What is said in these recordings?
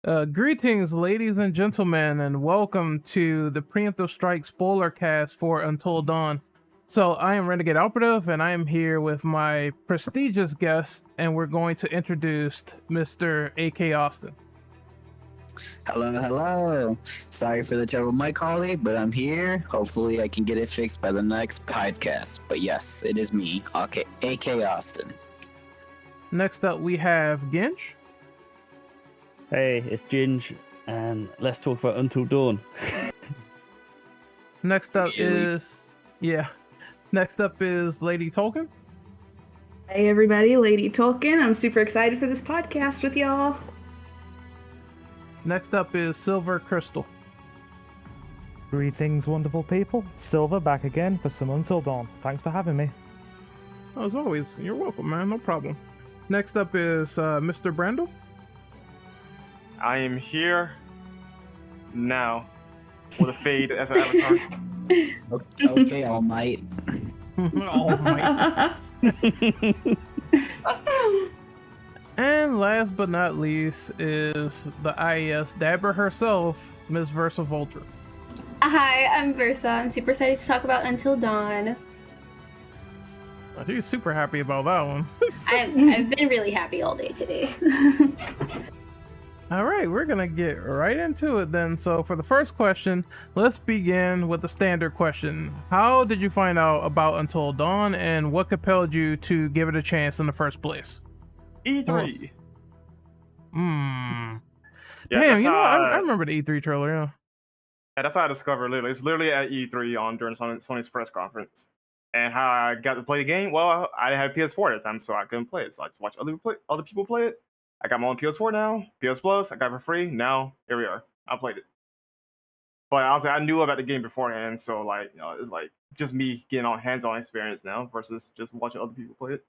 Greetings, ladies and gentlemen, and welcome to the Preemptive Strike Spoilercast for Until Dawn. So, I am Renegade Operative, and I am here with my prestigious guest, and we're going to introduce Mr. A.K. Austin. Hello, hello. Sorry for the terrible mic quality, but I'm here. Hopefully, I can get it fixed by the next podcast. But yes, it is me, okay, A.K. Austin. Next up, we have Ginch. Hey, it's Ginge, and let's talk about Until Dawn. Next up Really? Next up is Lady Tolkien. Hey everybody, Lady Tolkien. I'm super excited for this podcast with y'all. Next up is Silver Crystal. Greetings, wonderful people. Silver back again for some Until Dawn. Thanks for having me. As always, you're welcome, man. No problem. Next up is Mr. Brandel. I am here now with a fade as an avatar. Okay, All Might. Oh my. And last but not least is the IES Dabber herself, Miss Versa Vulture. Hi, I'm Versa. I'm super excited to talk about Until Dawn. She's super happy about that one. I've been really happy all day today. All right, we're gonna get right into it then. So for the first question, let's begin with the standard question. How did you find out about Until Dawn, and what compelled you to give it a chance in the first place? E3. Hmm. Yeah, Damn, that's you know, how I remember the E3 trailer, yeah. yeah, that's how I discovered. Literally, it's literally at E3 during Sony's press conference. And how I got to play the game? Well, I didn't have PS4 at the time, so I couldn't play it. So I just watched other people play it. I got my own PS4 now, PS Plus. I got it for free. Now here we are. I played it, but honestly, I knew about the game beforehand. So like, it's like just me getting on hands-on experience now versus just watching other people play it.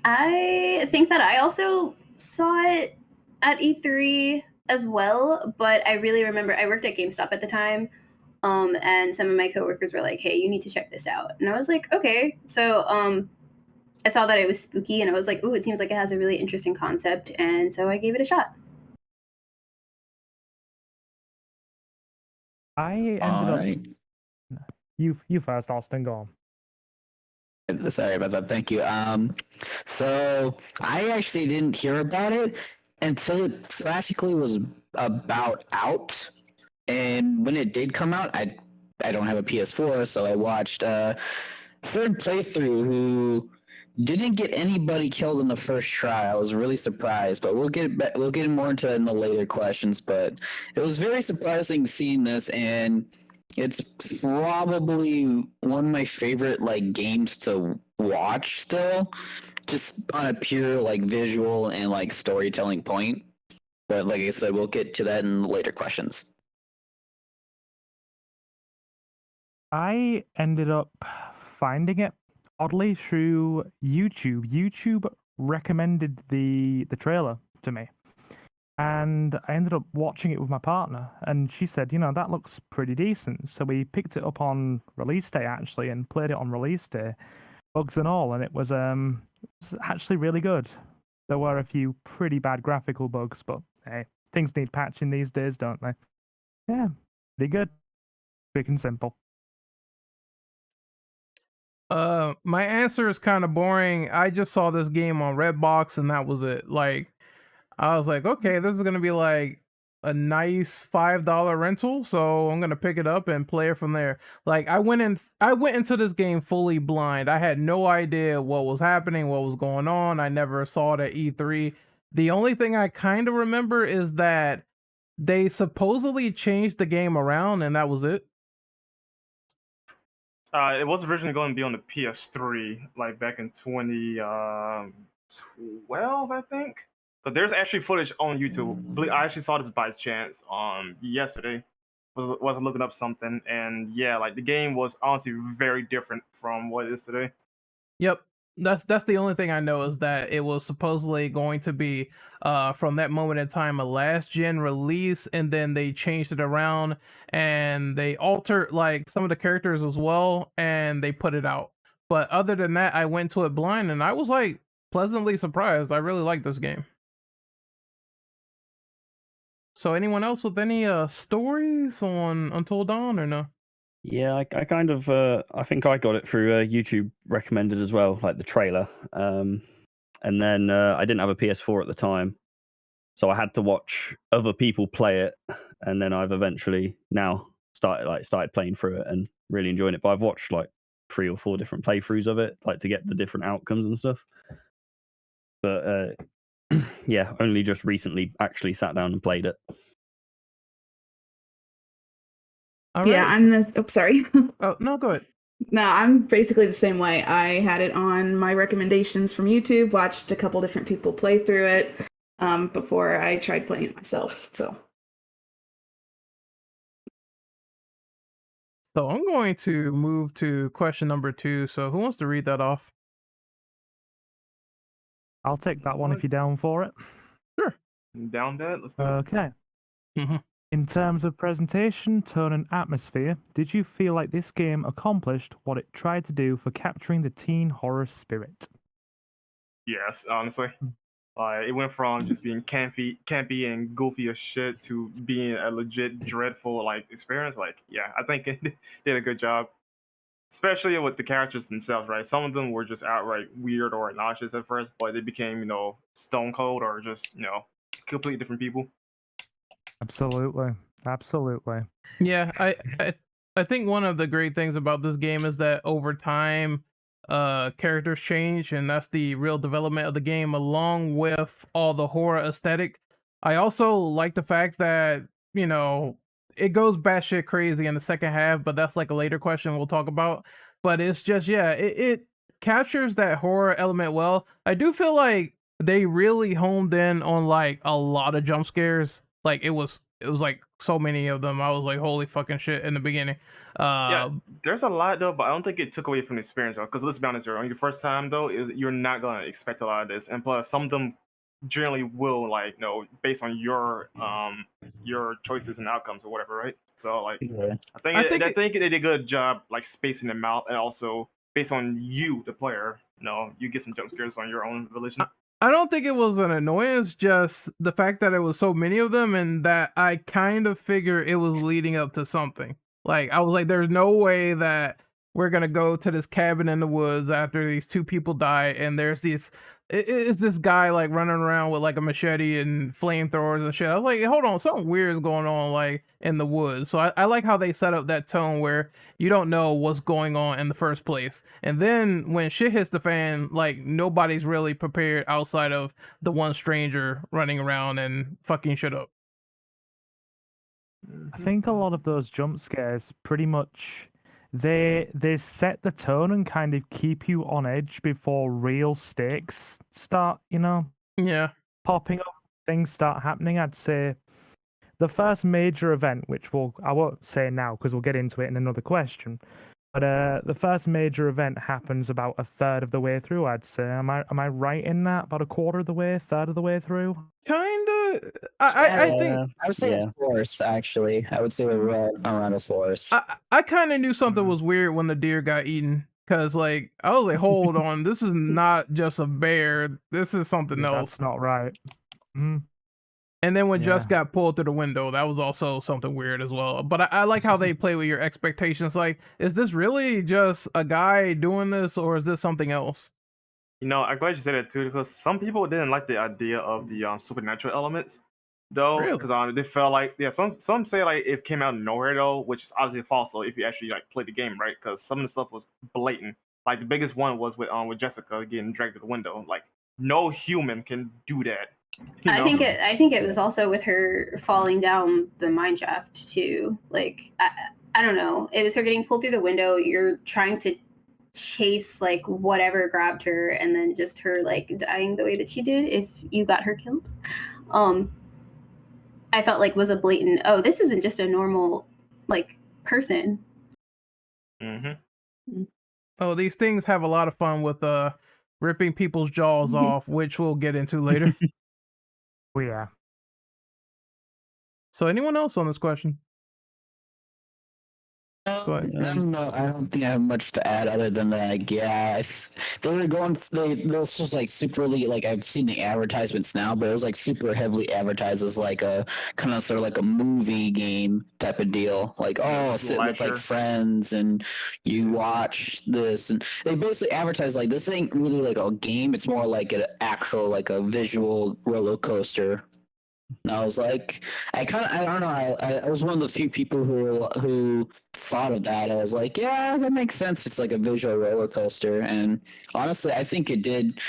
I think that I also saw it at E3 as well, but I really remember I worked at GameStop at the time, and some of my coworkers were like, "Hey, you need to check this out," and I was like, "Okay." So, I saw that it was spooky, and I was like, "Ooh, it seems like it has a really interesting concept," and so I gave it a shot. I ended All up. right. You first, Austin. Go on. Sorry about that. Thank you. So I actually didn't hear about it until it practically was about out. And when it did come out, I don't have a PS4, so I watched a certain playthrough who didn't get anybody killed in the first try. I was really surprised, but we'll get more into it in the later questions. But it was very surprising seeing this, and it's probably one of my favorite like games to watch still, just on a pure like visual and like storytelling point. But like I said, we'll get to that in the later questions. I ended up finding it oddly through YouTube. YouTube recommended the trailer to me, and I ended up watching it with my partner, and she said, that looks pretty decent. So we picked it up on release day actually, and played it on release day, bugs and all, and it was actually really good. There were a few pretty bad graphical bugs, but hey, things need patching these days, don't they? Yeah, pretty good. Quick and simple. My answer is kind of boring. I just saw this game on Redbox and that was it. Like, I was like, okay, this is gonna be like a nice $5 rental, so I'm gonna pick it up and play it from there. Like, I went into this game fully blind. I had no idea what was happening, what was going on. I never saw it at E3. The only thing I kind of remember is that they supposedly changed the game around, and that was it. It was originally going to be on the PS3, like back in 2012, I think. But there's actually footage on YouTube. I actually saw this by chance yesterday. Was looking up something, and yeah, like the game was honestly very different from what it is today. Yep. That's the only thing I know is that it was supposedly going to be from that moment in time a last gen release, and then they changed it around and they altered like some of the characters as well, and they put it out. But other than that, I went to it blind and I was like pleasantly surprised. I really like this game. So anyone else with any stories on Until Dawn or no? Yeah, I kind of I think I got it through YouTube recommended as well, like the trailer. And then I didn't have a PS4 at the time, so I had to watch other people play it, and then I've eventually now started playing through it and really enjoying it. But I've watched like 3 or 4 different playthroughs of it, like to get the different outcomes and stuff. But yeah, only just recently actually sat down and played it. All Yeah, right. I'm the. Oh, sorry. Oh no, go ahead. No, I'm basically the same way. I had it on my recommendations from YouTube, watched a couple different people play through it before I tried playing it myself. So I'm going to move to question number 2. So who wants to read that off? I'll take that one if you're down for it. Down that. Let's do it. Okay. Mhm. In terms of presentation, tone, and atmosphere, did you feel like this game accomplished what it tried to do for capturing the teen horror spirit? Yes, honestly. It went from just being campy and goofy as shit to being a legit dreadful experience. Yeah, I think it did a good job, especially with the characters themselves. Right, some of them were just outright weird or obnoxious at first, but they became stone cold or just completely different people. Absolutely. Absolutely. Yeah, I think one of the great things about this game is that over time characters change, and that's the real development of the game along with all the horror aesthetic. I also like the fact that, it goes batshit crazy in the second half, but that's like a later question we'll talk about. But it's just, yeah, it captures that horror element well. I do feel like they really honed in on like a lot of jump scares. Like it was like so many of them. I was like, holy fucking shit in the beginning. Yeah, there's a lot though, but I don't think it took away from the experience though. Because let's be honest here, on your first time though, you're not gonna expect a lot of this, and plus some of them generally will based on your choices and outcomes or whatever, right? So Yeah. I think they did a good job spacing them out, and also based on you, the player, you get some jump scares on your own volition. I don't think it was an annoyance, just the fact that it was so many of them and that I kind of figure it was leading up to something. Like I was like, there's no way that we're gonna go to this cabin in the woods after these 2 people die and there's is this guy like running around with like a machete and flamethrowers and shit. I was like, hold on, something weird is going on like in the woods. So I like how they set up that tone where you don't know what's going on in the first place. And then when shit hits the fan, like nobody's really prepared outside of the one stranger running around and fucking shit up. I think a lot of those jump scares pretty much they set the tone and kind of keep you on edge before real stakes start, Yeah. popping up, things start happening. I'd say the first major event, which I won't say now because we'll get into it in another question, but the first major event happens about a third of the way through, I'd say. Am I right in that? About a quarter of the way, third of the way through? Kinda. I think I would say Yeah. it's fourth, actually. I would say we're right around a fourth. I kind of knew something was weird when the deer got eaten. Cause like I was like, hold on, this is not just a bear. This is something else. That's not right. Mhm. And then when Just Yeah. got pulled through the window, that was also something weird as well. But I like how they play with your expectations. Like, is this really just a guy doing this, or is this something else? I'm glad you said that too, because some people didn't like the idea of the supernatural elements, though, Really? because they felt like some say like it came out of nowhere though, which is obviously false. So if you actually play the game, right, because some of the stuff was blatant. Like the biggest one was with Jessica getting dragged to the window. Like no human can do that. I think it was also with her falling down the mine shaft too. Like I don't know. It was her getting pulled through the window. You're trying to chase like whatever grabbed her, and then just her like dying the way that she did if you got her killed. I felt like was a blatant, oh, this isn't just a normal like person. Mm-hmm. Oh, these things have a lot of fun with ripping people's jaws off, which we'll get into later. Oh, yeah. So anyone else on this question? Go ahead. I don't know. I don't think I have much to add other than that. Like, yeah, they were going. This was like superly. Like, I've seen the advertisements now, but it was like super heavily advertised as like a kind of sort of like a movie game type of deal. Like, oh, sit with like Slasher. friends and you watch this, and they basically advertise like this ain't really like a game. It's more like an actual like a visual roller coaster. And I was like, I don't know. I was one of the few people who thought of that. I was like, yeah, that makes sense. It's like a visual roller coaster, and honestly, I think it did.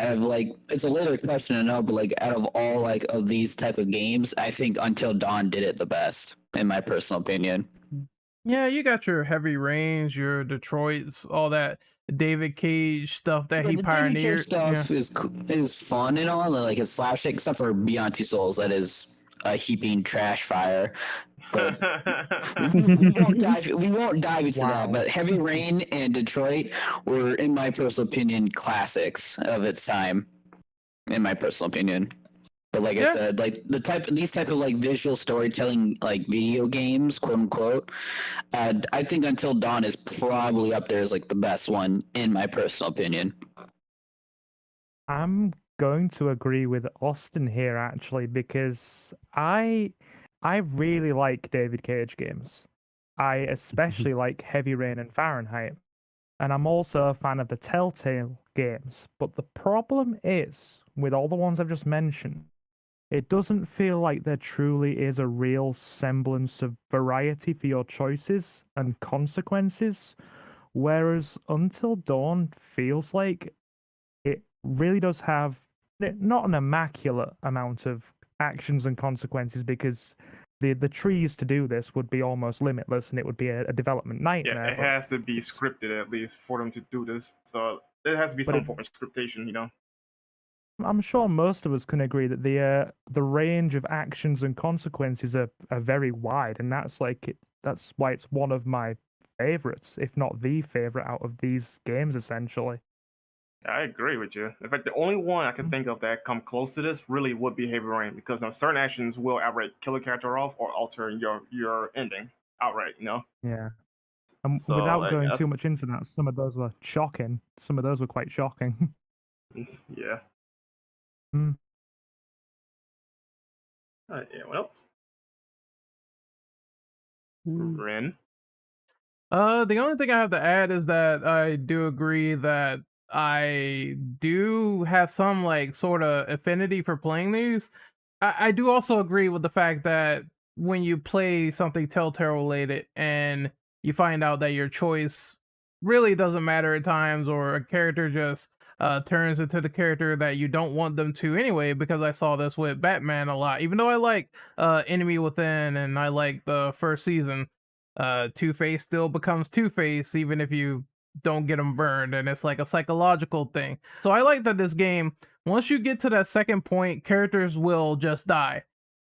Out of like, it's a later question to know, but like, out of all like of these type of games, I think Until Dawn did it the best, in my personal opinion. Yeah, you got your Heavy Rains, your Detroits, all that David Cage stuff that Yeah, he the David Cage pioneered. stuff is fun and all, like it's slapstick, except for Beyond Two Souls, that is a heaping trash fire. But we won't dive into that. But Heavy Rain and Detroit were, in my personal opinion, classics of its time. In my personal opinion. But like I said, like these type of like visual storytelling like video games, quote unquote, I think Until Dawn is probably up there as like the best one in my personal opinion. I'm going to agree with Austin here actually, because I really like David Cage games. I especially like Heavy Rain and Fahrenheit. And I'm also a fan of the Telltale games. But the problem is, with all the ones I've just mentioned, it doesn't feel like there truly is a real semblance of variety for your choices and consequences. Whereas Until Dawn feels like it really does have not an immaculate amount of actions and consequences, because the trees to do this would be almost limitless and it would be a development nightmare. Yeah, it has to be scripted at least for them to do this. So there has to be some form of scriptation, you know. I'm sure most of us can agree that the range of actions and consequences are very wide, and that's why it's one of my favorites, if not the favorite out of these games, essentially. I agree with you. In fact, the only one I can think of that come close to this really would be Heavy Rain, because certain actions will outright kill a character off or alter your ending outright, you know? Yeah. And So, without like, going too much into that, some of those were shocking. Some of those were quite shocking. Yeah. Mm. Alright, anyone else? Mm. Ren? The only thing I have to add is that I do agree that I do have some like sort of affinity for playing these. I do also agree with the fact that when you play something Telltale related and you find out that your choice really doesn't matter at times, or a character just turns into the character that you don't want them to anyway, because I saw this with Batman a lot. Even though I like Enemy Within and I like the first season, Two-Face still becomes Two-Face even if you don't get him burned, and it's like a psychological thing. So I like that this game, once you get to that second point, characters will just die.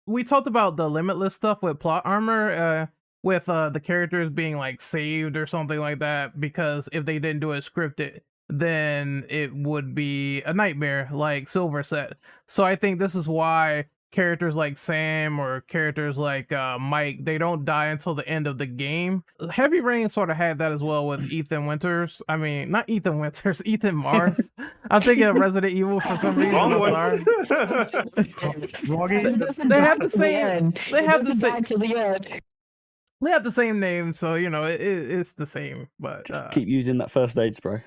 We talked about the limitless stuff with plot armor, with the characters being like saved or something like that, because if they didn't do it scripted, then it would be a nightmare, like Silver said. So I think this is why characters like Sam or characters like Mike, they don't die until the end of the game. Heavy Rain sort of had that as well with Ethan Winters. I mean, not Ethan Winters, Ethan Mars. I'm thinking of Resident Evil for some reason. Wrong I'm one. sorry. They have the same. They have the same. to the end. They have the same name, so you know it's the same. But Just keep using that first aid spray.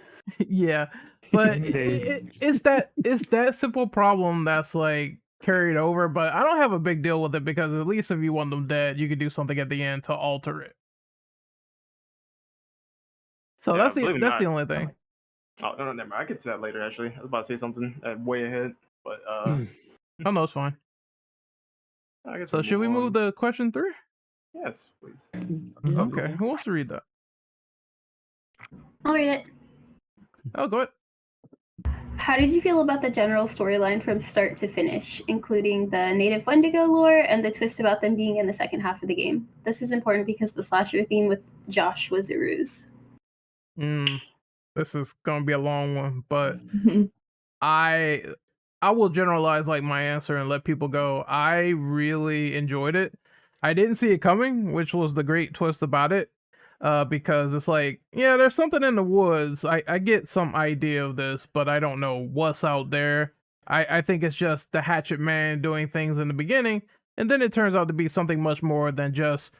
yeah, but it's that simple problem that's like carried over. But I don't have a big deal with it, because at least if you want them dead, you could do something at the end to alter it. So Yeah, that's believe it or the not. only thing. Oh, no, never mind. I get to that later, actually. I was about to say something way ahead, but Oh no, it's fine. I guess So we'll should we move on. to question 3? Yes, please. Okay, who wants to read that? I'll read it. Oh, go ahead. How did you feel about the general storyline from start to finish, including the native Wendigo lore and the twist about them being in the second half of the game? This is important because the slasher theme with Josh was a ruse. This is gonna be a long one, but I will generalize like my answer and let people go. I really enjoyed it. I didn't see it coming, which was the great twist about it. because it's like, yeah, there's something in the woods. I get some idea of this, but I don't know what's out there. I think it's just the Hatchet Man doing things in the beginning, and then it turns out to be something much more than just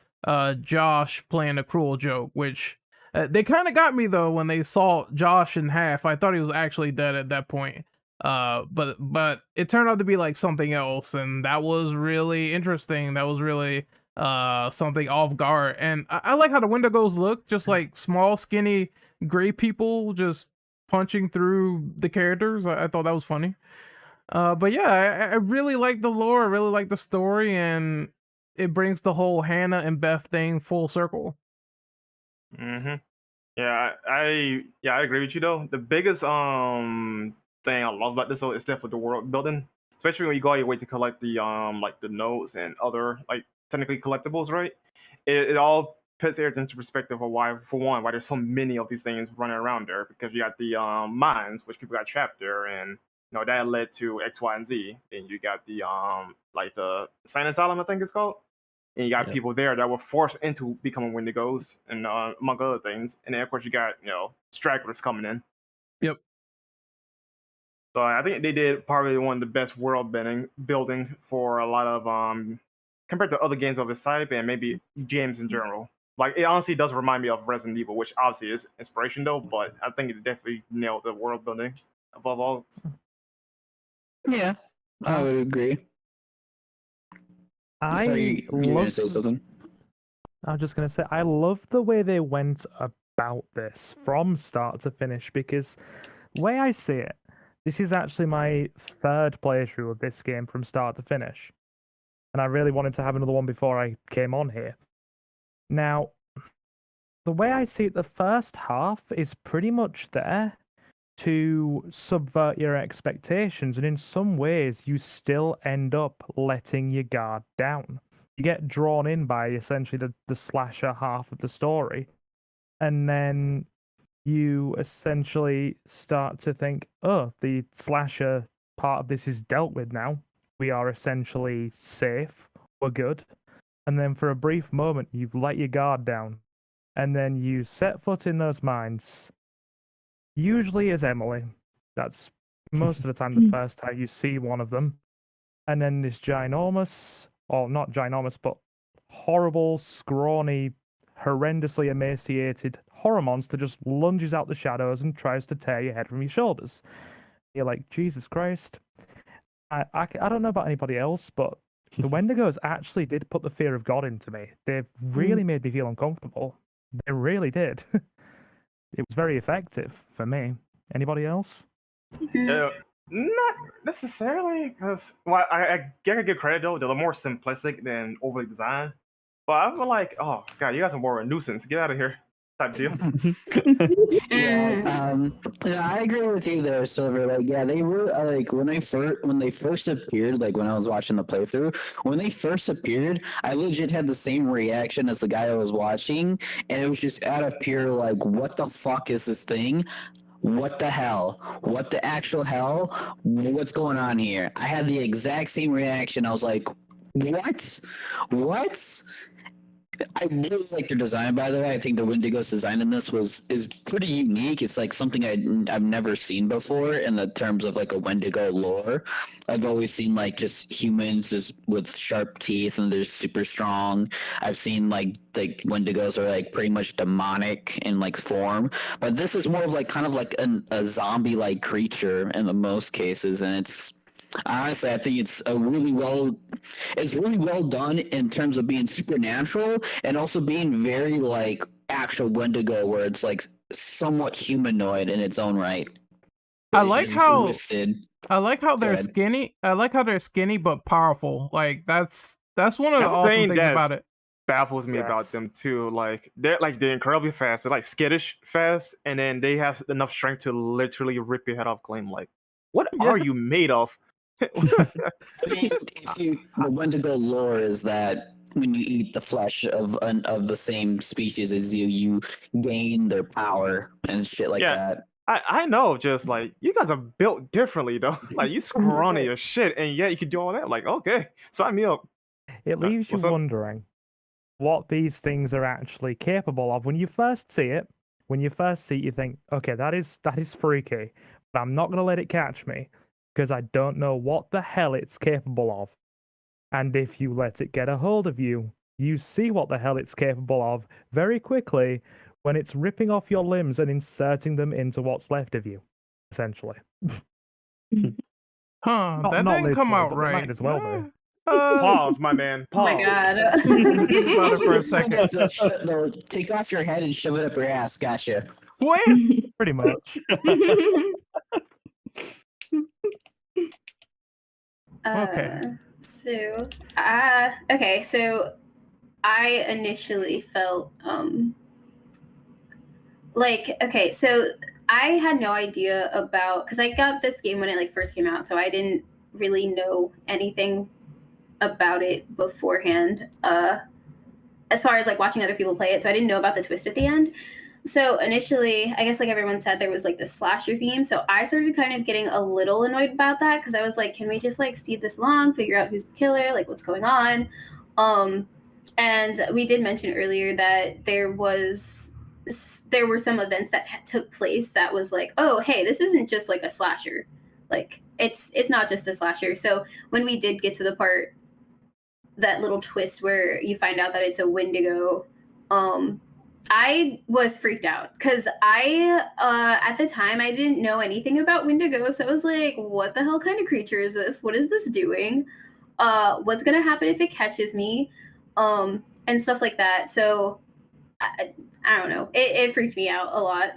Josh playing a cruel joke, which they kind of got me though when they saw Josh in half. I thought he was actually dead at that point. But it turned out to be like something else, and that was really interesting. That was really something off guard. And I like how the Wendigos look, just like small, skinny, gray people just punching through the characters. I thought that was funny. But yeah, I really like the lore. I really like the story, and it brings the whole Hannah and Beth thing full circle. Mm-hmm. Yeah, I agree with you though. The biggest thing I love about this though is definitely the world building, especially when you go out your way to collect the like the notes and other like technically collectibles, right? It all puts everything into perspective of why, for one, why there's so many of these things running around there, because you got the mines, which people got trapped there, and that led to X, Y, and Z. And you got the like the Silent Asylum, I think it's called. And you got Yep. people there that were forced into becoming Wendigos, and among other things. And then of course you got stragglers coming in. Yep. So I think they did probably one of the best world building for a lot of compared to other games of its type, and maybe games in general. Like, it honestly does remind me of Resident Evil, which obviously is inspiration though, but I think it definitely nailed the world building above all. Yeah, I would agree. I Sorry, you were gonna say something? I was just going to say, I love the way they went about this from start to finish, because the way I see it, this is actually my third playthrough of this game from start to finish. And I really wanted to have another one before I came on here. Now, the way I see it, the first half is pretty much there to subvert your expectations, and in some ways you still end up letting your guard down. You get drawn in by essentially the slasher half of the story, and then you essentially start to think, oh, the slasher part of this is dealt with now. We are essentially safe. We're good. And then for a brief moment, you've let your guard down, and then you set foot in those mines, usually as Emily. That's most of the time the first time you see one of them. And then this ginormous, or not ginormous, but horrible, scrawny, horrendously emaciated horror monster just lunges out the shadows and tries to tear your head from your shoulders. You're like, Jesus Christ. I don't know about anybody else, but the Wendigos actually did put the fear of God into me. They really made me feel uncomfortable. They really did. It was very effective for me. Anybody else? Yeah, not necessarily, because I gotta give credit though. They're more simplistic than overly designed. But I'm like, oh god, you guys are more a nuisance. Get out of here, type deal. Yeah, I agree with you there, Silver. Like, yeah, they were like when they first appeared. Like when I was watching the playthrough, when they first appeared, I legit had the same reaction as the guy I was watching, and it was just out of pure like, what the fuck is this thing? What the hell? What the actual hell? What's going on here? I had the exact same reaction. I was like, what? What? I really like their design, by the way. I think the Wendigo's design in this is pretty unique. It's like something I've never seen before in the terms of like a Wendigo lore. I've always seen like just humans just with sharp teeth and they're super strong. I've seen like Wendigos are like pretty much demonic in like form, but this is more of like kind of like a zombie-like creature in the most cases, and it's honestly, I think it's really well done in terms of being supernatural and also being very like actual Wendigo, where it's like somewhat humanoid in its own right. I It's like just how twisted. I like how they're ahead. skinny. I like how they're skinny but powerful. Like that's one of the That's the awesome thing things that about it. baffles me about Yes. them too. Like they're incredibly fast. They're like skittish fast, and then they have enough strength to literally rip your head off clean. Like, what Yeah. are you made of? I mean, the Wendigo lore is that when you eat the flesh of the same species as you gain their power and shit like Yeah. that. I know, just like you guys are built differently though. Like you scrawny as shit, and yet you can do all that. Like, okay, sign me up. It leaves you what's up? wondering, what these things are actually capable of. When you first see it, you think, okay, that is freaky, but I'm not gonna let it catch me because I don't know what the hell it's capable of. And if you let it get a hold of you, you see what the hell it's capable of very quickly when it's ripping off your limbs and inserting them into what's left of you, essentially. Huh? Not That didn't come literally, out but they right. might as well be. Pause, my man. Oh my Pause. god. Think about it for a second. No, take off your head and shove it up your ass. Gotcha. What? Pretty much. Okay. So I initially felt so I had no idea about, because I got this game when it like first came out, so I didn't really know anything about it beforehand, as far as like watching other people play it, so I didn't know about the twist at the end. So initially, I guess like everyone said, there was like the slasher theme, so I started kind of getting a little annoyed about that, because I was like, can we just like speed this along, figure out who's the killer, like what's going on? And we did mention earlier that there were some events that took place that was like, oh hey, this isn't just like a slasher, like it's not just a slasher. So when we did get to the part, that little twist where you find out that it's a Wendigo, I was freaked out because I at the time I didn't know anything about Wendigo, so I was like, what the hell kind of creature is this? What is this doing? What's gonna happen if it catches me? And stuff like that. So I don't know. It freaked me out a lot.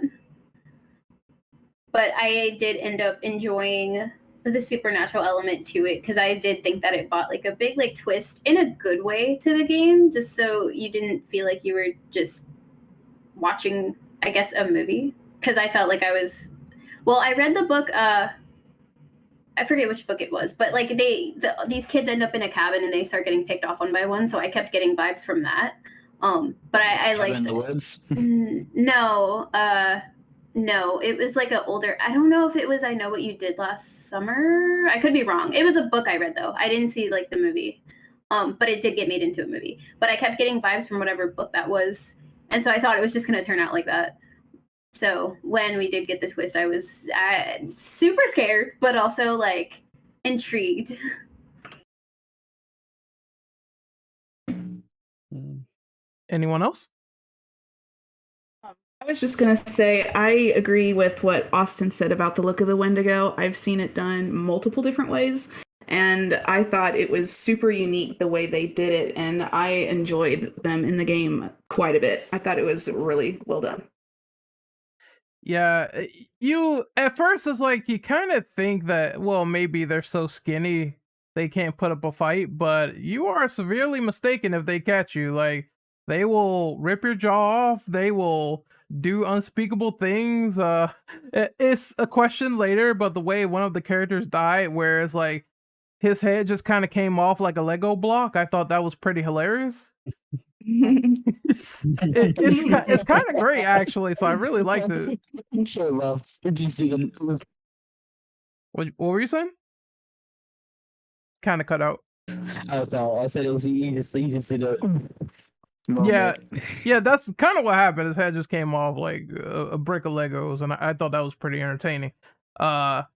But I did end up enjoying the supernatural element to it, because I did think that it brought like a big like twist in a good way to the game, just so you didn't feel like you were just watching, I guess, a movie. Because I felt like I read the book, I forget which book it was, but like these kids end up in a cabin and they start getting picked off one by one, so I kept getting vibes from that. But I like in the woods. No, it was like an older, I don't know if it was I Know What You Did Last Summer. I could be wrong. It was a book I read though. I didn't see like the movie. But it did get made into a movie. But I kept getting vibes from whatever book that was. And so I thought it was just going to turn out like that. So when we did get the twist, I was super scared, but also like intrigued. Anyone else? I was just going to say, I agree with what Austin said about the look of the Wendigo. I've seen it done multiple different ways, and I thought it was super unique the way they did it, and I enjoyed them in the game quite a bit. I thought it was really well done. Yeah, you at first it's like you kind of think that, well, maybe they're so skinny they can't put up a fight, but you are severely mistaken if they catch you. Like, they will rip your jaw off, they will do unspeakable things. It's a question later, but the way one of the characters died, where it's like his head just kind of came off like a Lego block, I thought that was pretty hilarious. It's kind of great actually, so I really liked it. What were you saying? Kind of cut out. I said it was easy to Yeah, that's kind of what happened. His head just came off like a brick of Legos, and I thought that was pretty entertaining. But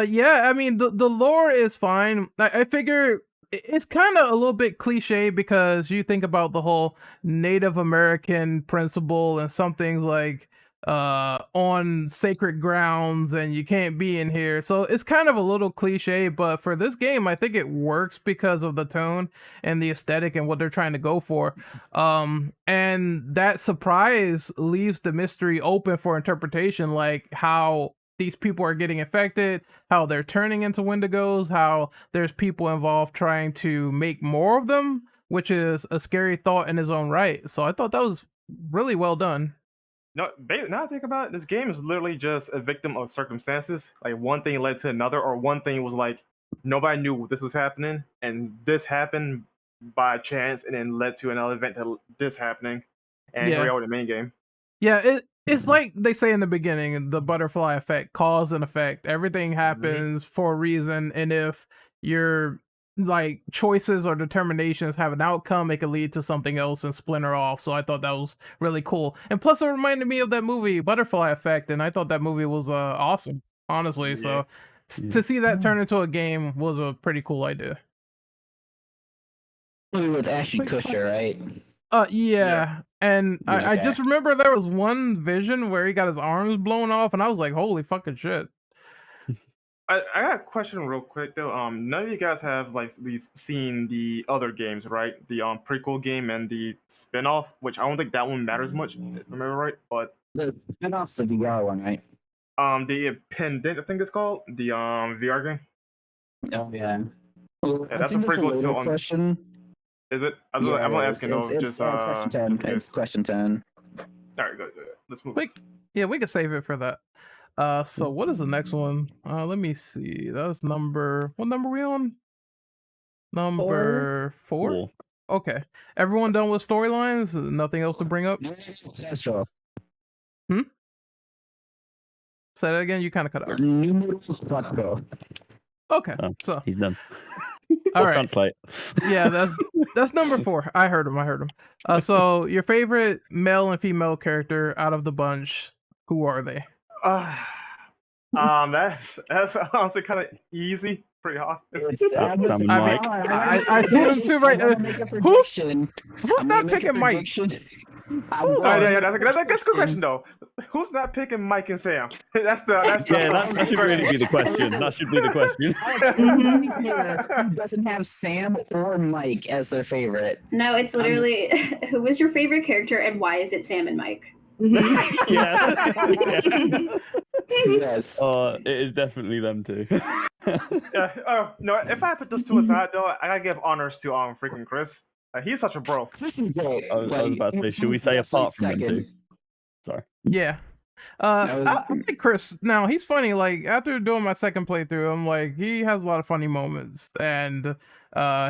yeah, I mean, the lore is fine. I figure it's kind of a little bit cliche, because you think about the whole Native American principle, and some things like on sacred grounds and you can't be in here, so it's kind of a little cliche. But for this game, I think it works because of the tone and the aesthetic and what they're trying to go for. And that surprise leaves the mystery open for interpretation, like how these people are getting infected, how they're turning into Wendigos, how there's people involved trying to make more of them, which is a scary thought in its own right. So I thought that was really well done. No, now I think about it, this game is literally just a victim of circumstances. Like, one thing led to another, or one thing was like nobody knew this was happening, and this happened by chance, and then led to another event to this happening, and here we are with the main game. Yeah, it's like they say in the beginning, the butterfly effect, cause and effect. Everything happens for a reason, and if you're like choices or determinations have an outcome, it could lead to something else and splinter off. So I thought that was really cool. And plus, it reminded me of that movie Butterfly Effect, and I thought that movie was awesome, honestly. So to see that turn into a game was a pretty cool idea. Movie with Ashton Kutcher, right? Yeah. And I Okay. just remember there was one vision where he got his arms blown off, and I was like, holy fucking shit. I got a question real quick though. None of you guys have like these seen the other games, right? The prequel game and the spin-off, which I don't think that one matters much, if I remember right. But The spin-off's the VR one, right? the Pendant, I think it's called, the VR game. Oh yeah. Well, Yeah, I that's a think that's a prequel to later question. Is it? I'm Yeah, not it asking is. though. It's Just question 10. just in It's case. question 10. All right, good. Let's move. Yeah, we could save it for that. So what is the next one? Let me see. That's what number we on? Number 4? War. Okay. Everyone done with storylines? Nothing else to bring up? Central. Say that again, you kind of cut out. Numero 4. Okay. Oh, So he's done. all I'll right. translate. Yeah, that's number 4. I heard him. So your favorite male and female character out of the bunch, who are they? That's honestly kind of easy, pretty obvious. Sam and Mike. I see them too right now. Who's not picking Mike? Yeah, that's a good question though. Who's not picking Mike and Sam? That's That should really be the question. That should be the question. Who doesn't have Sam or Mike as their favorite? No, it's literally who was your favorite character and why is it Sam and Mike? Yeah. Yes. It is definitely them two. Yeah. No, if I put those two aside though, I gotta give honors to freaking Chris. He's such a bro. Chris is great. I was about to say, should we say apart from them two? Sorry. Yeah. I like Chris. Now he's funny. Like after doing my second playthrough, I'm like he has a lot of funny moments, and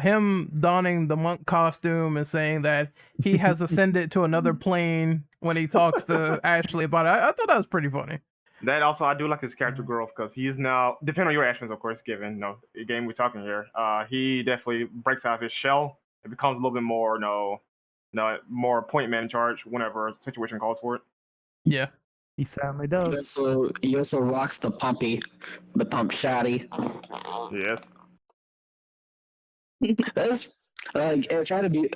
him donning the monk costume and saying that he has ascended to another plane when he talks to Ashley about it. I thought that was pretty funny. That also, I do like his character growth because he's now, depending on your actions, of course, given the game we're talking here, he definitely breaks out of his shell. It becomes a little bit more, more point man in charge whenever a situation calls for it. Yeah. He certainly does. He also rocks the pump shotty. Yes. That's try to be.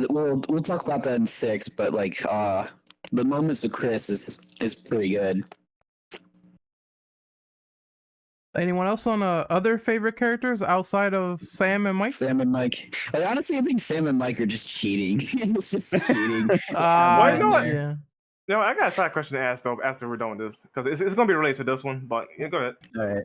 We'll talk about that in 6, but the moments of Chris is pretty good. Anyone else on other favorite characters outside of Sam and Mike? Sam and Mike. Honestly, I think Sam and Mike are just cheating. It's just cheating. Why not? Yeah. No, I got a side question to ask though after we're done with this because it's gonna be related to this one. But yeah, go ahead. All right.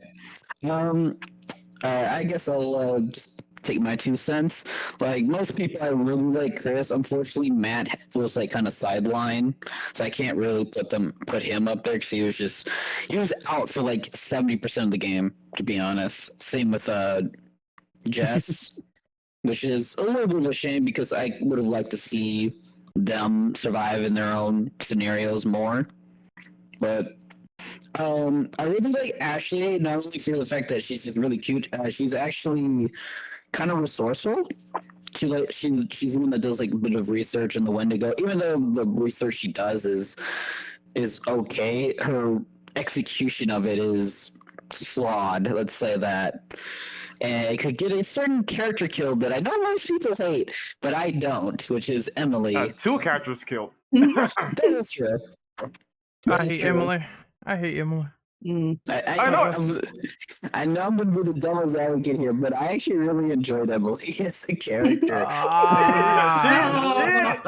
I guess I'll just take my 2 cents. Like most people, I really like Chris. Unfortunately, Matt was kind of sidelined, so I can't really put him up there because he was out for 70% of the game. To be honest, same with Jess, which is a little bit of a shame because I would have liked to see them survive in their own scenarios more. But I really like Ashley, not only for the fact that she's just really cute. She's actually kind of resourceful. She's the one that does a bit of research in the Wendigo. Even though the research she does is okay, her execution of it is flawed. Let's say that. And it could get a certain character killed that I know most people hate, but I don't, which is Emily. 2 characters killed. That is true. I hate Emily. I know I'm going to be the devil's advocate here, but I actually really enjoyed Emily as a character. Look. I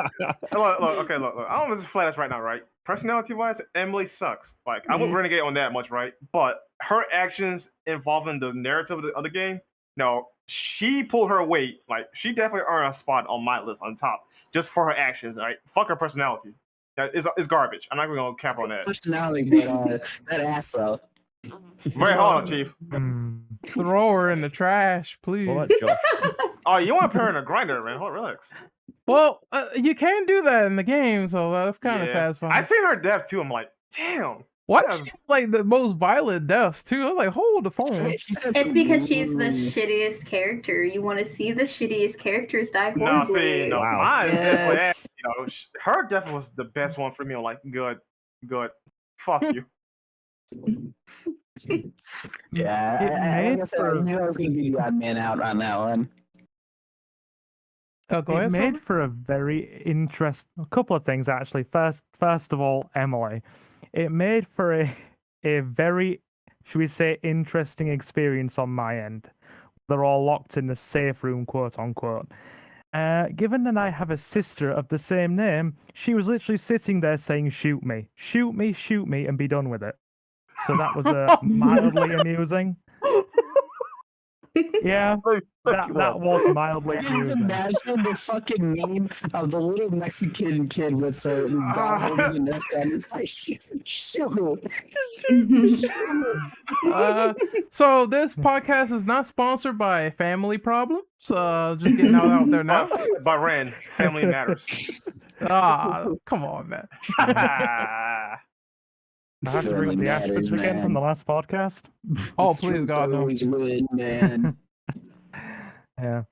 don't want to flat this right now, right? Personality-wise, Emily sucks. I wouldn't renegade on that much, right? But her actions involving the narrative of the game, no, she pulled her weight. She definitely earned a spot on my list on top just for her actions, right? Fuck her personality. It's garbage. I'm not going to cap on that. Personality, but that ass though. Very hard, Chief. Throw her in the trash, please. What, Josh? Oh, you want to put her in a grinder, man? Hold, relax. Well, you can do that in the game, so that's kind of satisfying. I seen her death too. I'm like, damn. Why does she have, like the most violent deaths too? I was like, hold the phone. It's because she's the shittiest character. You want to see the shittiest characters die horribly. No, see, no, Wow. mine is definitely Yes. you know, her death was the best one for me. I'm like, good. Fuck you. Yeah, It I made guess I for- knew I was going to be the odd man out on that one. Oh, go It ahead. made Summer. for a very a couple of things actually. First of all, Emily, it made for a very, should we say, interesting experience on my end. They're all locked in the safe room, quote unquote. Given that I have a sister of the same name, she was literally sitting there saying, "Shoot me, shoot me, shoot me," and be done with it. So that was mildly amusing. Yeah, that was mildly Just amusing. imagine the fucking meme of the little Mexican kid with the gun holding the Nerf gun. It's like, shoot. So this podcast is not sponsored by Family Problems. Just getting out there now. But Ren, family matters. Come on, man. I have to bring up the Ashfords again from the last podcast. Oh, please, God, no. Always win, man. Yeah.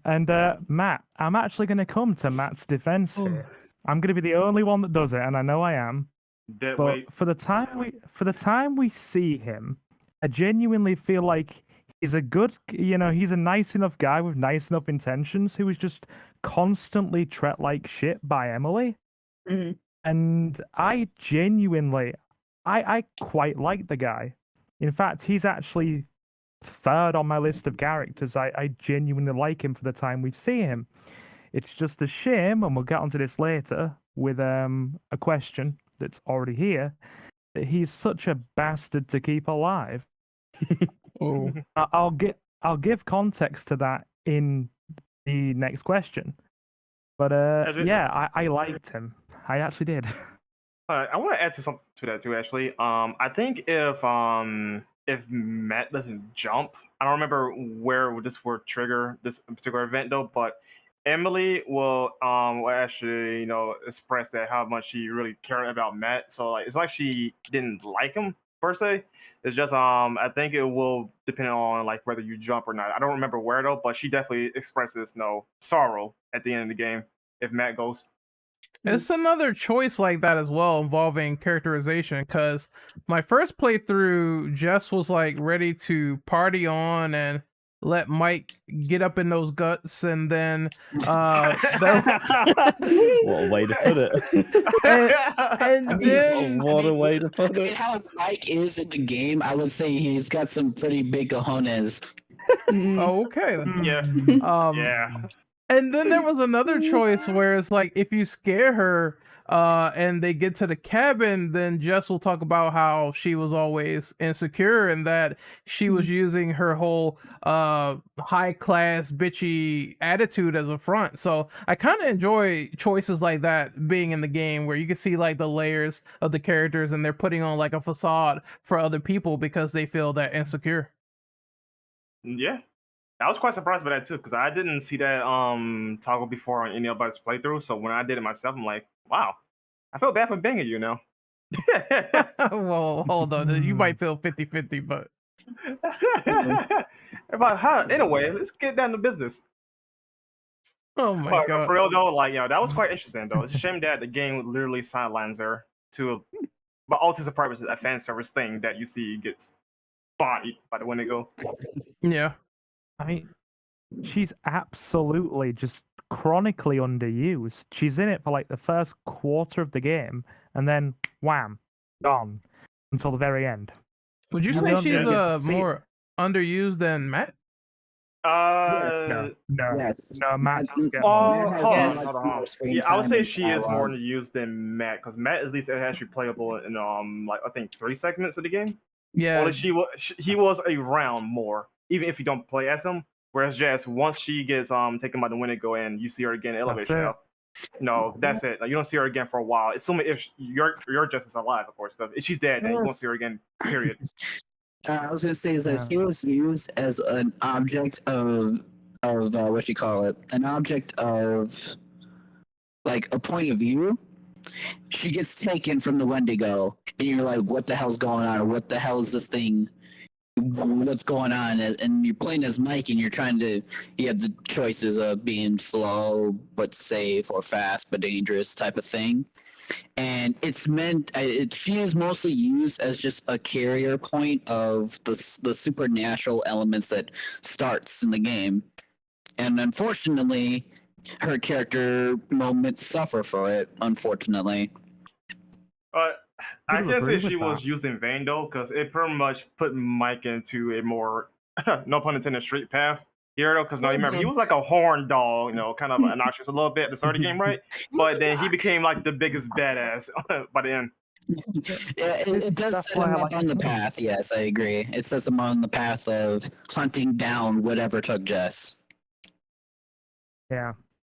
And Matt, I'm actually going to come to Matt's defense here. I'm going to be the only one that does it, and I know I am. Dead But weight. for the time we see him, I genuinely feel like he's a good, he's a nice enough guy with nice enough intentions who was just constantly treated like shit by Emily. Mhm. And I genuinely, I quite like the guy. In fact, he's actually third on my list of characters. I genuinely like him for the time we see him. It's just a shame, and we'll get onto this later with a question that's already here, that he's such a bastard to keep alive. Oh. I'll give context to that in the next question. But yeah, I liked him. I actually did. I want to add something to that too. Actually, I think if Matt doesn't jump, I don't remember where this would trigger this particular event though, but Emily will actually express that how much she really cared about Matt. So like it's like she didn't like him per se. It's just I think it will depend on like whether you jump or not. I don't remember where though, but she definitely expresses sorrow at the end of the game if Matt goes. It's another choice like that as well involving characterization, because my first playthrough, Jess was like ready to party on and let Mike get up in those guts, and then What a way to put it. and then What a way to put it. How Mike is in the game, I would say he's got some pretty big cojones. Mhm. oh, okay then. Yeah. Yeah. And then there was another choice where it's like if you scare her and they get to the cabin, then Jess will talk about how she was always insecure and that she was using her whole high class bitchy attitude as a front. So I kind of enjoy choices like that being in the game where you can see like the layers of the characters and they're putting on like a facade for other people because they feel that insecure. Yeah. I was quite surprised by that too, because I didn't see that toggle before on any anybody's playthrough. So when I did it myself, I'm like, wow, I feel bad for banging you now. Well, hold on. You might feel 50-50, but But anyway, let's get down to business. oh my But god. for real though, like that was quite interesting though. It's a shame that the game literally sidelines her to, but all to the purposes, a fan service thing that you see gets bodied by the Wendigo. Yeah. I mean, she's absolutely just chronically underused. She's in it for like the first quarter of the game, and then wham, gone until the very end. Would you You say don't she's get to see more underused than Matt? No, Yes. no, Matt does get Oh, more. Matt has hold on, Yes. hold on, hold on. screen Yeah, I would time say and she is more dialogue. used than Matt, because Matt is at least actually playable in like I think 3 segments of the game. Yeah. Well, he was around more, even if you don't play as him. Whereas Jess, once she gets taken by the Wendigo and you see her again in the That's elevator it. shaft, no, that's it. Like, you don't see her again for a while. Assuming if your Jess is alive, of course. Because if she's dead, then you won't see her again. Period. I was gonna say is that she was used as an object of what you call it, an object of like a point of view, she gets taken from the Wendigo, and you're like, what the hell's going on? Or what the hell is this thing? What's going on? And you're playing as Mike, and you have the choices of being slow but safe, or fast but dangerous type of thing. And it's meant, she is mostly used as just a carrier point of the supernatural elements that starts in the game. And unfortunately, her character moments suffer for it, unfortunately. But I People can't say agree she with was that. used in vain though, because it pretty much put Mike into a more, no pun intended, straight path here though. Because now you remember he was like a horn dog, kind of obnoxious a little bit at the start of the game, right? But then he became like the biggest badass by the end. Yeah, it does That's set why him I up like on the it. path. Yes, I agree. It sets him on the path of hunting down whatever took Jess. Yeah.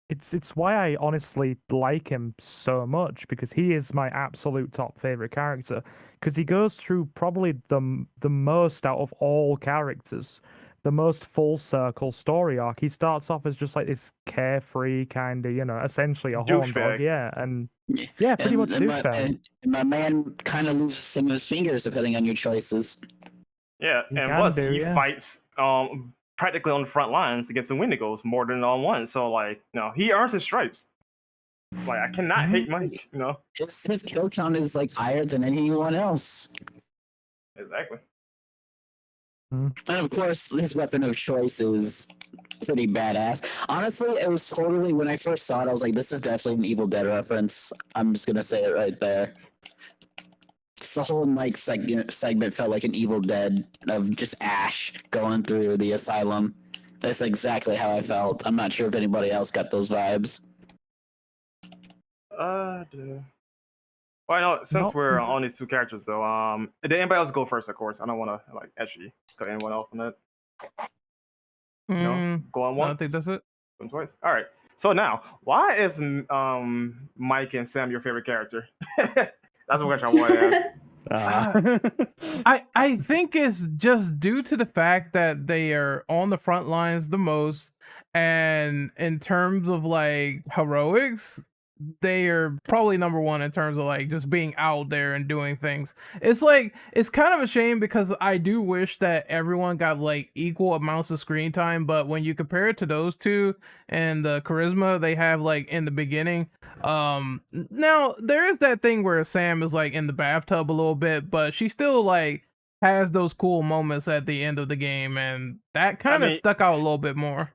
It's why I honestly like him so much, because he is my absolute top favorite character, because he goes through probably the most out of all characters, the most full circle story arc. He starts off as just like this carefree kind of, essentially a horn dog, Douchebag. yeah, and yeah, pretty much a douchebag. And my man kind of loses some of his fingers depending on your choices. Yeah, He and can plus do, he yeah. fights practically on the front lines against the Wendigos more than on one. So like, he earns his stripes. Like I cannot hate Mike. His kill count is like higher than anyone else. Exactly. And of course, his weapon of choice is pretty badass. Honestly, it was totally, when I first saw it, I was like, this is definitely an Evil Dead reference. I'm just gonna say it right there. The whole Mike segment felt like an Evil Dead of just Ash going through the asylum. That's exactly how I felt. I'm not sure if anybody else got those vibes. Well, I know since Not- we're on these two characters though, did anybody else go first? Of course, I don't want to like actually cut anyone off on that. Go on once. I think that's it. Going twice. All right. So now, why is Mike and Sam your favorite character? That's what question I want to ask. I think it's just due to the fact that they are on the front lines the most, and in terms of like heroics, they are probably number one in terms of like just being out there and doing things. It's like, it's kind of a shame because I do wish that everyone got like equal amounts of screen time, but when you compare it to those two and the charisma they have like in the beginning, now there is that thing where Sam is like in the bathtub a little bit, but she still like has those cool moments at the end of the game, and that kind of stuck out a little bit more.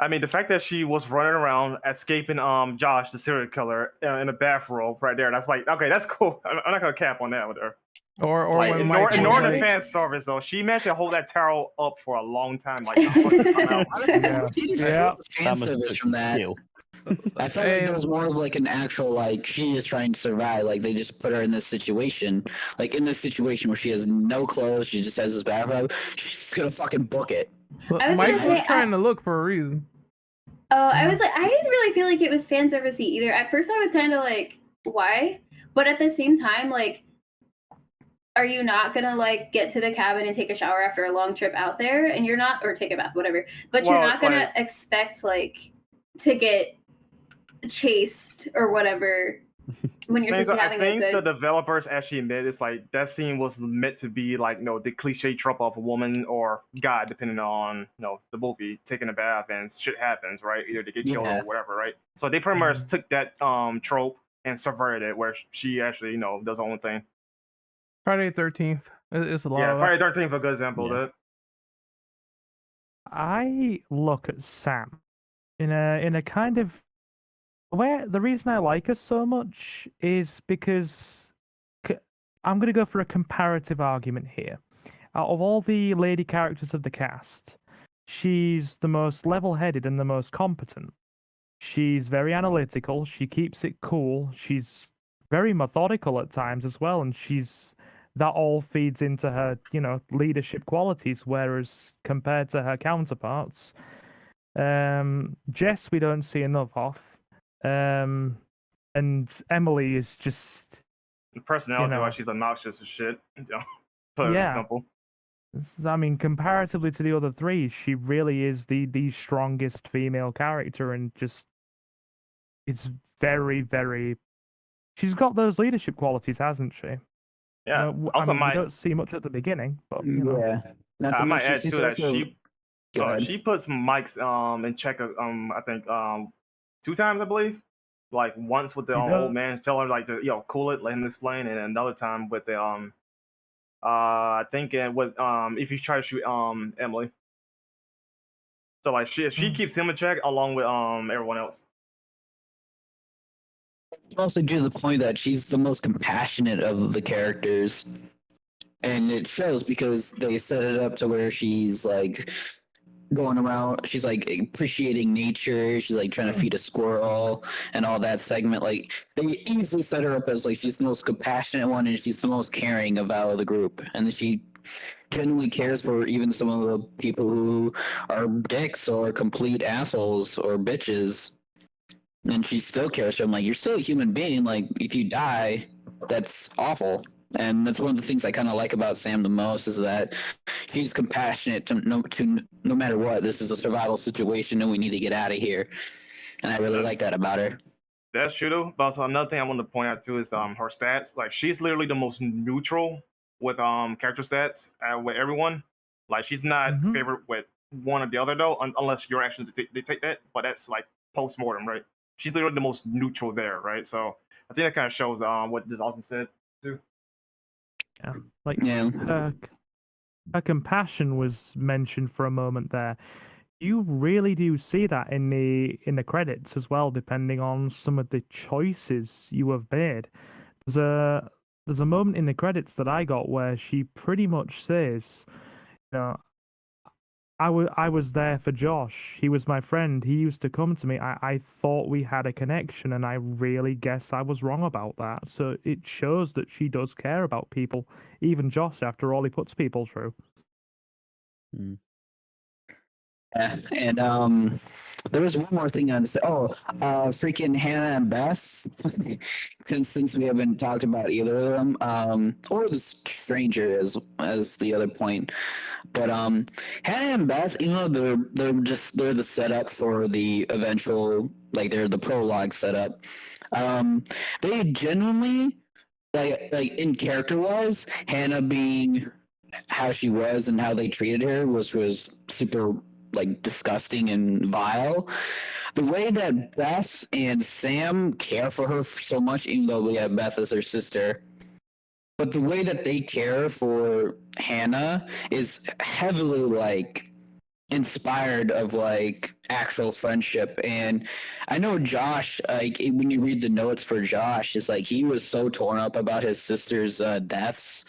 I mean, the fact that she was running around escaping Josh, the serial killer, in a bathrobe right there, that's like, okay, that's cool. I'm not gonna cap on that with her. Or like, when ignoring the fan service though, she managed to hold that tarot up for a long time. Like, yeah. Fan service from that. I felt like it was more of like an actual, like, she is trying to survive. Like, they just put her in this situation. Like, in this situation where she has no clothes, she just has this bathrobe, she's just gonna fucking book it. Mike was trying to look for a reason. Oh, I was like, I didn't really feel like it was fan servicey either. At first, I was kind of like, why? But at the same time, like, are you not gonna like get to the cabin and take a shower after a long trip out there, and you're not, or take a bath, whatever? But you're not gonna expect like to get chased or whatever when you're supposed to be having I think a good... the developers actually admit it's like that scene was meant to be like the cliche trope of a woman or guy, depending on the movie, taking a bath and shit happens, right? Either they get killed or whatever, right? So they pretty much took that trope and subverted it, where she actually does her own thing. Friday the 13th. It's a lot. Yeah, of Friday the 13th is a good example of that. I look at Sam in a kind of where the reason I like her so much is because I'm going to go for a comparative argument here. Out of all the lady characters of the cast, she's the most level-headed and the most competent. She's very analytical. She keeps it cool. She's very methodical at times as well, and that all feeds into her, leadership qualities. Whereas compared to her counterparts, Jess we don't see enough of. And Emily is just the personality wise, she's obnoxious as shit. Put it simple. I mean, comparatively to the other three, she really is the strongest female character, and just it's very, very she's got those leadership qualities, hasn't she? Yeah. I Also, mean, we don't see much at the beginning, but you know. Yeah. Not to I might mention, add she's to that also. Go ahead. she puts Mike's in check. I think 2 times, I believe. Like once with the She old does. man, tell her like to cool it, let him explain, and another time with the I think with if you try to shoot Emily. So like she Mm. keeps him in check along with everyone else. Mostly due to the point that she's the most compassionate of the characters, and it shows because they set it up to where she's like going around, she's like appreciating nature, she's like trying to feed a squirrel and all that segment. Like they easily set her up as like she's the most compassionate one and she's the most caring of out of the group, and she genuinely cares for even some of the people who are dicks or complete assholes or bitches. And she still cares for him. Like, you're still a human being. Like, if you die, that's awful. And that's one of the things I kind of like about Sam the most is that she's compassionate to no matter what. This is a survival situation, and we need to get out of here. And I really like that about her. That's true though. But also another thing I want to point out too is her stats. Like she's literally the most neutral with character stats with everyone. Like she's not Mhm. favored with one or the other though, unless your actions dictate that. But that's like post mortem, right? She's literally the most neutral there, right? So I think that kind of shows what this Austin said too. Yeah, like Yeah. her compassion was mentioned for a moment there. You really do see that in the credits as well, depending on some of the choices you have made. There's a moment in the credits that I got where she pretty much says, you know, I was there for Josh. He was my friend. He used to come to me. I thought we had a connection, and I really guess I was wrong about that. So it shows that she does care about people, even Josh, after all he puts people through. Mm. Yeah, and there was one more thing I want to say. Oh, freaking Hannah and Beth. since we haven't talked about either of them, or the stranger as the other point. But Hannah and Beth, even though they're the setup for the eventual, like they're the prologue setup. They genuinely like in character wise, Hannah being how she was and how they treated her was super like disgusting and vile. The way that Beth and Sam care for her so much, even though we have Beth as her sister, but the way that they care for Hannah is heavily like inspired of like actual friendship. And I know Josh, like when you read the notes for Josh, it's like he was so torn up about his sister's deaths.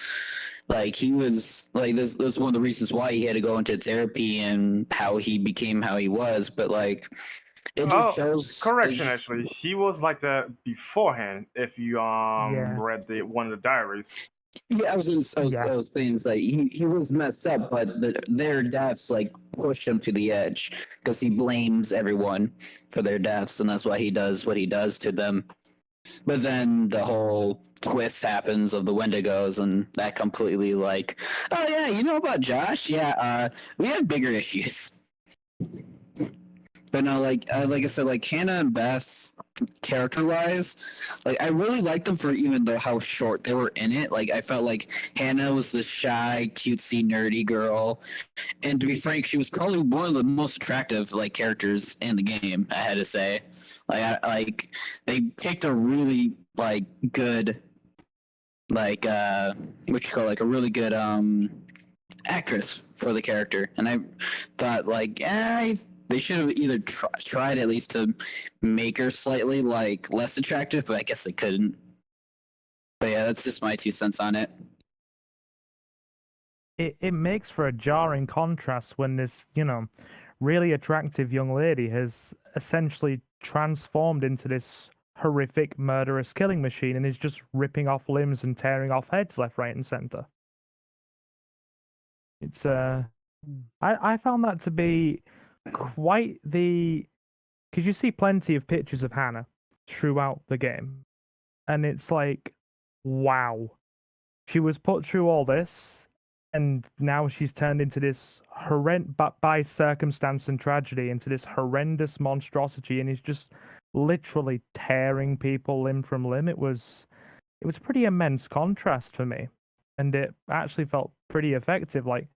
Like he was like this was one of the reasons why he had to go into therapy and how he became how he was. But like it just shows. Correction, actually, he was like that beforehand. If you Yeah. read one of the diaries. Yeah, I was saying like he was messed up, but their deaths like push him to the edge because he blames everyone for their deaths, and that's why he does what he does to them. But then the whole twist happens of the Wendigos, and that completely like, oh yeah, you know about Josh? Yeah, we have bigger issues. But no, like I said, like Hannah and Beth, character-wise, like I really liked them for even though how short they were in it. Like I felt like Hannah was this shy, cutesy, nerdy girl, and to be frank, she was probably one of the most attractive like characters in the game. I had to say, like they picked a really like good, like what you call like a really good actress for the character, and I thought like they should have either tried at least to make her slightly like less attractive, but I guess they couldn't. But yeah, that's just my 2 cents on it. It makes for a jarring contrast when this, you know, really attractive young lady has essentially transformed into this horrific murderous killing machine and is just ripping off limbs and tearing off heads left, right, and center. It's I found that to be quite the, because you see plenty of pictures of Hannah throughout the game, and it's like, wow, she was put through all this, and now she's turned into this horrendous, by circumstance and tragedy, into this horrendous monstrosity, and is just literally tearing people limb from limb. It was a pretty immense contrast for me, and it actually felt pretty effective. Like,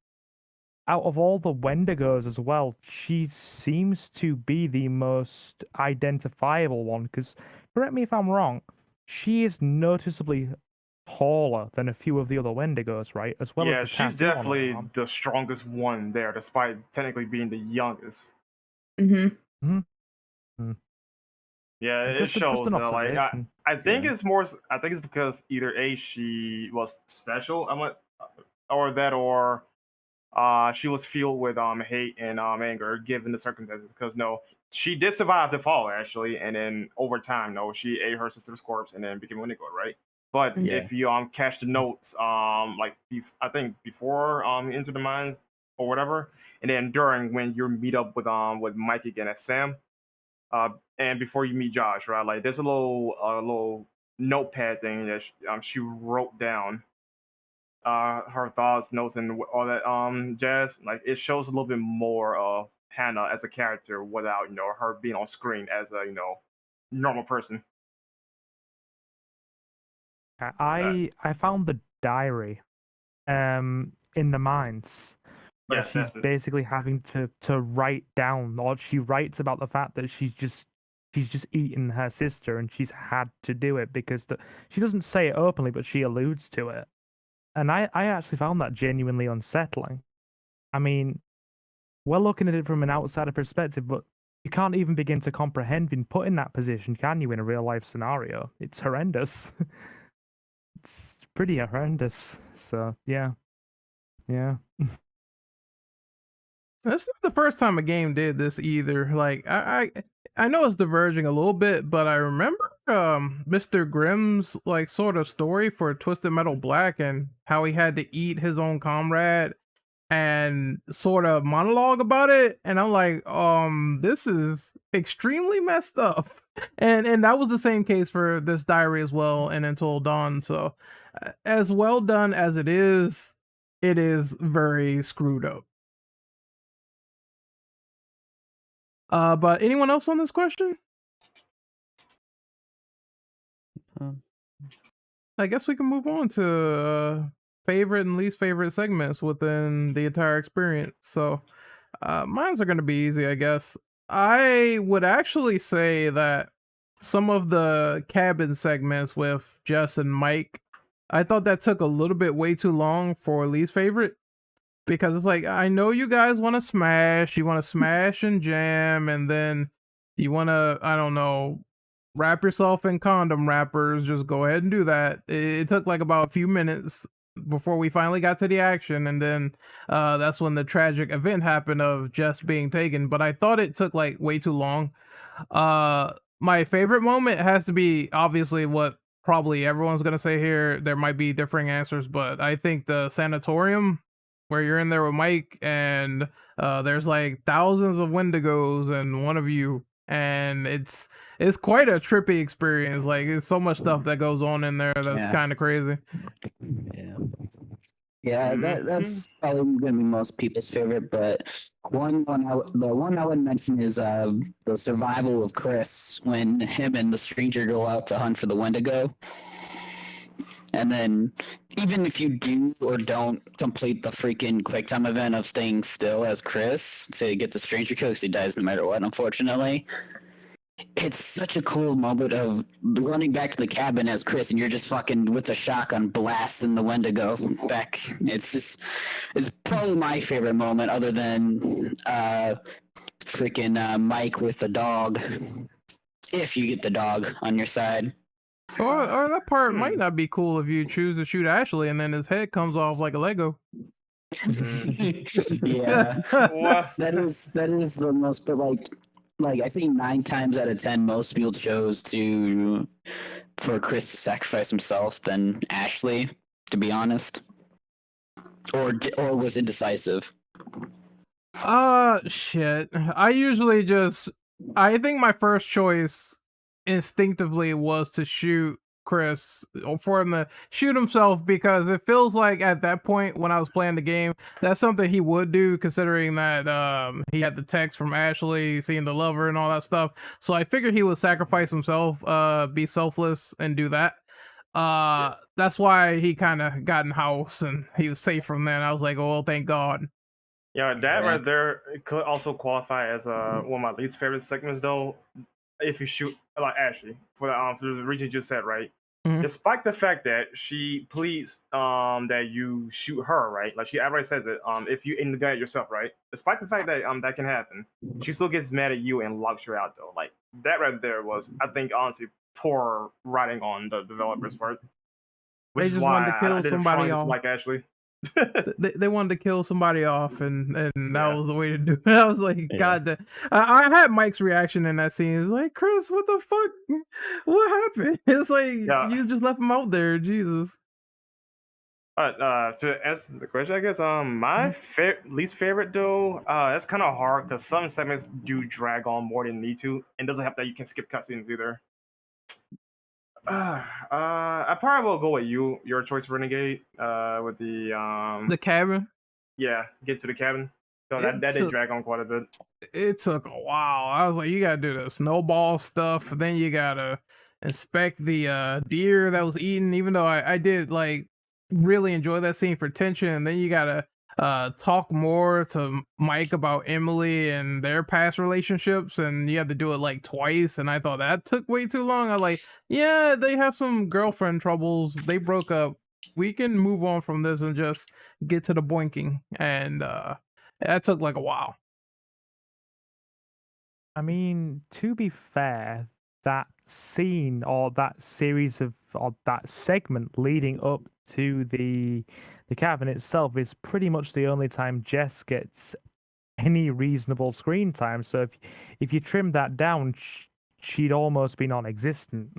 out of all the Wendigos as well, she seems to be the most identifiable one. Because, correct me if I'm wrong, she is noticeably taller than a few of the other Wendigos, right? As well Yeah, as the she's tattoo on her definitely arm. the strongest one there, despite technically being the youngest. Mm-hmm. Yeah, it Just shows an that. Like, observation. I think Yeah. it's more. I think it's because either A, she was special, or that, or she was filled with hate and anger given the circumstances. Because no, she did survive the fall actually, and then over time, no, she ate her sister's corpse and then became Wendigo, right? But Yeah. if you catch the notes, like I think before Into the Mines or whatever, and then during when you meet up with Mike again as Sam, and before you meet Josh, right? Like there's a little notepad thing that she wrote down her thoughts, notes, and all that jazz. Like it shows a little bit more of Hannah as a character without her being on screen as a normal person. I found the diary in the mines where Yeah, she's that's it. basically having to write down, or she writes about the fact that she's just eaten her sister and she's had to do it because she doesn't say it openly, but she alludes to it. And I actually found that genuinely unsettling. I mean, we're looking at it from an outsider perspective, but you can't even begin to comprehend being put in that position, can you, in a real life scenario? It's horrendous. It's pretty horrendous. So yeah. That's not the first time a game did this either. Like I know it's diverging a little bit, but I remember Mr. Grimm's like sort of story for Twisted Metal Black and how he had to eat his own comrade and sort of monologue about it, and I'm like, this is extremely messed up. And that was the same case for this diary as well and Until Dawn. So as well done as it is very screwed up. But anyone else on this question? Um, I guess we can move on to favorite and least favorite segments within the entire experience. So mine's are going to be easy, I guess. I would actually say that some of the cabin segments with Jess and Mike, I thought that took a little bit way too long for least favorite. Because it's like, I know you guys want to smash, you want to smash and jam, and then you want to, I don't know, wrap yourself in condom wrappers. Just go ahead and do that. It took like about a few minutes before we finally got to the action, and then that's when the tragic event happened of Jess being taken. But I thought it took like way too long. My favorite moment has to be obviously what probably everyone's gonna say here. There might be differing answers, but I think the sanatorium where you're in there with Mike and there's like thousands of Wendigos and one of you, and it's quite a trippy experience. Like it's so much stuff that goes on in there that's Yeah. kind of crazy. yeah. Yeah, that's probably gonna be most people's favorite. But the one I would mention is the survival of Chris when him and the stranger go out to hunt for the Wendigo. And then, even if you do or don't complete the freaking QuickTime event of staying still as Chris to get the stranger kill, because he dies no matter what, unfortunately, it's such a cool moment of running back to the cabin as Chris, and you're just fucking with a shotgun blasting the Wendigo back. It's probably my favorite moment, other than freaking Mike with the dog. If you get the dog on your side. Or that part might not be cool if you choose to shoot Ashley and then his head comes off like a Lego. Yeah, What? that is the most. But like I think 9 times out of 10, most people chose for Chris to sacrifice himself than Ashley, to be honest, or was indecisive. Shit. I think my first choice instinctively was to shoot Chris, or for him to shoot himself, because it feels like at that point when I was playing the game, that's something he would do, considering that he had the text from Ashley, seeing the lover and all that stuff. So I figured he would sacrifice himself, be selfless, and do that. That's why he kind of got in house and he was safe from then. I was like, oh, well, thank God. Yeah, that right there could also qualify as one of my least favorite segments, though. If you shoot like Ashley for the reason you just said, right? Mhm. Despite the fact that she pleads that you shoot her, right? Like she outright says it. If you aim the gun at yourself, right? Despite the fact that that can happen, she still gets mad at you and locks you out, though. Like that right there was, I think, honestly, poor writing on the developers' part. Which They is just why wanted to kill I didn't somebody off. like Ashley. They wanted to kill somebody off, and that Yeah. was the way to do it. I was like, Yeah. God, I had Mike's reaction in that scene. It's like, Chris, what the fuck? What happened? It's like Yeah. you just left him out there, Jesus. But to answer the question, I guess my least favorite though, that's kind of hard because some segments do drag on more than need to, and doesn't help that you can skip cutscenes either. I probably will go with your choice, Renegade. With The cabin. yeah, get to the cabin. So that did drag on quite a bit. It took a while. I was like, you gotta do the snowball stuff, then you gotta inspect the deer that was eaten, even though I did like really enjoy that scene for tension. And then you gotta talk more to Mike about Emily and their past relationships, and you had to do it like twice, and I thought that took way too long. I was like, yeah, they have some girlfriend troubles, they broke up, we can move on from this and just get to the boinking. And that took like a while. I mean, to be fair, that scene or that series of or that segment leading up to the cabin itself is pretty much the only time Jess gets any reasonable screen time. So if you trim that down, she'd almost be non-existent.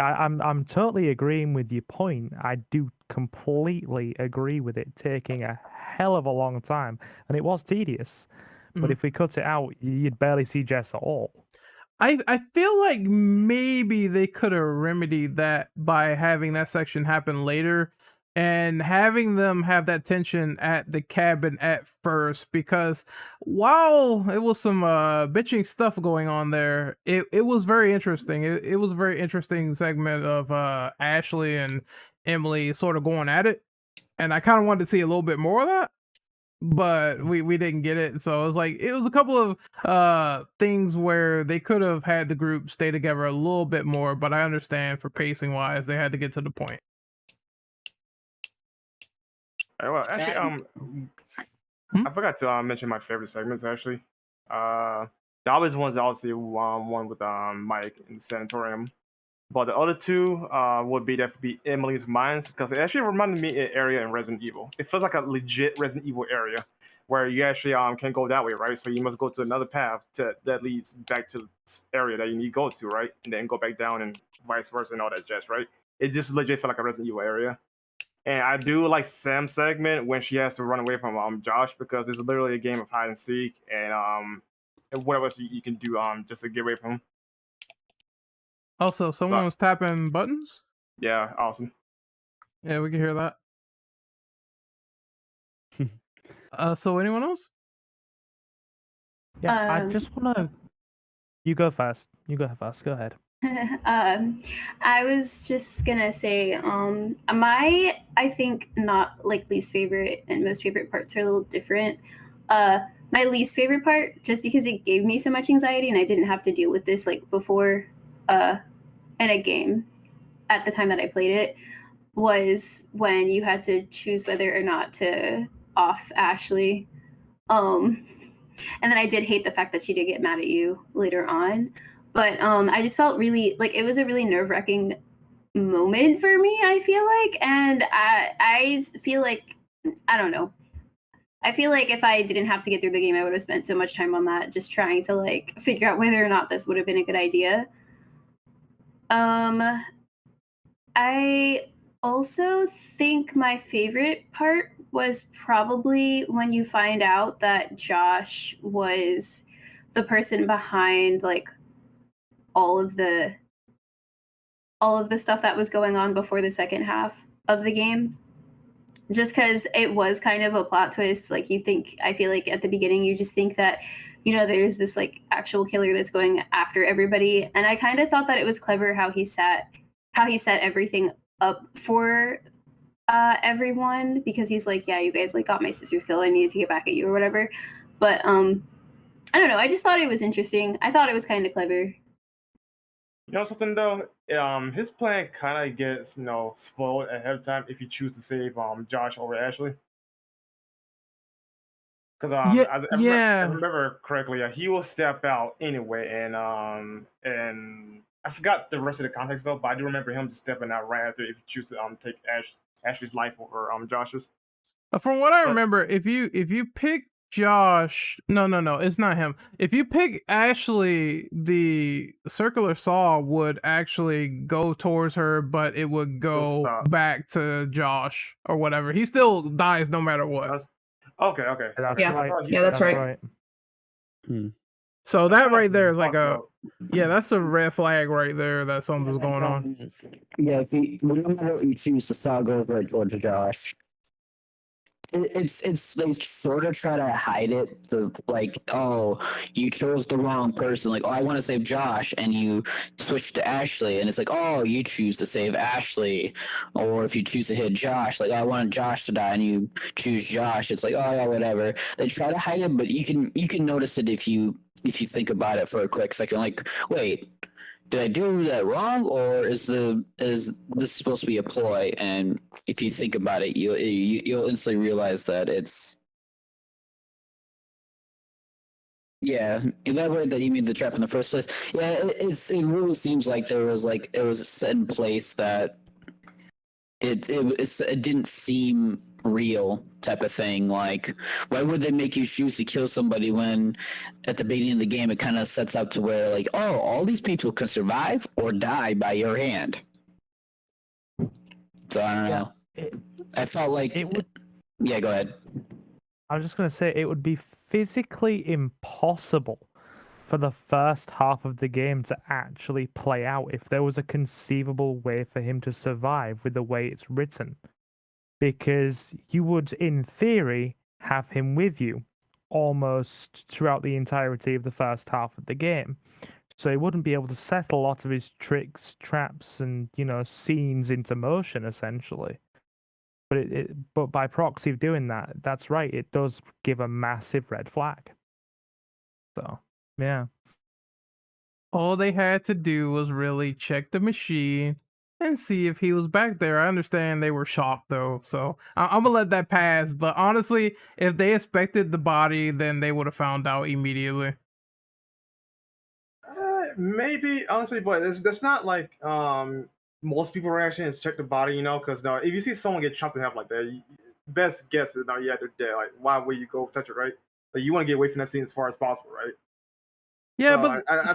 I'm totally agreeing with your point. I do completely agree with it taking a hell of a long time, and it was tedious. But Mhm. if we cut it out, you'd barely see Jess at all. I feel like maybe they could have remedied that by having that section happen later and having them have that tension at the cabin at first, because while it was some bitching stuff going on there, it was very interesting. It was a very interesting segment of Ashley and Emily sort of going at it, and I kind of wanted to see a little bit more of that, but we didn't get it. So it was like, it was a couple of things where they could have had the group stay together a little bit more, but I understand for pacing wise they had to get to the point. Well, actually, I forgot to mention my favorite segments. Actually, the obvious one's obviously one with Mike in the sanatorium, but the other two would be definitely Emily's Mines, because it actually reminded me of an area in Resident Evil. It feels like a legit Resident Evil area where you actually can go that way, right? So you must go to another path that leads back to this area that you need to go to, right? And then go back down and vice versa and all that jazz, right? It just legit felt like a Resident Evil area. And I do like Sam's segment when she has to run away from Josh, because it's literally a game of hide and seek and whatever else you can do just to get away from him. Also, someone But- was tapping buttons. Yeah, awesome. Yeah, we can hear that. So anyone else? Yeah, I just want to. You go first. You go first. Go ahead. I was just gonna say, my I think not like least favorite and most favorite parts are a little different. My least favorite part, just because it gave me so much anxiety and I didn't have to deal with this like before, in a game at the time that I played it, was when you had to choose whether or not to off Ashley. And then I did hate the fact that she did get mad at you later on. But I just felt really like it was a really nerve-wracking moment for me, I feel like. And I feel like, I don't know. I feel like if I didn't have to get through the game, I would have spent so much time on that, just trying to like figure out whether or not this would have been a good idea. I also think my favorite part was probably when you find out that Josh was the person behind like all of the all of the stuff that was going on before the second half of the game. Just because it was kind of a plot twist. Like I feel like at the beginning you just think that, there's this like actual killer that's going after everybody. And I kind of thought that it was clever how he set everything up for everyone, because he's like, yeah, you guys like got my sister's killed. I needed to get back at you or whatever. But I don't know. I just thought it was interesting. I thought it was kind of clever. You know something though? His plan kind of gets spoiled ahead of time if you choose to save Josh over Ashley. Because I remember correctly, he will step out anyway, and I forgot the rest of the context though, but I do remember him just stepping out right after if you choose to take Ashley's life over Josh's. From what I remember, if you pick Josh, no, it's not him. If you pick Ashley, the circular saw would actually go towards her, but it would go back to Josh or whatever. He still dies no matter what. Okay. That's Yeah. right. Yeah, that's right. So that right there is like that's a red flag right there that something's going on. Yeah, remember what you choose to start over towards Josh. It's they sort of try to hide it, so like, oh, you chose the wrong person, like, oh, I want to save Josh, and you switch to Ashley, and it's like, oh, you choose to save Ashley. Or if you choose to hit Josh, like, oh, I want Josh to die, and you choose Josh, it's like, oh yeah, whatever. They try to hide it, but you can notice it if you think about it for a quick second, like, wait, did I do that wrong, or is this supposed to be a ploy? And if you think about it, you'll instantly realize that it's. Yeah, elaborate that you mean the trap in the first place. Yeah, it really seems like it was set in place that it didn't seem real type of thing. Like, why would they make you choose to kill somebody when at the beginning of the game it kind of sets up to where, like, oh, all these people can survive or die by your hand. So I don't know. I felt like it would. Yeah, go ahead. I was just going to say it would be physically impossible for the first half of the game to actually play out if there was a conceivable way for him to survive with the way it's written. Because you would, in theory, have him with you almost throughout the entirety of the first half of the game. So he wouldn't be able to set a lot of his tricks, traps, and, scenes into motion, essentially. But by proxy of doing that, that's right, it does give a massive red flag. So, yeah. All they had to do was really check the machine and see if he was back there. I understand they were shocked though, so I'm gonna let that pass. But honestly, if they expected the body, then they would have found out immediately. Maybe honestly, but that's not like most people's reaction is check the body, because if you see someone get chopped in half like that, best guess is yeah, they're dead. Like, why would you go touch it, right? Like, you want to get away from that scene as far as possible, right? Yeah, but I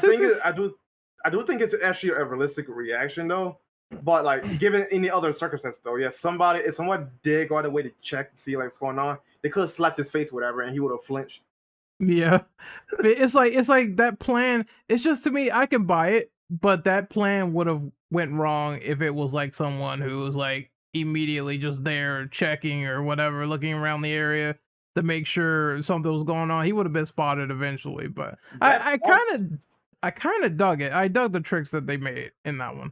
do think it's actually a realistic reaction though. But like, given any other circumstance though, yeah, if someone did go out of the way to check to see like what's going on, they could have slapped his face, whatever, and he would have flinched. Yeah, it's like that plan. It's just, to me, I can buy it, but that plan would have went wrong if it was like someone who was like immediately just there checking or whatever, looking around the area to make sure something was going on. He would have been spotted eventually. But I kind of dug it. I dug the tricks that they made in that one.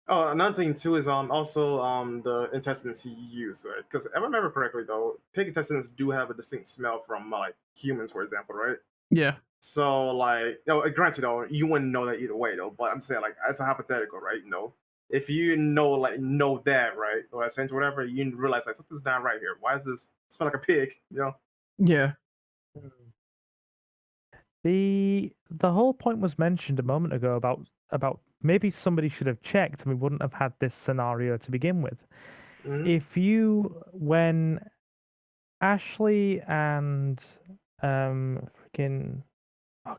Oh, another thing too is also the intestines he used, right? Because if I remember correctly though, pig intestines do have a distinct smell from like humans, for example, right? Yeah. So like, granted though, you wouldn't know that either way though. But I'm saying, like, as a hypothetical, right? If you know that, right, or sense whatever, you realize like something's not right here. Why does this smell like a pig? Yeah. The whole point was mentioned a moment ago about maybe somebody should have checked and we wouldn't have had this scenario to begin with. Mm-hmm. When Ashley and oh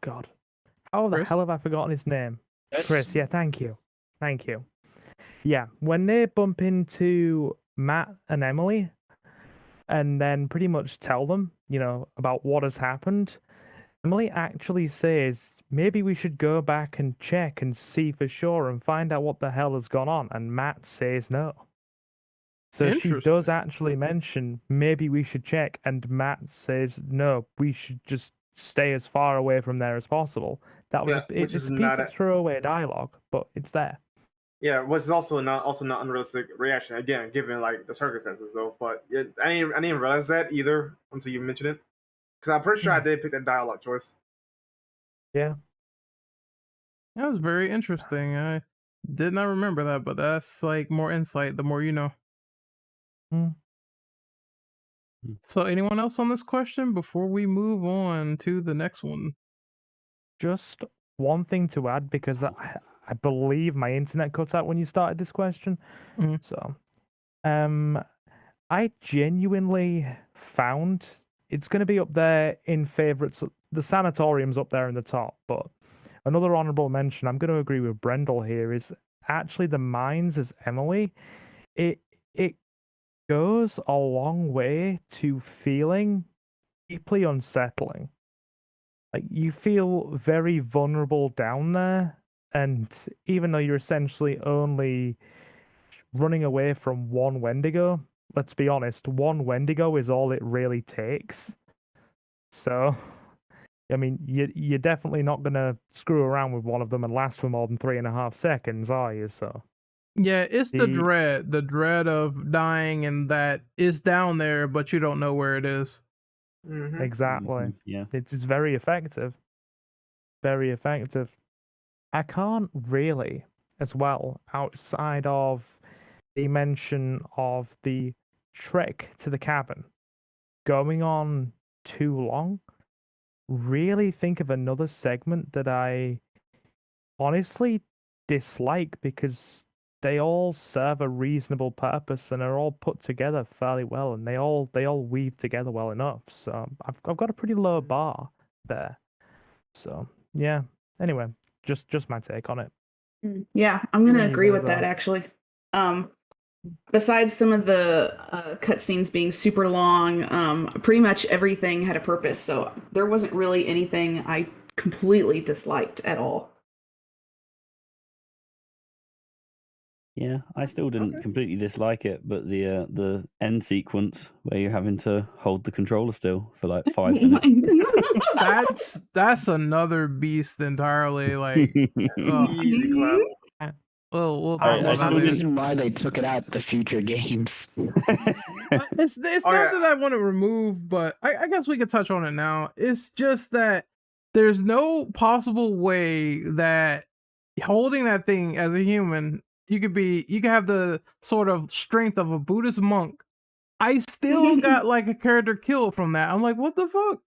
god, how the hell have I forgotten his name? Chris, yeah, thank you. Yeah, when they bump into Matt and Emily and then pretty much tell them, about what has happened, Emily actually says, maybe we should go back and check and see for sure and find out what the hell has gone on. And Matt says no. So she does Interesting. actually mention maybe we should check, and Matt says no, we should just stay as far away from there as possible. That was which it's is a piece not of throwaway dialogue, but it's there. Yeah, which is also not unrealistic reaction again, given like the circumstances though. But I didn't realize that either until you mentioned it, because I'm pretty sure I did pick that dialogue choice. Yeah. That was very interesting. I did not remember that, but that's like more insight the more you know. Mm. So, anyone else on this question before we move on to the next one? Just one thing to add, because I believe my internet cut out when you started this question. Mhm. So, I genuinely found it's going to be up there in favorites. The sanatorium's up there in the top, but another honorable mention, I'm going to agree with Brendel here, is actually the mines as Emily. It goes a long way to feeling deeply unsettling. Like, you feel very vulnerable down there, and even though you're essentially only running away from one Wendigo, let's be honest, one Wendigo is all it really takes. So, I mean, you're definitely not going to screw around with one of them and last for more than 3.5 seconds, are you? So, Yeah, it's the dread of dying, and that is down there, but you don't know where it is. Mm-hmm. Exactly. Yeah. It's very effective. Very effective. I can't really, as well, outside of the mention of the trek to the cavern going on too long, really think of another segment that I honestly dislike, because they all serve a reasonable purpose and are all put together fairly well, and they all weave together well enough. So I've got a pretty low bar there. So yeah. Anyway, just my take on it. Yeah, I'm gonna You agree guys with that are. actually. Besides some of the cutscenes being super long, pretty much everything had a purpose, so there wasn't really anything I completely disliked at all. Yeah, I still didn't completely dislike it, but the end sequence where you're having to hold the controller still for like 5 minutes. That's another beast entirely. Like, Easy clap. we'll I talk about There's that no later. reason why they took it out the future games. It's not that I want to remove, but I guess we could touch on it now. It's just that there's no possible way that holding that thing as a human, you could have the sort of strength of a Buddhist monk. I still got like a character killed from that. I'm like, what the fuck?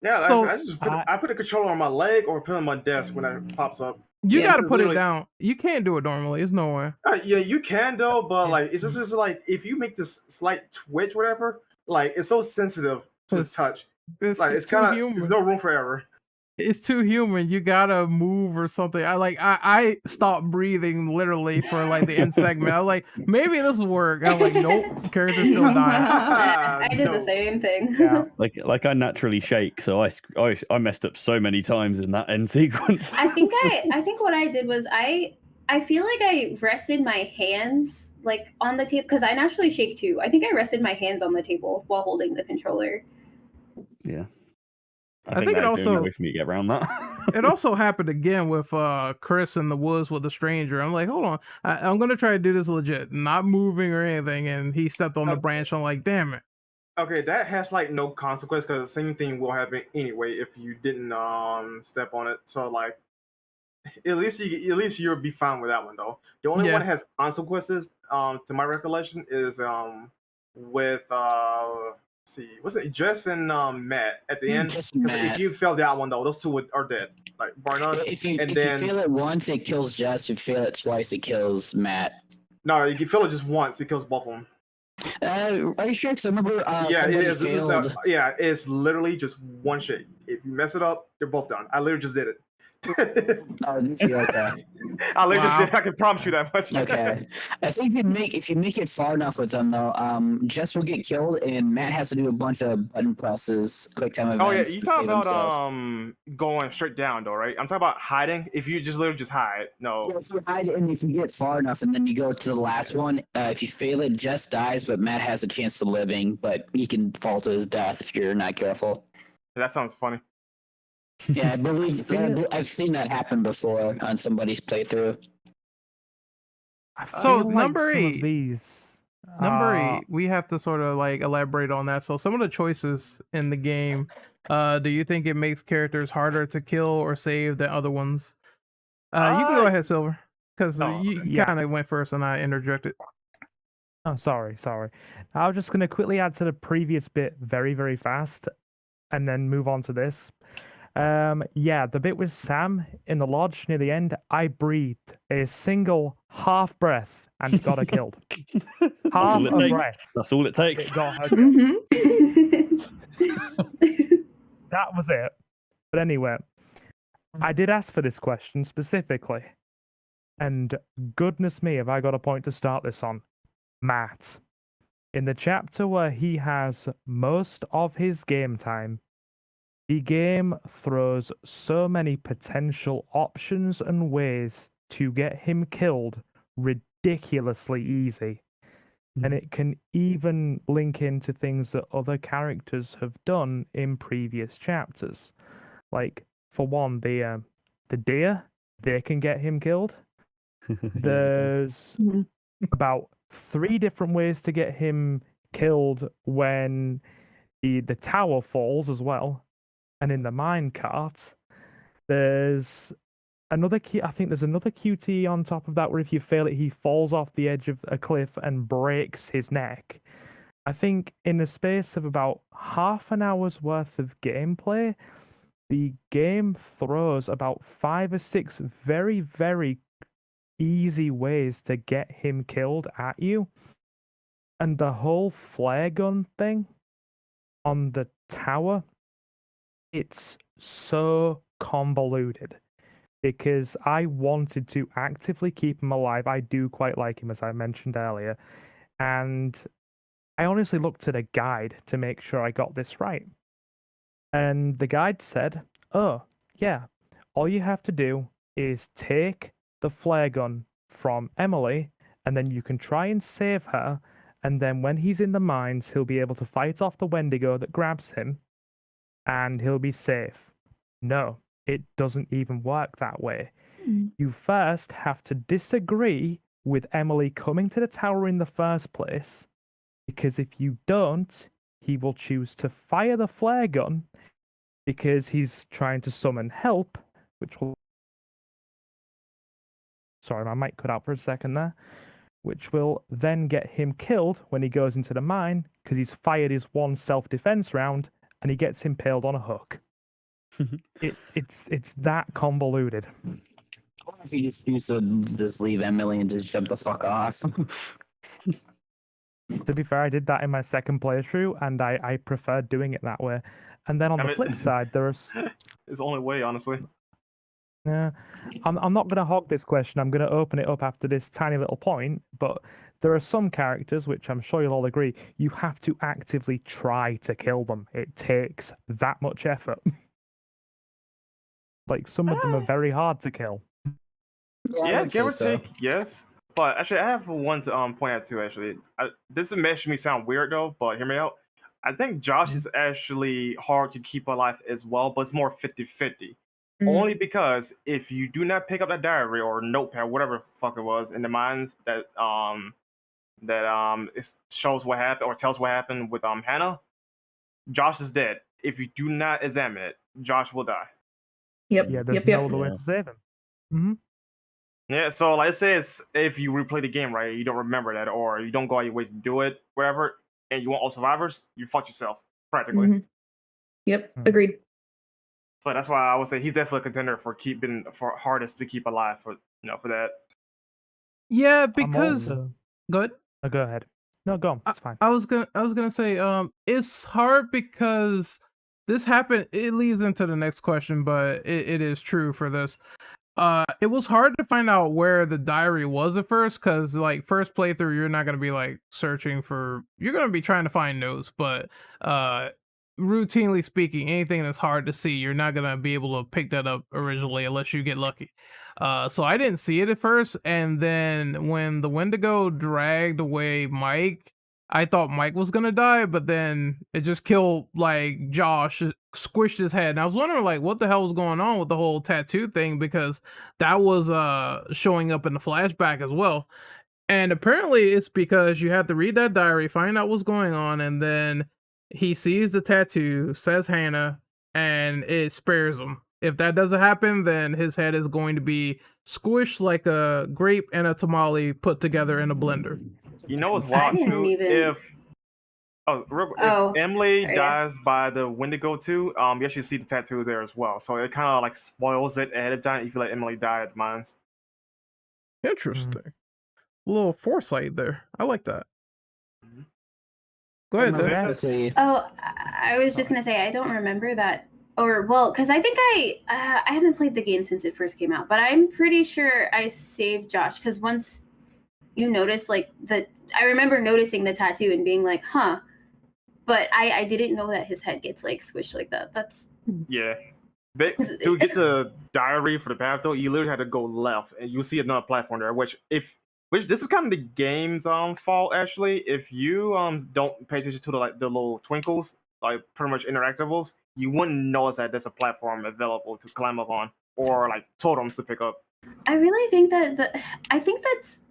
Yeah, So I just put a controller on my leg or put it on my desk when that pops up. you Yeah, got to it's put it literally- down. You can't do it normally. It's nowhere. Yeah, you can though, but like it's just like if you make this slight twitch, whatever, like it's so sensitive to the touch. It's Like it's too kind of human. there's no room for error. It's too human. You gotta move or something. I stopped breathing literally for like the end segment. I was like, maybe this will work. I'm like, nope, character still dying. I did No. the same thing. Yeah. Like I naturally shake, so I messed up so many times in that end sequence. I think what I did was I feel like I rested my hands like on the table because I naturally shake too. I think I rested my hands on the table while holding the controller. Yeah. I think it that's the also- only way for me to get around that. It also happened again with Chris in the woods with a stranger. I'm like, hold on, I'm gonna try to do this legit, not moving or anything, and he stepped on the branch. I'm like, damn it. Okay, that has like no consequence because the same thing will happen anyway if you didn't step on it. So like, at least you'll be fine with that one though. The only one that has consequences, to my recollection, is with see, was it Jess and Matt at the end? Just Matt. If you fail that one though, those two are dead. Like bar none. If you And then- fail it once, it kills Jess. If you fail it twice, it kills Matt. No, you can fail it just once, it kills both of them. Are you sure? Because I remember Yeah, it somebody is. failed. Yeah, it's literally just one shake. If you mess it up, they're both done. I literally just did it. Oh, this is okay. I literally just Wow. did. I can promise you that much. Okay. I think if you make it far enough with them though, Jess will get killed and Matt has to do a bunch of button presses, quick time events Oh yeah, you to talking save about himself. going straight down though, right? I'm talking about hiding. If you just literally just hide, no. Yeah, so you hide and if you get far enough and then you go to the last one, if you fail it, Jess dies, but Matt has a chance to living, but he can fall to his death if you're not careful. That sounds funny. Yeah, I believe feel- I've seen that happen before on somebody's playthrough. I feel So, like number some eight. of these. Number are- 8, we have to sort of like elaborate on that. So some of the choices in the game, do you think it makes characters harder to kill or save than other ones? You can go ahead, Silver, because Oh, you yeah. kind of went first and I interjected. Oh, sorry. I was just going to quickly add to the previous bit very, very fast and then move on to this. Yeah, the bit with Sam in the lodge near the end, I breathed a single half breath and got her killed. Half all it a takes. breath. That's all it takes. It got her killed. Mhm. That was it. But anyway, I did ask for this question specifically. And goodness me, have I got a point to start this on. Matt. In the chapter where he has most of his game time, the game throws so many potential options and ways to get him killed ridiculously easy. And it can even link into things that other characters have done in previous chapters. Like, for one, the deer, they can get him killed. There's Mhm. about 3 different ways to get him killed when the tower falls as well. And in the mine cart, there's another I think there's another QT on top of that where if you fail it, he falls off the edge of a cliff and breaks his neck. I think in the space of about half an hour's worth of gameplay, the game throws about 5 or 6 very, very easy ways to get him killed at you. And the whole flare gun thing on the tower, it's so convoluted because I wanted to actively keep him alive. I do quite like him, as I mentioned earlier. And I honestly looked at a guide to make sure I got this right. And the guide said, oh, yeah, all you have to do is take the flare gun from Emily, and then you can try and save her. And then when he's in the mines, he'll be able to fight off the Wendigo that grabs him, and he'll be safe. No, it doesn't even work that way. You first have to disagree with Emily coming to the tower in the first place, because if you don't, he will choose to fire the flare gun because he's trying to summon help, which will... Sorry, my mic cut out for a second there. Which will then get him killed when he goes into the mine because he's fired his one self-defense round and he gets impaled on a hook. It's that convoluted. I wonder if you just choose to just leave Emily and just jump the fuck off. To be fair, I did that in my second playthrough and I preferred doing it that way. And then on I the mean- flip side, there's... It's the only way, honestly. Yeah, I'm not going to hog this question. I'm going to open it up after this tiny little point. But there are some characters, which I'm sure you'll all agree, you have to actively try to kill them. It takes that much effort. Like, some of them are very hard to kill. I Yeah, would give or say so. take, yes. But actually, I have one to point out too. Actually, this makes me sound weird though, but hear me out. I think Josh is actually hard to keep alive as well, but it's more 50-50. Only because if you do not pick up that diary or notepad, whatever the fuck it was, in the mines that it shows what happened or tells what happened with Hannah, Josh is dead. If you do not examine it, Josh will die. Yep. Yeah, there's Yep. no Yep. other way Yeah. to save him. Hmm. Yeah, so like I say, if you replay the game, right, you don't remember that, or you don't go out your way to do it, wherever, and you want all survivors, you fuck yourself, practically. Mhm. Yep. Mm. Agreed. So that's why I would say he's definitely a contender for hardest to keep alive for that. Yeah, I'm because also... good. Oh, go ahead. No, go on. It's fine. I was gonna say, it's hard because this happened. It leads into the next question, but it is true for this. It was hard to find out where the diary was at first, because like first playthrough, you're not gonna be like searching for. You're gonna be trying to find notes, but uh, routinely speaking, anything that's hard to see, you're not gonna be able to pick that up originally unless you get lucky. So I didn't see it at first, and then when the Wendigo dragged away Mike, I thought Mike was gonna die, but then it just killed like Josh, squished his head. And I was wondering like what the hell was going on with the whole tattoo thing, because that was showing up in the flashback as well. And apparently it's because you have to read that diary, find out what's going on, and then he sees the tattoo, says Hannah, and it spares him. If that doesn't happen, then his head is going to be squished like a grape and a tamale put together in a blender. You know what's I wild didn't too? even. If Oh, Emily sorry, yeah. dies by the Wendigo too, you actually see the tattoo there as well. So it kind of like spoils it ahead of time if you let Emily die at mines. Interesting. A little foresight there. I like that. Mhm. Go ahead, Well, Des. that's- Basically, Oh, I was just gonna say I don't remember that, or well, because I think I haven't played the game since it first came out, but I'm pretty sure I saved Josh because once you notice like I remember noticing the tattoo and being like, huh, but I didn't know that his head gets like squished like that. That's Yeah. But to get the diary for the path though, you literally had to go left, and you'll see another platform there. Which this is kind of the game's fault actually. If you don't pay attention to the little twinkles, like pretty much interactables, you wouldn't notice that there's a platform available to climb up on, or like totems to pick up. I really think I think that's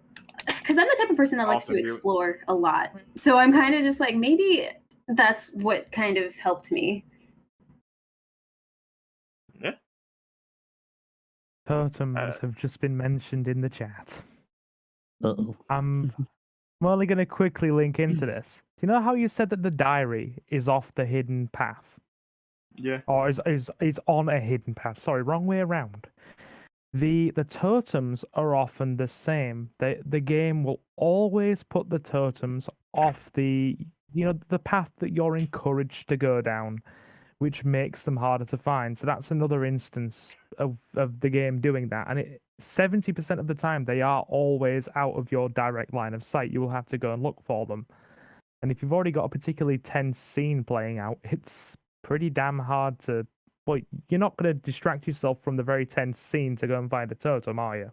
because I'm the type of person that likes Awesome, to dude. explore a lot. So I'm kind of just like maybe that's what kind of helped me. Yeah. Totems have just been mentioned in the chat. Uh-oh. I'm only going to quickly link into this. Do you know how you said that the diary is off the hidden path? Yeah. Or is on a hidden path? Sorry, wrong way around. The totems are often the same. The game will always put the totems off the path that you're encouraged to go down, which makes them harder to find. So that's another instance of the game doing that. And 70% of the time, they are always out of your direct line of sight. You will have to go and look for them. And if you've already got a particularly tense scene playing out, it's pretty damn hard to... Well, you're not going to distract yourself from the very tense scene to go and find a totem, are you?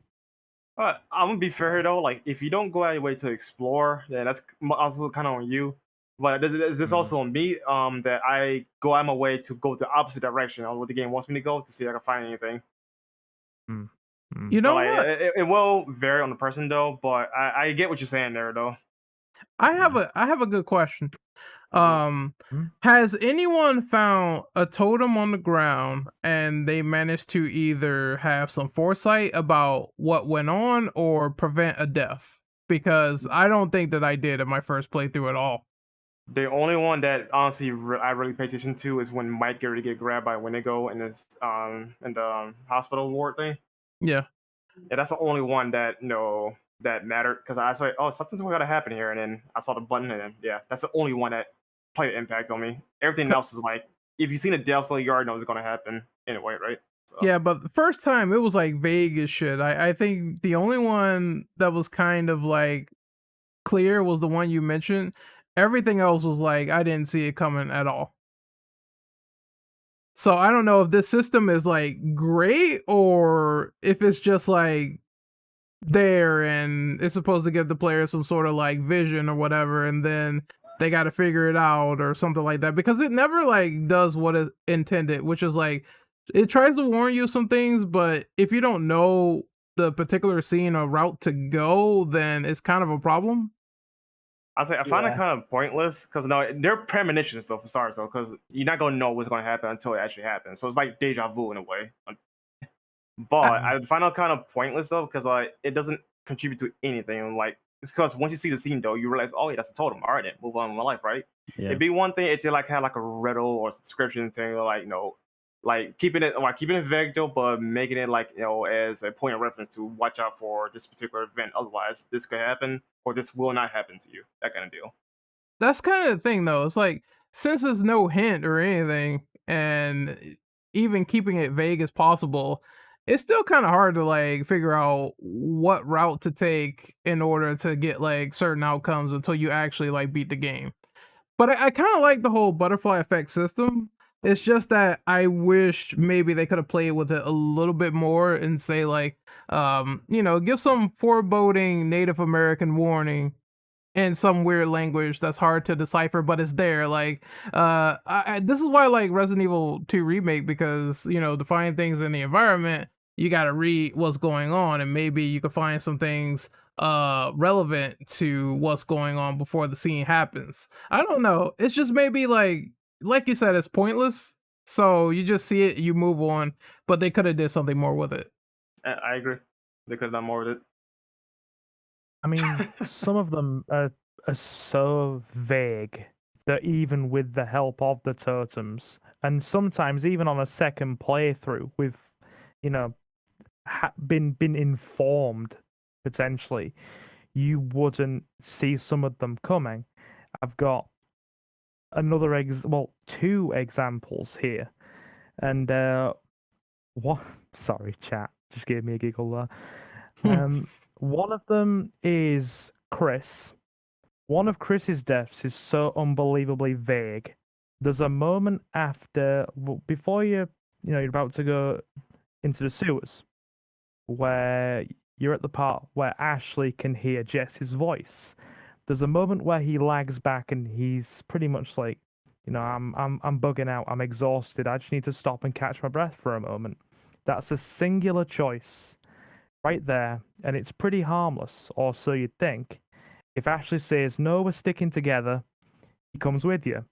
I'm gonna be fair though. Like, if you don't go out of your way to explore, then that's also kind of on you. But this also on me. That I go out of my way to go the opposite direction of what the game wants me to go to see if I can find anything. You know Like, what? it will vary on the person though. But I get what you're saying there though. I have a good question. Has anyone found a totem on the ground and they managed to either have some foresight about what went on or prevent a death? Because I don't think that I did in my first playthrough at all. The only one that honestly I really pay attention to is when Mike get ready to get grabbed by Wendigo in this in the hospital ward thing. Yeah. Yeah, that's the only one that that mattered, because I saw, oh, something's going to happen here, and then I saw the button, and then yeah, that's the only one that played an impact on me. Everything else is like, if you've seen a death cell, you already know it's going to happen anyway, right? So. Yeah, but the first time it was like vague as shit. I think the only one that was kind of like clear was the one you mentioned. Everything else was like I didn't see it coming at all. So I don't know if this system is like great or if it's just like there and it's supposed to give the player some sort of like vision or whatever, and then they got to figure it out or something like that, because it never like does what it intended, which is like it tries to warn you some things, but if you don't know the particular scene or route to go, then it's kind of a problem. I say I find it kind of pointless, because they're premonitions though for starters though, because you're not gonna know what's gonna happen until it actually happens. So it's like deja vu in a way. But I find it kind of pointless though, because like it doesn't contribute to anything. Like, because once you see the scene though, you realize, oh yeah, that's a totem. All right, then move on with my life, right? Yeah. It'd be one thing if you like had like a riddle or description thing, or like like keeping it vague though, but making it like as a point of reference to watch out for this particular event. Otherwise, this could happen or this will not happen to you. That kind of deal. That's kind of the thing though. It's like, since there's no hint or anything, and even keeping it vague as possible, it's still kind of hard to like figure out what route to take in order to get like certain outcomes until you actually like beat the game. But I kind of like the whole butterfly effect system. It's just that I wish maybe they could have played with it a little bit more and say like, give some foreboding Native American warning in some weird language that's hard to decipher, but it's there. Like, this is why I like Resident Evil 2 remake, because to find things in the environment, you got to read what's going on, and maybe you could find some things relevant to what's going on before the scene happens. I don't know. It's just maybe like you said, it's pointless. So you just see it, you move on, but they could have did something more with it. I agree. They could have done more with it. I mean, some of them are so vague that even with the help of the totems, and sometimes even on a second playthrough, we've, been informed potentially, you wouldn't see some of them coming. I've got two examples here, and what? Sorry, chat just gave me a giggle there. One of them is Chris. One of Chris's deaths is so unbelievably vague. There's a moment before you're about to go into the sewers, where you're at the part where Ashley can hear Jess's voice. There's a moment where he lags back and he's pretty much like, I'm bugging out. I'm exhausted. I just need to stop and catch my breath for a moment. That's a singular choice right there, and it's pretty harmless, or so you'd think. If Ashley says, no, we're sticking together, he comes with you.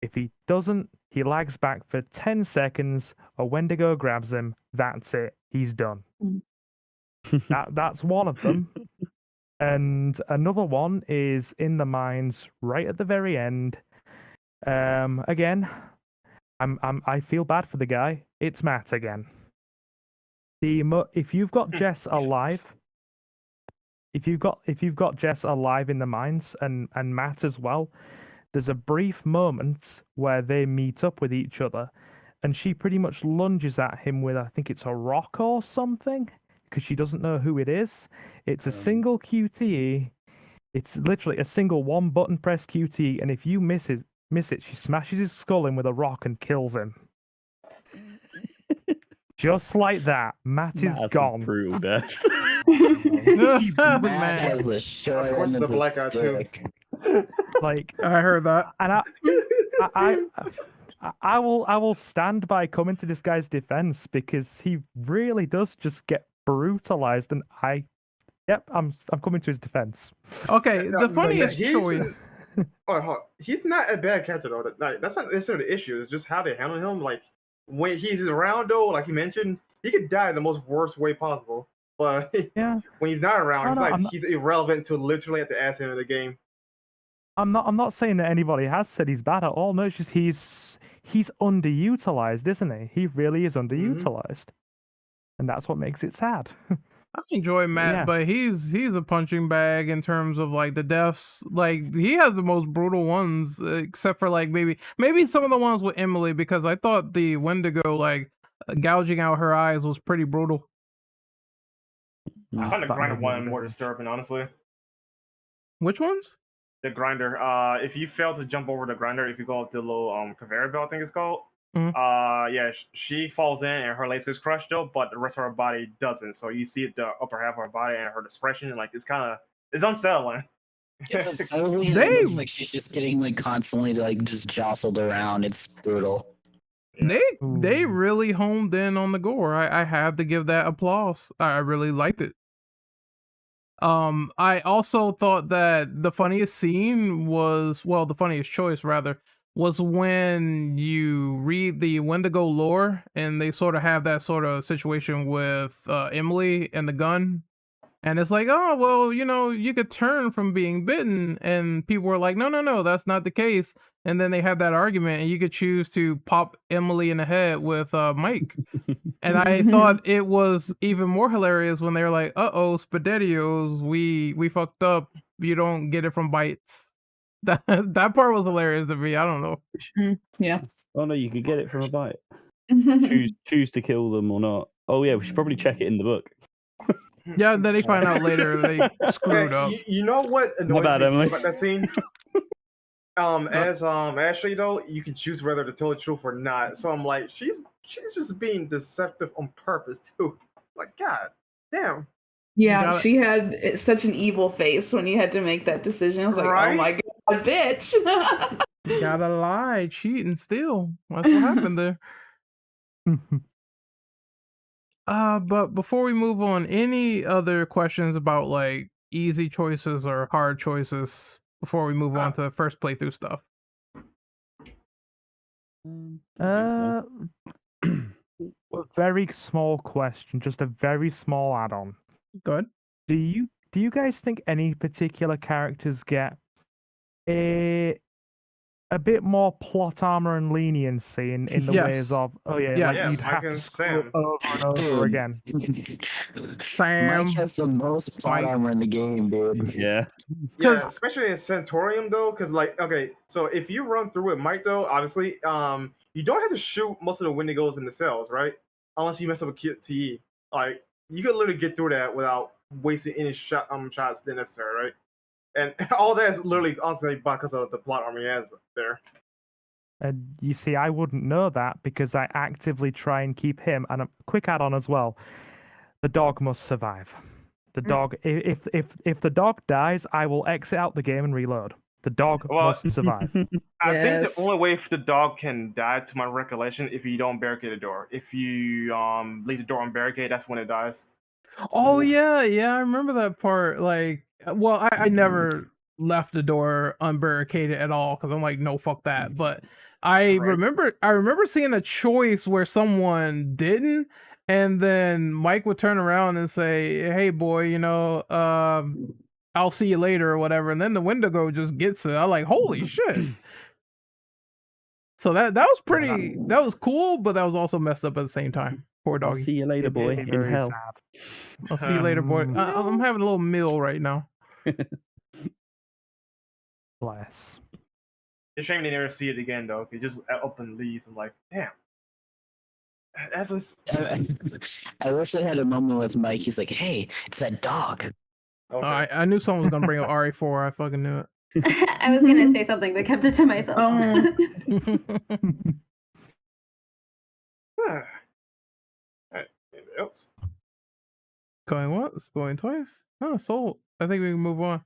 If he doesn't, he lags back for 10 seconds, a Wendigo grabs him, that's it, he's done. That's one of them. And another one is in the mines right at the very end. Again, I feel bad for the guy. It's Matt again. If you've got Jess alive, if you've got Jess alive in the mines and Matt as well, there's a brief moment where they meet up with each other, and she pretty much lunges at him with, I think it's a rock or something, because she doesn't know who it is. It's a single QTE. It's literally a single one button press QTE, and if you miss it, she smashes his skull in with a rock and kills him. Just like that, Matt is gone. Brutal death. Matt has the short Of course, end the of the black eye too. stick. Like, I heard that. and I will stand by coming to this guy's defense, because he really does just get brutalized, and I'm coming to his defense. Okay, No, the funniest he's- choice. He's not a bad character though. That's not necessarily the issue. It's just how they handle him. Like when he's around though, like he mentioned, he could die in the most worst way possible. But Yeah, when he's not around, I'm not- he's irrelevant to literally at the ass end of the game. I'm not saying that anybody has said he's bad at all. No, it's just he's underutilized, isn't he? He really is underutilized, and that's what makes it sad. I enjoy Matt, Yeah. but he's a punching bag in terms of like the deaths. Like he has the most brutal ones, except for like maybe some of the ones with Emily, because I thought the Wendigo like gouging out her eyes was pretty brutal. I found the That grinder made me one more nervous. disturbing, honestly. Which ones? The grinder. If you fail to jump over the grinder, if you go up the little conveyor belt, I think it's called. Mhm. She falls in and her legs gets crushed though, but the rest of her body doesn't. So you see the upper half of her body and her expression, like it's unsettling. It's unsettling. They- It looks like she's just getting like constantly like just jostled around. It's brutal. They Ooh. really honed in on the gore. I have to give that applause. I really liked it. I also thought that the funniest scene was, well, the funniest choice rather, was when you read the Wendigo lore and they sort of have that sort of situation with Emily and the gun. And it's like, oh, well, you could turn from being bitten. And people were like, no, that's not the case. And then they have that argument, and you could choose to pop Emily in the head with Mike. And I thought it was even more hilarious when they were like, uh-oh, Spaghettios, we fucked up. You don't get it from bites. That part was hilarious to me. I don't know. Yeah. Oh no, you could get it from a bite. Choose to kill them or not. Oh yeah, we should probably check it in the book. Yeah, then they find out later they screwed up. You know what annoys bad, me Emily. about that scene? As Ashley though, you can choose whether to tell the truth or not. So I'm like, she's just being deceptive on purpose too. Like, God damn. Yeah, she had such an evil face when you had to make that decision. I was like, Right? oh my god, bitch. Gotta lie, cheat, and steal. That's what happened there. But before we move on, any other questions about like easy choices or hard choices before we move on to the first playthrough stuff? A very small question, just a very small add-on. Go ahead. Do you guys think any particular characters get a bit more plot armor and leniency in the ways of you'd have to screw it over and over again? Sam, Mike has the most plot armor in the game, dude. Yeah. Yeah, especially in Centaurium though, because like, okay, so if you run through with Mike though, obviously, you don't have to shoot most of the Wendigos in the cells, right? Unless you mess up a QTE. Like, you could literally get through that without wasting any shots than necessary, right? And all that is literally honestly because of the plot armor he has there. And you see, I wouldn't know that because I actively try and keep him. And a quick add-on as well: the dog must survive. The dog, if the dog dies, I will exit out the game and reload. The dog must survive. I think the only way the dog can die, to my recollection, if you don't barricade the door. If you leave the door unbarricaded, that's when it dies. Oh yeah, I remember that part. Like, well, I never left the door unbarricaded at all because I'm like, no, fuck that. But I remember seeing a choice where someone didn't, and then Mike would turn around and say, "Hey, boy, you know, I'll see you later" or whatever, and then the Wendigo just gets it. I'm like, holy shit. So that was pretty. That was cool, but that was also messed up at the same time. Poor doggy. I'll see you later, boy. In hell. I'll see you later, boy. I'm having a little meal right now. Bless. It's a shame they never see it again, though. It just up and leaves. I'm like, damn. I wish I had a moment with Mike. He's like, "Hey, it's that dog." Okay. I knew someone was gonna bring up RE4. I fucking knew it. I was gonna say something, but kept it to myself. Anything else? Going once, going twice. Oh, sold. I think we can move on.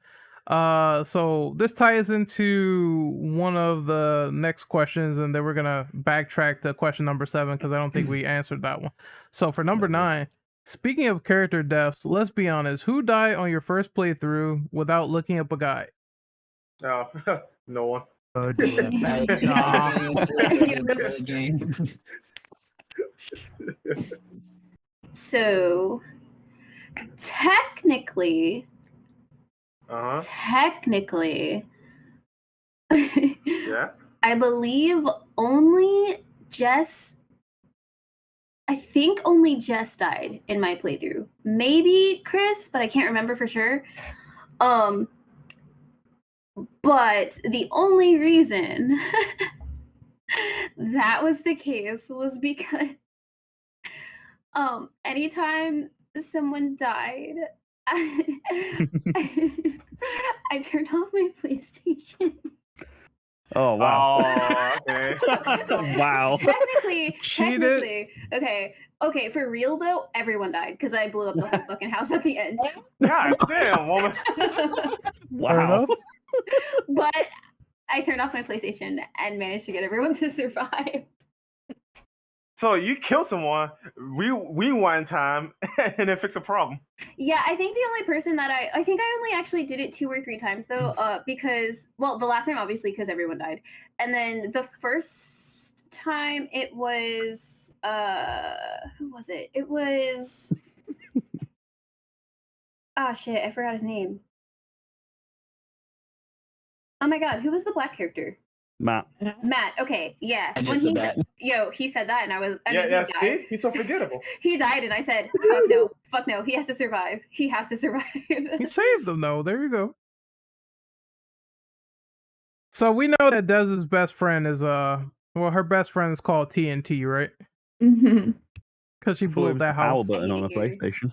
So this ties into one of the next questions, and then we're gonna backtrack to question number 7 because I don't think we answered that one. So for number 9, speaking of character deaths, let's be honest, who died on your first playthrough without looking up a guide? No, no one. Oh, dear. So technically, Yeah. I believe only Jess. I think only Jess died in my playthrough. Maybe Chris, but I can't remember for sure. But the only reason that was the case was because anytime someone died, I turned off my PlayStation. Oh wow! Oh, okay. Wow. Technically, Cheated. okay. For real though, everyone died because I blew up the whole fucking house at the end. God damn, woman. Wow. But I turned off my PlayStation and managed to get everyone to survive. So you killed someone, rewind time, and then fix a problem. Yeah, I think the only person that I think I only actually did it 2 or 3 times though, because, well, the last time obviously because everyone died, and then the first time it was who was it? It was shit, I forgot his name. Oh my god, who was the black character? Matt. Okay, yeah. I just said that. He said that, and I mean, See, he's so forgettable. He died, and I said, fuck no, he has to survive. He has to survive. You saved them though. There you go. So we know that Dez's best friend is Well, her best friend is called TNT, right? Mhm. Because she I thought blew it up was that the power house. button on a hate it PlayStation.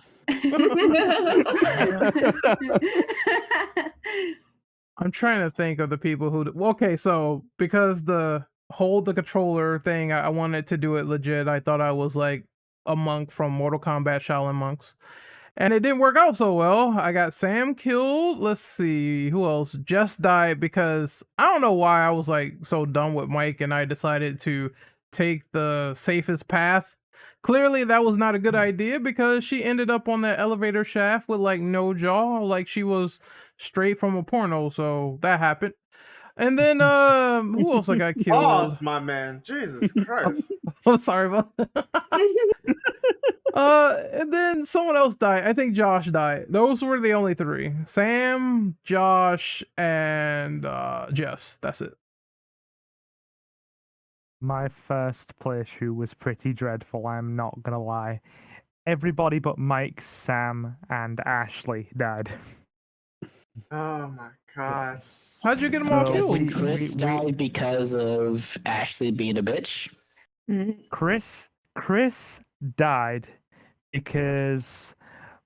I'm trying to think of the people who. Well, okay, so because the hold the controller thing, I wanted to do it legit. I thought I was like a monk from Mortal Kombat Shaolin Monks. And it didn't work out so well. I got Sam killed. Let's see who else. Jess died because I don't know why I was like so done with Mike and I decided to take the safest path. Clearly that was not a good idea because she ended up on that elevator shaft with like no jaw, like she was straight from a porno. So that happened. And then who else I got killed? Pause, my man. Jesus Christ. I'm sorry about that. And then someone else died. I think Josh died. Those were the only three. Sam, Josh, and Jess. That's it. My first playthrough was pretty dreadful, I'm not gonna lie. Everybody but Mike, Sam, and Ashley died. Oh my gosh. How'd you get them all So killed? Doesn't Chris we- die because of Ashley being a bitch? Chris died because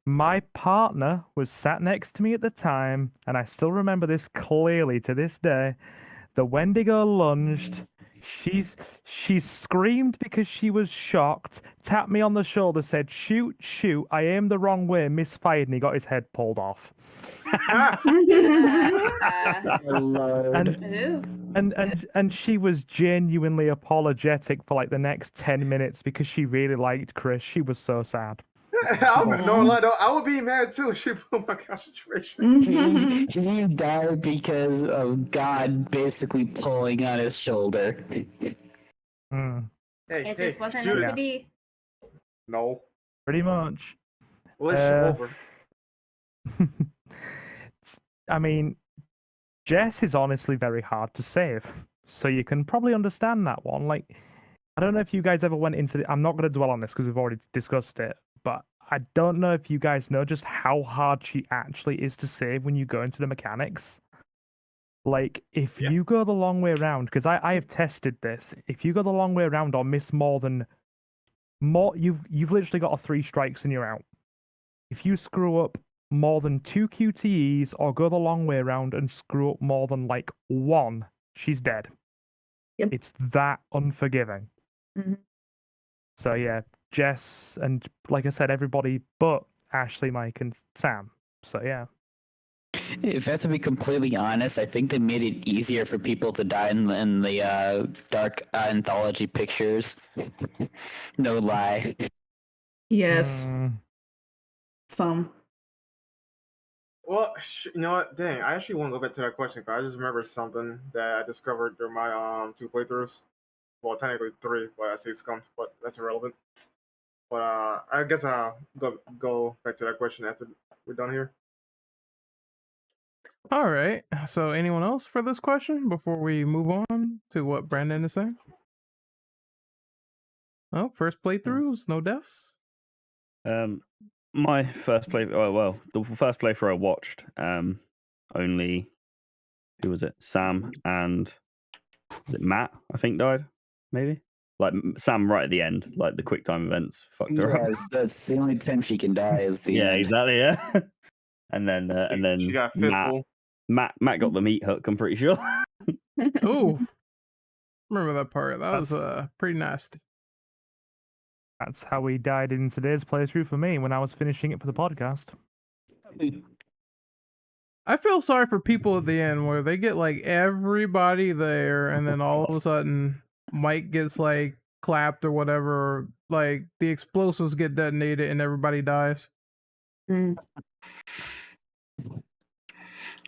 my partner was sat next to me at the time, and I still remember this clearly to this day. The Wendigo lunged. She screamed because she was shocked, tapped me on the shoulder, said, "Shoot, shoot." I aimed the wrong way, misfired, and he got his head pulled off. And she was genuinely apologetic for like the next 10 minutes because she really liked Chris. She was so sad. I would be mad too if she blew my concentration. He died because of God basically pulling on his shoulder. Mm, Hey, It just wasn't meant Judah. to be. No. pretty much. Relationship over. I mean, Jess is honestly very hard to save, so you can probably understand that one. Like, I don't know if you guys ever went into I'm not going to dwell on this because we've already discussed it, but I don't know if you guys know just how hard she actually is to save when you go into the mechanics. Like, if Yeah. you go the long way around, because I have tested this, if you go the long way around or miss you've literally got 3 strikes and you're out. If you screw up more than 2 QTEs or go the long way around and screw up more than like 1, she's dead. Yep. It's that unforgiving. Mhm. So yeah, Jess and like I said, everybody but Ashley, Mike, and Sam. So yeah. If I have to be completely honest, I think they made it easier for people to die in the dark anthology pictures. No lie. Yes, Mm, some. Well, you know what? Dang, I actually want to go back to that question because I just remember something that I discovered during my 2 playthroughs. Well, technically 3, but I saved scum, but that's irrelevant. But I guess I'll go back to that question after we're done here. All right. So, anyone else for this question before we move on to what Brandon is saying? Oh, first playthroughs, no deaths. My first play. Oh well, the first playthrough I watched. Only who was it? Sam and was it Matt? I think died. Maybe like Sam right at the end. Like the quick time events fucked her up. Yes, that's the only time she can die is the Yeah, end. exactly. Yeah. and then She got a Matt, fistful. Matt got the meat hook. I'm pretty sure. Ooh, remember that part? That was That's- pretty nasty. That's how he died in today's playthrough for me when I was finishing it for the podcast. I feel sorry for people at the end where they get like everybody there, and then all of a sudden Mike gets like clapped or whatever. Like the explosives get detonated and everybody dies.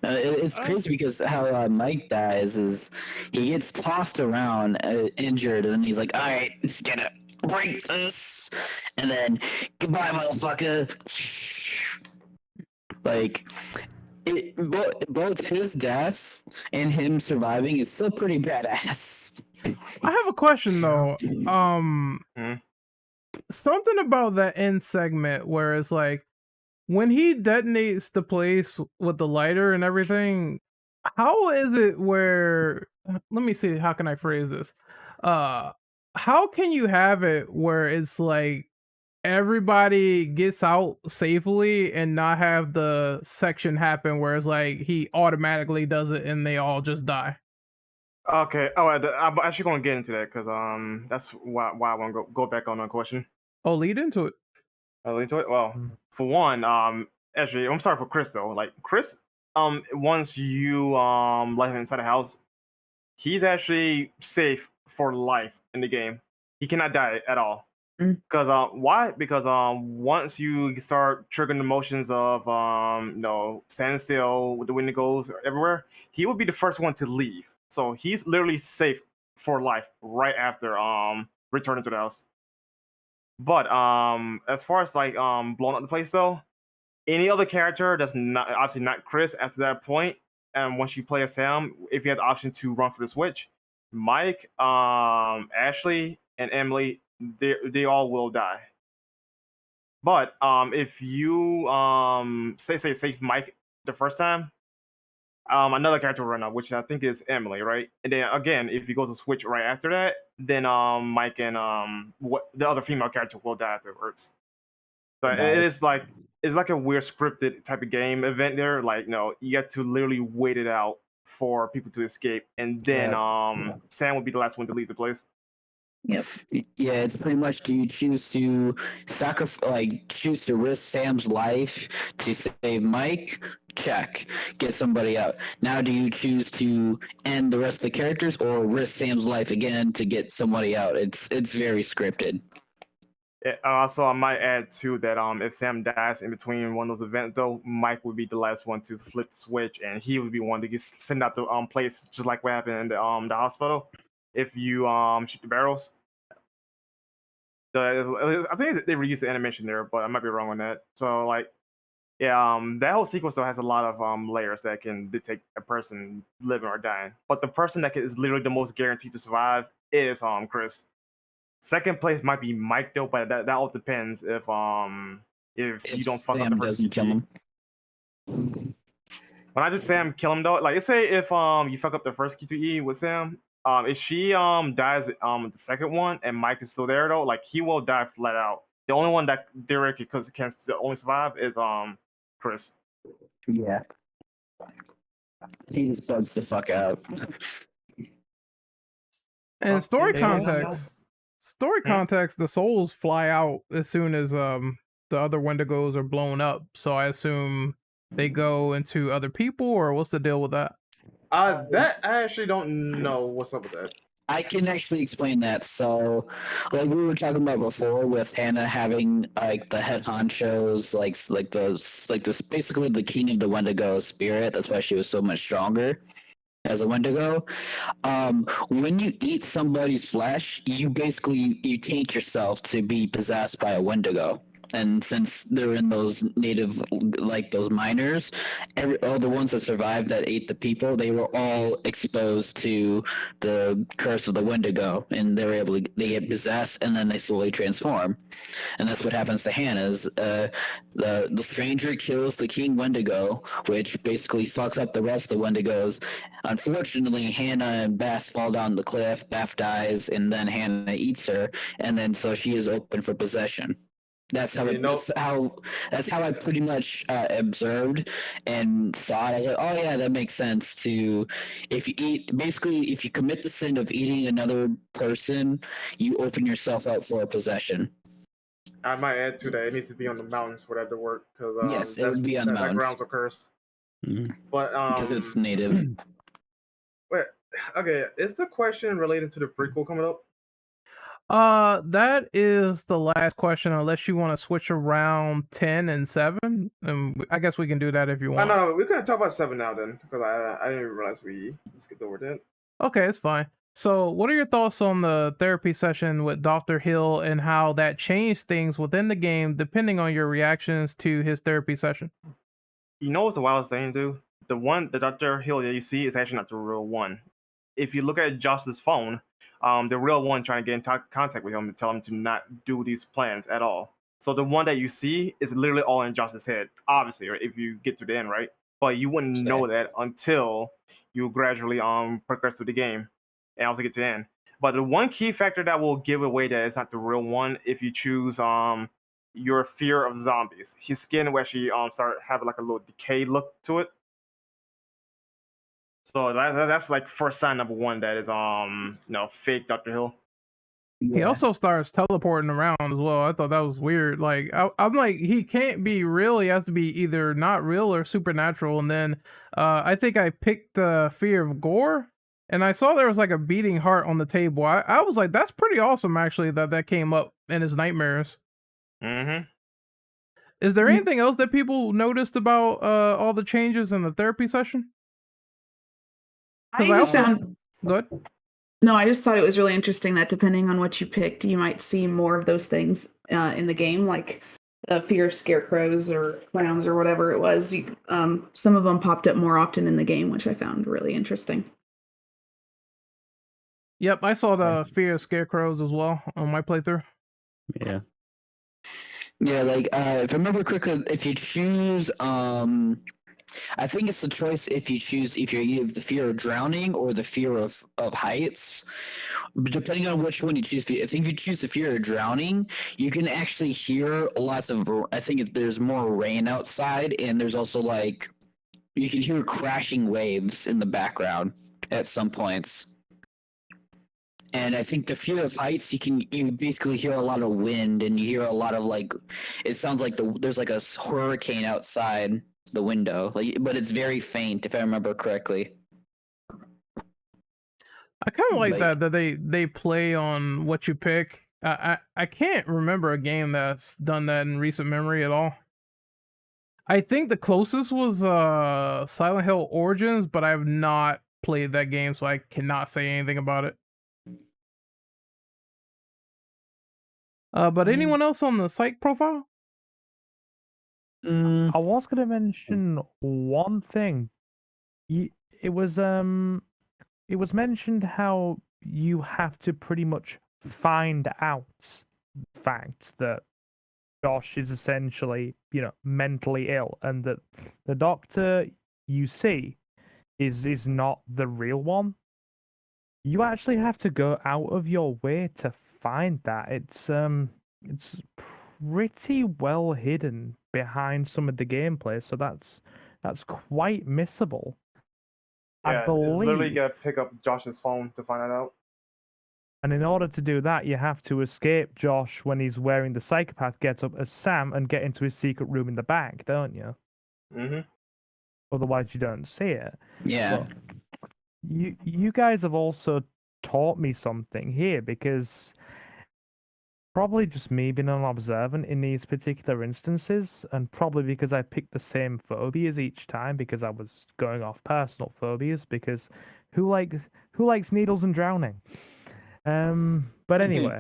It's crazy because how Mike dies is he gets tossed around injured, and then he's like, "All right, just gonna break this," and then goodbye, motherfucker. Like both his death and him surviving is still pretty badass. I have a question though. Hmm? Something about that end segment where it's like when he detonates the place with the lighter and everything, how is it where let me see, how can I phrase this? how can you have it where it's like everybody gets out safely and not have the section happen where it's like he automatically does it and they all just die? Okay. Oh, I'm actually going to get into that because that's why I want to go back on that question. Oh, lead into it. I'll into it. Well, for one, actually, I'm sorry for Chris though. Like Chris, once you let him inside the house, he's actually safe for life in the game. He cannot die at all. Because why? Because once you start triggering the motions of standing still with the wind goes everywhere, he will be the first one to leave. So he's literally safe for life right after returning to the house. But as far as like blowing up the place though, any other character that's not obviously not Chris after that point, and once you play as Sam, if you have the option to run for the switch, Mike, Ashley, and Emily, they all will die. But if you say save Mike the first time, another character will run up, which I think is Emily, right? And then again, if he goes to switch right after that, then Mike and what the other female character will die afterwards. So it's like a weird scripted type of game event there. Like, you have to literally wait it out for people to escape, and then Sam would be the last one to leave the place. Yep. Yeah, it's pretty much, do you choose to choose to risk Sam's life to save Mike? Check. Get somebody out. Now, do you choose to end the rest of the characters or risk Sam's life again to get somebody out? It's very scripted. Also, I might add too that if Sam dies in between one of those events, though, Mike would be the last one to flip the switch, and he would be one to get sent out the place, just like what happened in the hospital. If you shoot the barrels, I think they reused the animation there, but I might be wrong on that. So that whole sequence though has a lot of layers that can detect a person living or dying. But the person that is literally the most guaranteed to survive is Chris. Second place might be Mike though, but that all depends if you don't fuck up the first kill him. When I just Sam kill him though, like let's say if you fuck up the first Q2E with Sam, if she dies the second one and Mike is still there though, like he will die flat out. The only one that theoretically can only survive is Chris. Yeah. He just bugs the fuck out. And story context, the souls fly out as soon as the other Wendigos are blown up. So I assume they go into other people, or what's the deal with that? That I actually don't know what's up with that. I can actually explain that. So, like we were talking about before, with Hannah having like the head honchos, like this basically the king of the Wendigo spirit. That's why she was so much stronger as a Wendigo. When you eat somebody's flesh, you taint yourself to be possessed by a Wendigo. And since they're in those native, like those miners, all the ones that survived that ate the people, they were all exposed to the curse of the Wendigo, and they get possessed, and then they slowly transform. And that's what happens to Hannah's. The stranger kills the king Wendigo, which basically fucks up the rest of the Wendigos. Unfortunately, Hannah and Beth fall down the cliff. Beth dies, and then Hannah eats her, and then so she is open for possession. That's how that's how I pretty much observed and saw it. I was like, oh yeah, that makes sense. If you commit the sin of eating another person, you open yourself up for a possession. I might add to that. It needs to be on the mountains for that to work, because yes, it would be on the mountains. That ground's a curse. Mm-hmm. But because it's native. Wait, okay. Is the question related to the prequel coming up? That is the last question, unless you want to switch around 10 and 7. And I guess we can do that if you want. No, we can talk about 7 now then, because I didn't realize we skipped over that. Okay, it's fine. So, what are your thoughts on the therapy session with Dr. Hill and how that changed things within the game depending on your reactions to his therapy session? You know what's the wildest thing, dude? The Dr. Hill that you see is actually not the real one. If you look at Josh's phone, the real one trying to get in contact with him to tell him to not do these plans at all. So the one that you see is literally all in Josh's head, obviously, right, if you get to the end, right? But you wouldn't know that until you gradually progress through the game and also get to the end. But the one key factor that will give away that it's not the real one if you choose your fear of zombies. His skin will actually start having like a little decay look to it. So that's like first sign number one that is fake Dr. Hill. He also starts teleporting around as well. I thought that was weird. Like I'm like, he can't be real. He has to be either not real or supernatural. And then I think I picked fear of gore, and I saw there was like a beating heart on the table. I was like, that's pretty awesome actually that came up in his nightmares. Mm-hmm. Is there anything else that people noticed about all the changes in the therapy session? I just found Good. No, I just thought it was really interesting that depending on what you picked, you might see more of those things in the game, like the fear of scarecrows or clowns or whatever it was. Some of them popped up more often in the game, which I found really interesting. Yep, I saw the fear of scarecrows as well on my playthrough. Yeah. Yeah, like if I remember correctly, if you choose I think it's the choice if you have the fear of drowning or the fear of heights. But depending on which one you choose, I think if you choose the fear of drowning, you can actually hear lots of. I think there's more rain outside, and there's also like you can hear crashing waves in the background at some points. And I think the fear of heights, you basically hear a lot of wind, and you hear a lot of like, it sounds like there's like a hurricane outside the window, but it's very faint if I remember correctly. I kind of like that they play on what you pick. I can't remember a game that's done that in recent memory at all. I think the closest was Silent Hill Origins, but I have not played that game, so I cannot say anything about it. But anyone else on the psych profile? I was going to mention one thing. It was mentioned how you have to pretty much find out the fact that Josh is essentially, mentally ill, and that the doctor you see is not the real one. You actually have to go out of your way to find that. It's pretty well hidden behind some of the gameplay, so that's quite missable. Yeah, I believe. It's literally you gotta pick up Josh's phone to find that out. And in order to do that, you have to escape Josh when he's wearing the psychopath getup as Sam and get into his secret room in the back, don't you? Mm-hmm. Otherwise, you don't see it. Yeah. But you guys have also taught me something here, because probably just me being unobservant in these particular instances, and probably because I picked the same phobias each time because I was going off personal phobias, because who likes needles and drowning? But anyway,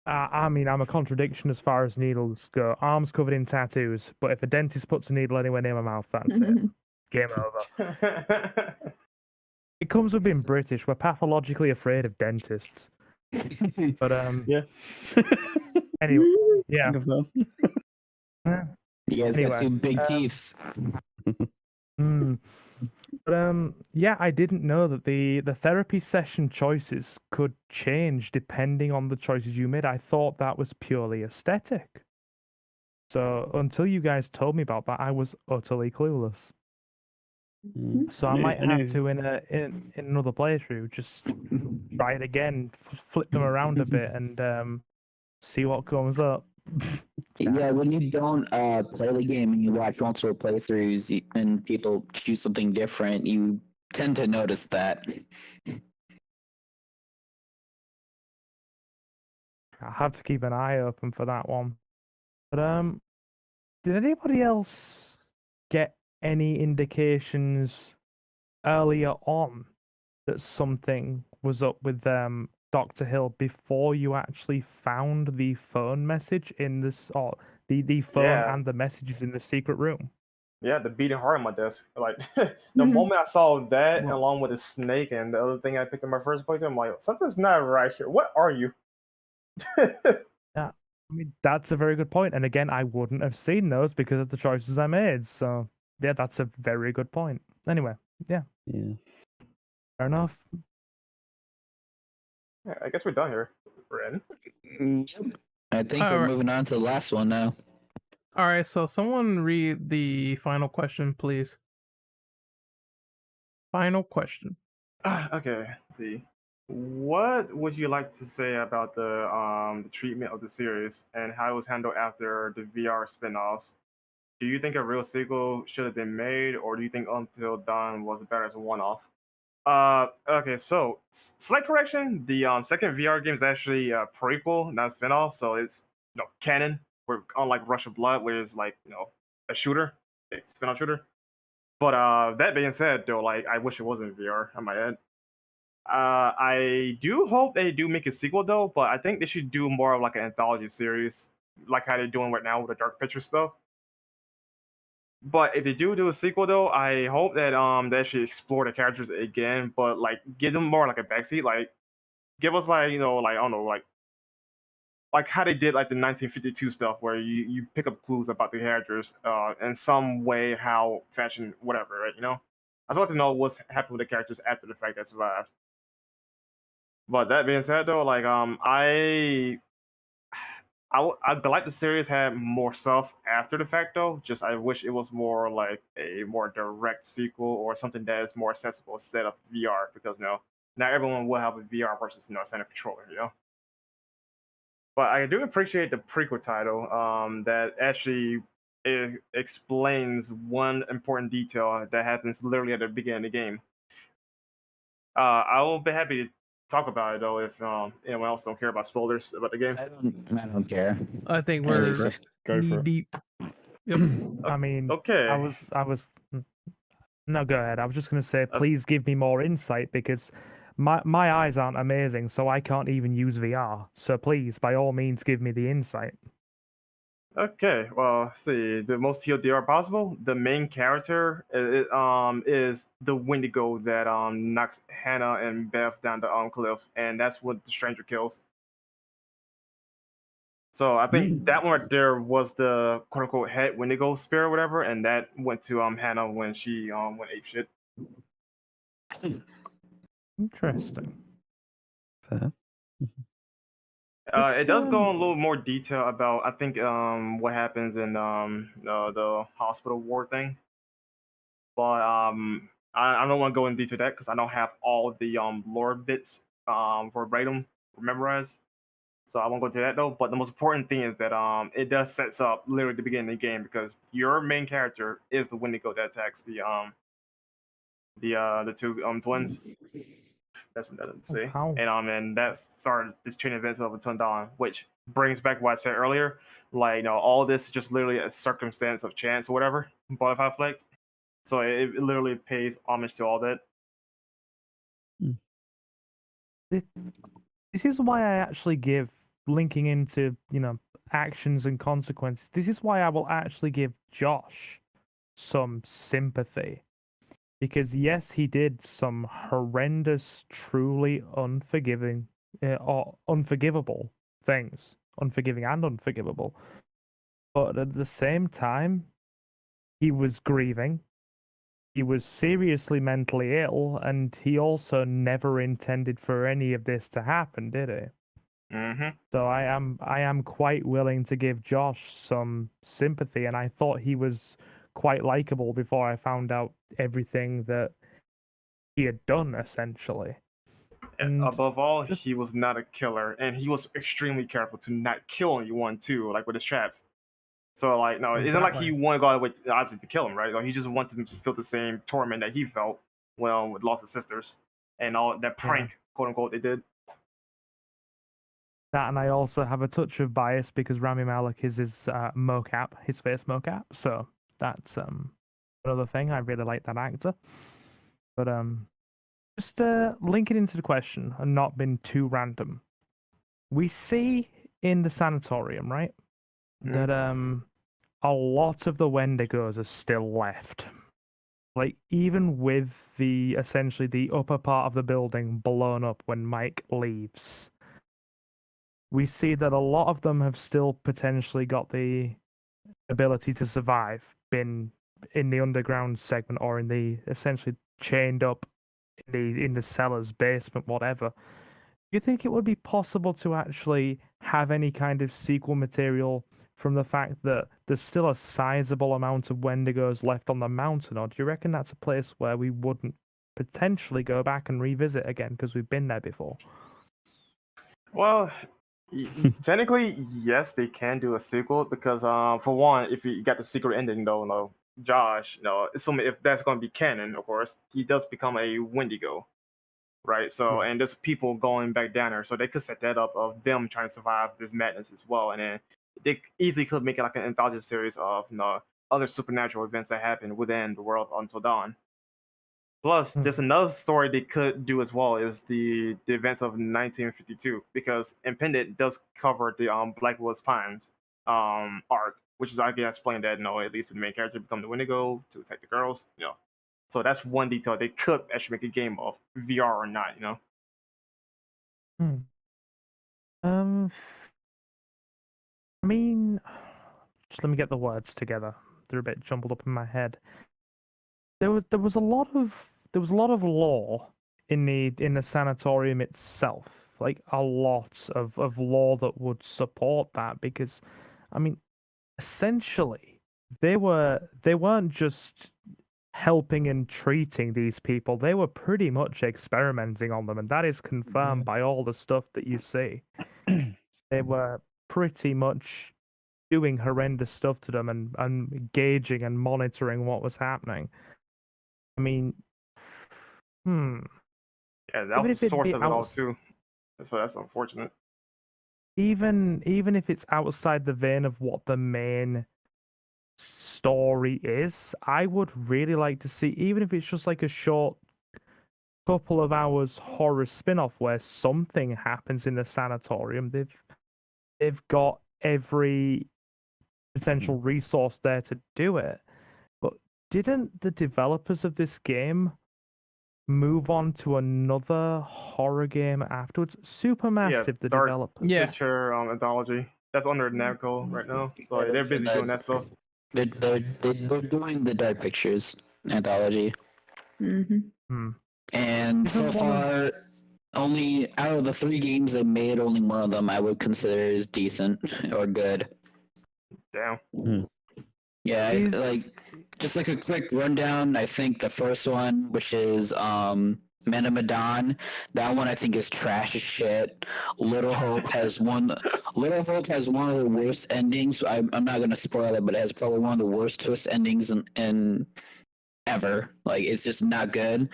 I mean, I'm a contradiction as far as needles go. Arms covered in tattoos, but if a dentist puts a needle anywhere near my mouth, that's it. Game over. It comes with being British. We're pathologically afraid of dentists. But yeah. Anyway, yeah. You guys got two big teeth. But yeah, I didn't know that the therapy session choices could change depending on the choices you made. I thought that was purely aesthetic. So until you guys told me about that, I was utterly clueless. So I might have to in another playthrough just try it again, flip them around a bit, and see what comes up. Yeah, when you don't play the game and you watch multiple playthroughs and people choose something different, you tend to notice that. I have to keep an eye open for that one. But did anybody else get any indications earlier on that something was up with Dr. Hill before you actually found the phone message in this, or the phone and the messages in the secret room? Yeah, the beating heart on my desk. Like the moment I saw that, along with the snake and the other thing I picked in my first playthrough, I'm like, something's not right here. What are you? Yeah, I mean, that's a very good point. And again, I wouldn't have seen those because of the choices I made. So yeah, that's a very good point. Anyway, yeah. Yeah. Fair enough. Yeah, I guess we're done here. We're in. Yep. I think we're Alright. moving on to the last one now. All right, so someone read the final question, please. Final question. Okay, let's see. What would you like to say about the treatment of the series and how it was handled after the VR spin-offs? Do you think a real sequel should have been made, or do you think Until Dawn was better as a one-off? Okay, so slight correction. The second VR game is actually a prequel, not a spin-off, so it's canon. Where unlike Rush of Blood, where it's like a shooter, a spin-off shooter. But that being said, though, like I wish it wasn't VR on my end. I do hope they do make a sequel though, but I think they should do more of like an anthology series, like how they're doing right now with the Dark Picture stuff. But if they do a sequel though, I hope that they actually explore the characters again, but like give them more like a backseat, like give us like like I don't know, like how they did like the 1952 stuff where you pick up clues about the characters in some way, how fashion whatever, right? I just want to know what's happened with the characters after the fact that survived. But that being said, though, like I'd like the series had more stuff after the fact, though. Just I wish it was more like a more direct sequel or something that is more accessible instead of VR, because not everyone will have a VR versus a standard controller. But I do appreciate the prequel title that actually explains one important detail that happens literally at the beginning of the game. I will be happy to talk about it though if anyone else don't care about spoilers about the game. I don't care. I think At we're least- Go knee for it. deep. Yep. I mean, Okay. I was. No, go ahead. I was just going to say, please give me more insight because my eyes aren't amazing, so I can't even use VR. So please, by all means, give me the insight. Okay, well, see, the most TLDR possible. The main character is the Wendigo that knocks Hannah and Beth down the cliff, and that's what the stranger kills. So I think that one right there was the quote unquote head Wendigo spirit or whatever, and that went to Hannah when she went ape shit. Interesting. Fair. It does go in a little more detail about I think what happens in the hospital ward thing, but I don't want to go in detail that because I don't have all the lore bits verbatim memorized, so I won't go into that though. But the most important thing is that it does sets up literally the beginning of the game because your main character is the Wendigo that attacks the two twins. That's what that doesn't say. How? And that started this chain of events of Until Dawn, which brings back what I said earlier. Like, all this is just literally a circumstance of chance or whatever, butterfly effect. So it literally pays homage to all that. This is why I actually give linking into actions and consequences. This is why I will actually give Josh some sympathy. Because yes, he did some horrendous, truly unforgiving or unforgivable things. Unforgiving and unforgivable. But at the same time, he was grieving. He was seriously mentally ill, and he also never intended for any of this to happen, did he? Mm-hmm. So I am quite willing to give Josh some sympathy, and I thought he was quite likable before I found out everything that he had done, essentially. And above all, he was not a killer, and he was extremely careful to not kill anyone too, like with his traps. So like, no, it's not like he wanted to go out of the way obviously to kill him, right? Like, he just wanted him to feel the same torment that he felt with lost his sisters and all that prank, quote unquote, they did. That, and I also have a touch of bias because Rami Malek is his mocap, his face mocap. So that's another thing. I really like that actor. But just linking into the question and not being too random. We see in the sanatorium, right, that a lot of the Wendigos are still left. Like, even with essentially the upper part of the building blown up when Mike leaves, we see that a lot of them have still potentially got the ability to survive, been in the underground segment or in the essentially chained up in the cellars, basement, whatever. you think it would be possible to actually have any kind of sequel material from the fact that there's still a sizable amount of Wendigos left on the mountain, or do you reckon that's a place where we wouldn't potentially go back and revisit again because we've been there before? Well, technically, yes, they can do a sequel because, for one, if you got the secret ending, though, no, Josh, assuming if that's going to be canon, of course, he does become a Wendigo, right? So, and there's people going back down there, so they could set that up of them trying to survive this madness as well, and then they easily could make it like an anthology series of other supernatural events that happen within the world until dawn. Plus, there's another story they could do as well is the events of 1952 because Impended does cover the Blackwoods Pines arc, which is I guess explain that at least the main character become the Wendigo to attack the girls. So that's one detail they could actually make a game of, VR or not. I mean, just let me get the words together. They're a bit jumbled up in my head. There was a lot of lore in the sanatorium itself, like a lot of lore that would support that, because I mean, essentially they weren't just helping and treating these people, they were pretty much experimenting on them, and that is confirmed by all the stuff that you see. They were pretty much doing horrendous stuff to them and gauging and monitoring what was happening. I mean, Yeah, that was the source of it all too. So that's unfortunate. Even if it's outside the vein of what the main story is, I would really like to see, even if it's just like a short couple of hours horror spin-off where something happens in the sanatorium. They've got every potential resource there to do it. But didn't the developers of this game move on to another horror game afterwards? Supermassive, the developer. Yeah. Picture anthology. That's under Namco right now. So they're busy doing that stuff. They're doing the Dark Pictures anthology. And so far, only out of the 3 games they made, only one of them I would consider is decent or good. Damn. Yeah, just like a quick rundown. I think the first one, which is Men of Medan, that one I think is trash as shit. Little Hope has one of the worst endings. I'm not gonna spoil it, but it has probably one of the worst twist endings in ever. Like, it's just not good.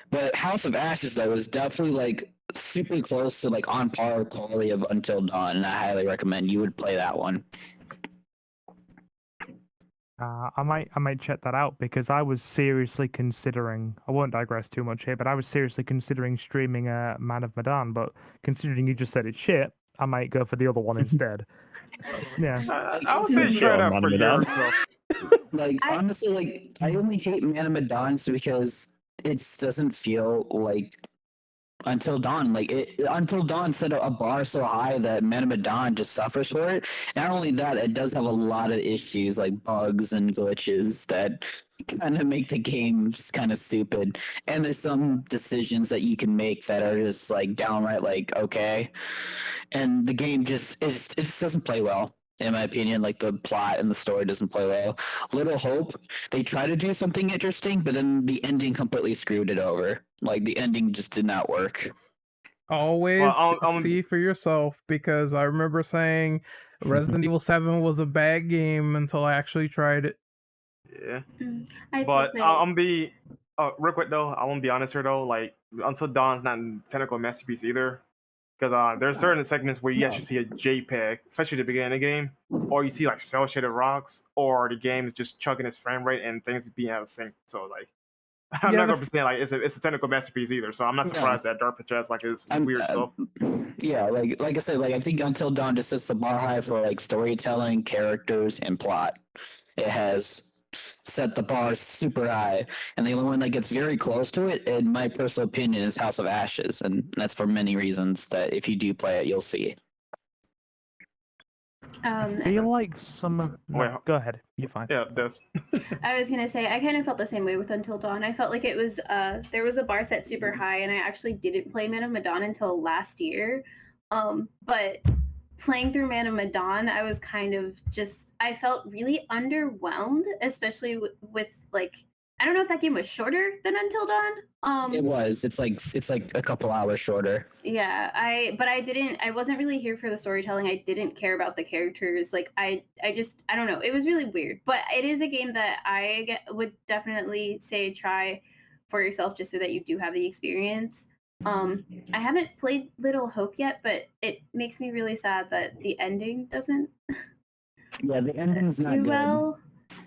But House of Ashes though is definitely like super close to like on par with quality of Until Dawn, and I highly recommend you would play that one. I might check that out, because I was seriously considering, I won't digress too much here, but I was seriously considering streaming Man of Medan, but considering you just said it's shit, I might go for the other one instead. Yeah. I would say try it out for yourself. Honestly, I only hate Man of Medan because it doesn't feel like Until Dawn. Until Dawn set a bar so high that Man of Medan just suffers for it. Not only that, it does have a lot of issues like bugs and glitches that kind of make the games kind of stupid. And there's some decisions that you can make that are just like downright like okay. And the game it just doesn't play well. In my opinion, like the plot and the story doesn't play well. Little Hope, they try to do something interesting, but then the ending completely screwed it over. Like the ending just did not work. Always see for yourself, because I remember saying Resident Evil 7 was a bad game until I actually tried it. Yeah, but I'm be real quick though. I want to be honest here though. Like Until Dawn's not a technical masterpiece either. Because there are certain segments where you actually see a JPEG, especially at the beginning of the game, or you see like cell shaded rocks, or the game is just chugging its frame rate and things being out of sync. So like, I'm not gonna be saying like it's a technical masterpiece either. So I'm not surprised that Dark Picture has like this weird stuff. Yeah, like I said, like I think Until Dawn just sets the bar high for like storytelling, characters, and plot. It has set the bar super high, and the only one that gets very close to it, in my personal opinion, is House of Ashes, and that's for many reasons that if you do play it, you'll see. I feel like some of. No, Wait, go ahead. You're fine. yeah, this. I was gonna say I kind of felt the same way with Until Dawn. I felt like it was there was a bar set super high, and I actually didn't play Man of Medan until last year. But playing through Man of Medan, I was kind of just I felt really underwhelmed, especially with like I don't know if that game was shorter than Until Dawn. It was. It's like a couple hours shorter. Yeah, I wasn't really here for the storytelling. I didn't care about the characters. Like I don't know. It was really weird. But it is a game that would definitely say try for yourself just so that you do have the experience. I haven't played Little Hope yet, but it makes me really sad that the ending doesn't Yeah, the ending's not do good. well.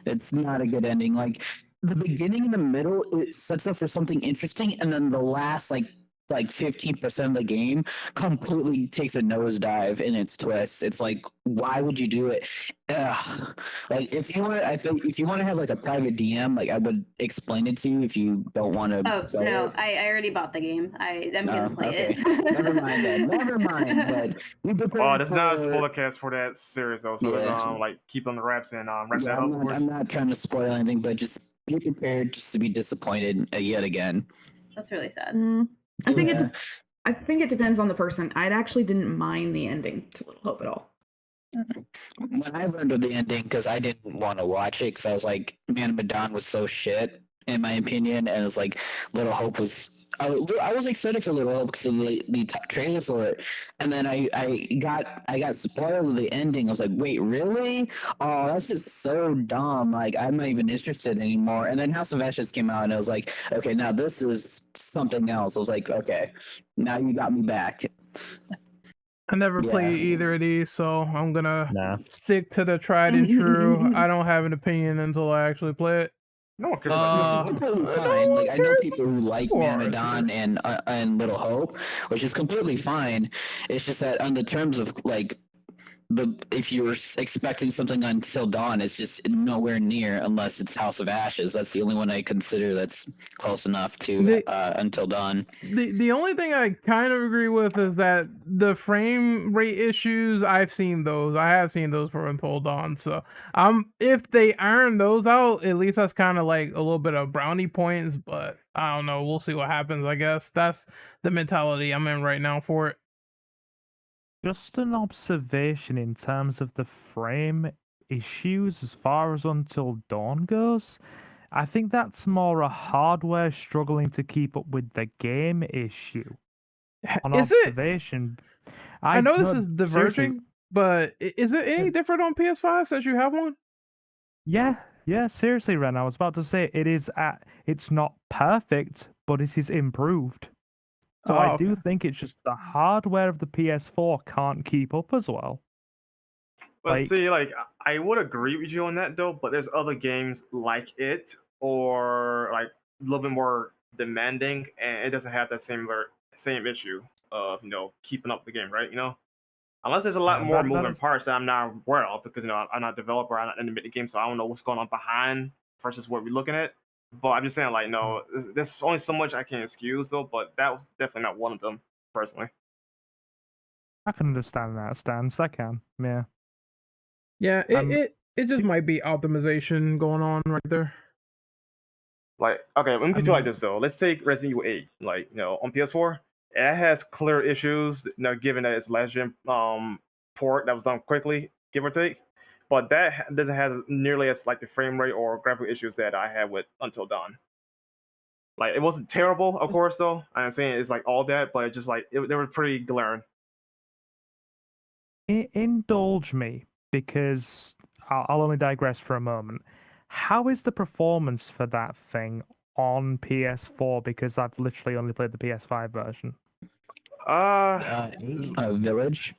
It's not a good ending. Like the beginning and the middle, it sets up for something interesting, and then the last like 15% of the game completely takes a nosedive in its twists. It's like, why would you do it? Ugh. Like if you want, I think if you want to have like a private DM, like I would explain it to you if you don't want to. Oh no, I already bought the game. I'm gonna play okay. it. Never mind then. Never mind. But we Oh, that's not a spoilercast for that series though. So Yeah. it's like keep on the wraps and wrap Yeah, that up. Of course. I'm not trying to spoil anything, but just be prepared just to be disappointed yet again. That's really sad. I think Yeah. I think it depends on the person. I actually didn't mind the ending to Little Hope at all. When I learned of the ending, because I didn't want to watch it, because I was like, Man of Medan was so shit, in my opinion, and it's like Little Hope was. I was excited for Little Hope because of the trailer for it, and then I got spoiled of the ending. I was like, wait, really? Oh, that's just so dumb. Like I'm not even interested anymore. And then House of Ashes came out, and I was like, okay, now this is something else. I was like, okay, now you got me back. I never Yeah. played either of these, so I'm gonna Nah. stick to the tried and true. I don't have an opinion until I actually play it. No one cares Which about is this. completely no fine. one Like I know cares, people who like of Man of course. Medan and Little Hope, which is completely fine. It's just that on the terms of like if you were expecting something Until Dawn, it's just nowhere near unless it's House of Ashes. That's the only one I consider that's close enough to Until Dawn. The only thing I kind of agree with is that the frame rate issues, I've seen those. I have seen those for Until Dawn. So if they iron those out, at least that's kind of like a little bit of brownie points. But I don't know. We'll see what happens. I guess that's the mentality I'm in right now for it. Just an observation in terms of the frame issues as far as Until Dawn goes. I think that's more a hardware struggling to keep up with the game issue. On Is it? observation, I know this no, is seriously, diverging, but is it any different on PS5 since you have one? yeah, seriously, Ren. I was about to say it's not perfect, but it is improved. So I do think it's just the hardware of the PS4 can't keep up as well. But Like- see, like I would agree with you on that though. But there's other games like it, or like a little bit more demanding, and it doesn't have that same issue of keeping up the game, right? Unless there's a lot Yeah, more that moving is- parts that I'm not aware of because I'm not a developer, I'm not in the game, so I don't know what's going on behind versus what we're looking at. But I'm just saying, like, no, there's only so much I can excuse though. But that was definitely not one of them, personally. I can understand that stance. I can. Yeah. Yeah, it just might be optimization going on right there. Like, okay, let me put it like this though. Let's take Resident Evil 8, like, on PS4. It has clear issues, given that it's last gen port that was done quickly, give or take. But that doesn't have nearly as like the frame rate or graphic issues that I had with Until Dawn. Like, it wasn't terrible, of course, though. I'm saying it's like all that, but it just like they were pretty glaring. Indulge me, because I'll only digress for a moment. How is the performance for that thing on PS4? Because I've literally only played the PS5 version. Village.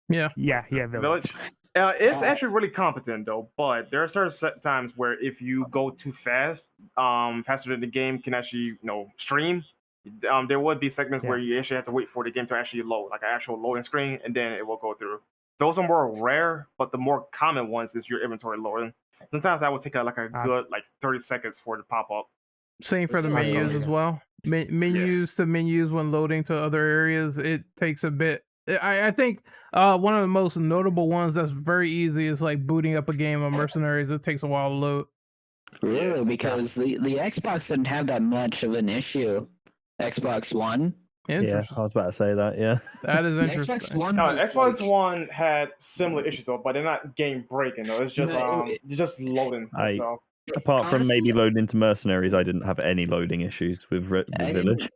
Yeah. Yeah, Village. It's actually really competent though, but there are certain times where if you go too fast, faster than the game can actually stream. There would be segments where you actually have to wait for the game to actually load, like an actual loading screen, and then it will go through. Those are more rare, but the more common ones is your inventory loading. Sometimes that would take a good 30 seconds for it to pop up. Same for the menus as well. Menus to menus when loading to other areas, it takes a bit I think one of the most notable ones that's very easy is like booting up a game of Mercenaries. It takes a while to load. Really, because the Xbox didn't have that much of an issue. Xbox One. Yeah, Interesting. I was about to say that. Yeah. That is The Xbox interesting. One. No, was Xbox like- One had similar issues though, but they're not game breaking though. It's just No, just loading and I- stuff. Apart from honestly, maybe loading into Mercenaries, I didn't have any loading issues with I Village.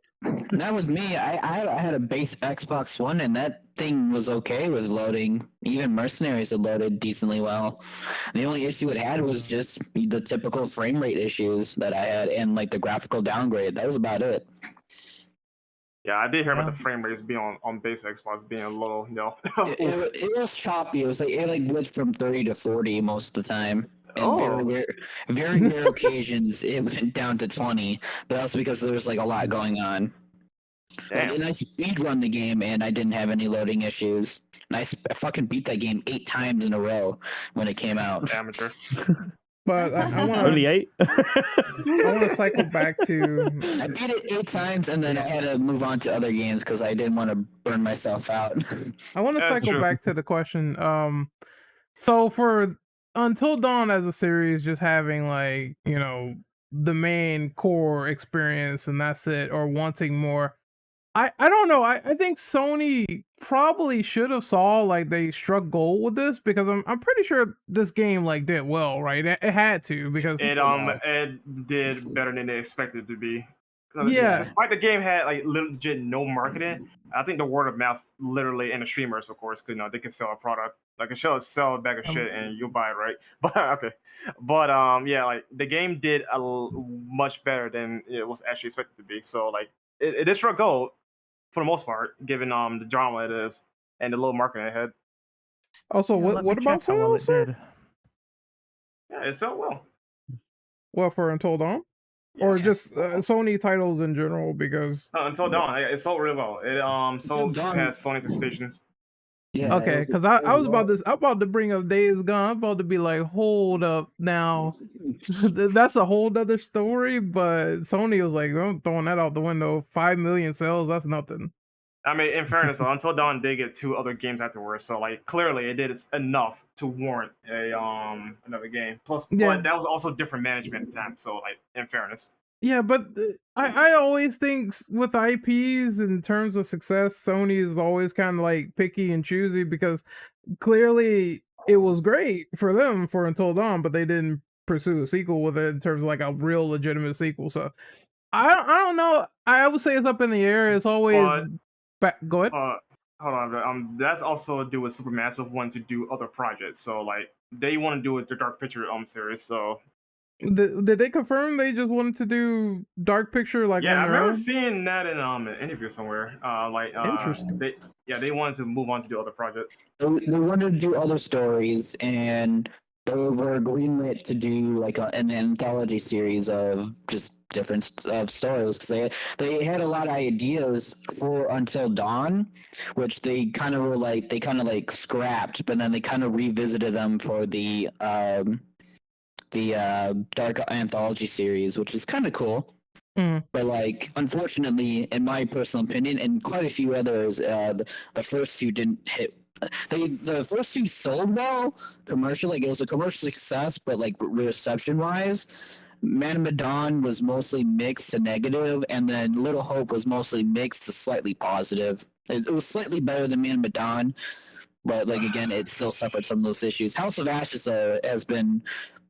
That was me. I had a base Xbox One, and that thing was okay with loading. Even Mercenaries had loaded decently well. The only issue it had was just the typical frame rate issues that I had, and like the graphical downgrade. That was about it. Yeah, I did hear about Yeah. the frame rates being on base Xbox being a little, It was choppy. It was like it glitched from 30 to 40 most of the time. And Oh. very rare occasions it went down to 20, but that's because there was like a lot going on. Damn. And I speed run the game, and I didn't have any loading issues. And I fucking beat that game 8 times in a row when it came out. Amateur. But I want Only to 8. I want to cycle back to I beat it 8 times, and then I had to move on to other games because I didn't want to burn myself out. I want to Yeah, cycle true. back to the question. So for Until Dawn as a series, just having like the main core experience and that's it, or wanting more. I don't know. I think Sony probably should have saw like they struck gold with this, because I'm pretty sure this game like did well, right? It had to, because It did better than they expected it to be. 'Cause Yeah. Despite the game had like legit no marketing, I think the word of mouth literally, and the streamers, of course, because they can sell a product. Like a show sell a bag of shit and you'll buy it, right? But okay. But yeah, like the game did much better than it was actually expected to be. So like it did struck gold for the most part, given the drama it is and the low marketing it had. also Yeah, let what me about check how well it sales? sir? did. Yeah, it sold well. Well, for Until Dawn, or just Sony titles in general, because Until Dawn, it sold really well. It sold Dawn- past Sony's expectations. Yeah, okay, because I was about to bring up Days Gone. I'm about to be like, hold up now. That's a whole other story, but Sony was like, I'm throwing that out the window. 5 million sales, that's nothing. I mean, in fairness, though, Until Dawn did get 2 other games afterwards, so like clearly it did enough to warrant a another game. Plus, Yeah. but that was also different management at the time. So like, in fairness, Yeah, but I always think with IPs in terms of success, Sony is always kind of like picky and choosy, because clearly it was great for them for Until Dawn, but they didn't pursue a sequel with it in terms of like a real legitimate sequel. So I don't know. I would say it's up in the air. It's always go ahead. hold on. That's also to do with Supermassive wanting to do other projects. So like, they want to do with the Dark Picture series. So Did they confirm they just wanted to do Dark Picture like yeah, I on their remember own? seeing that in an interview somewhere. Interesting. They wanted to move on to do other projects. They wanted to do other stories, and they were greenlit to do like an anthology series of just different stories, because they had a lot of ideas for Until Dawn, which they kind of scrapped, but then they kind of revisited them for the Dark Anthology series, which is kind of cool. Mhm. But like, unfortunately, in my personal opinion, and quite a few others, the first two didn't hit. The first two sold well commercially, like it was a commercial success, but like reception wise, Man of Medan was mostly mixed to negative, and then Little Hope was mostly mixed to slightly positive. It was slightly better than Man of Medan, but like again, it still suffered some of those issues. House of Ashes has been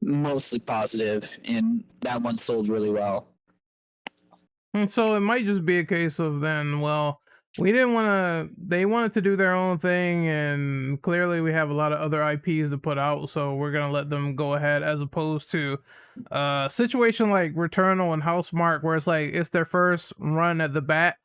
mostly positive, and that one sold really well. And so it might just be a case of then, well, we didn't want to, they wanted to do their own thing, and clearly we have a lot of other IPs to put out, so we're going to let them go ahead, as opposed to a situation like Returnal and Housemarque, where it's like, it's their first run at the bat.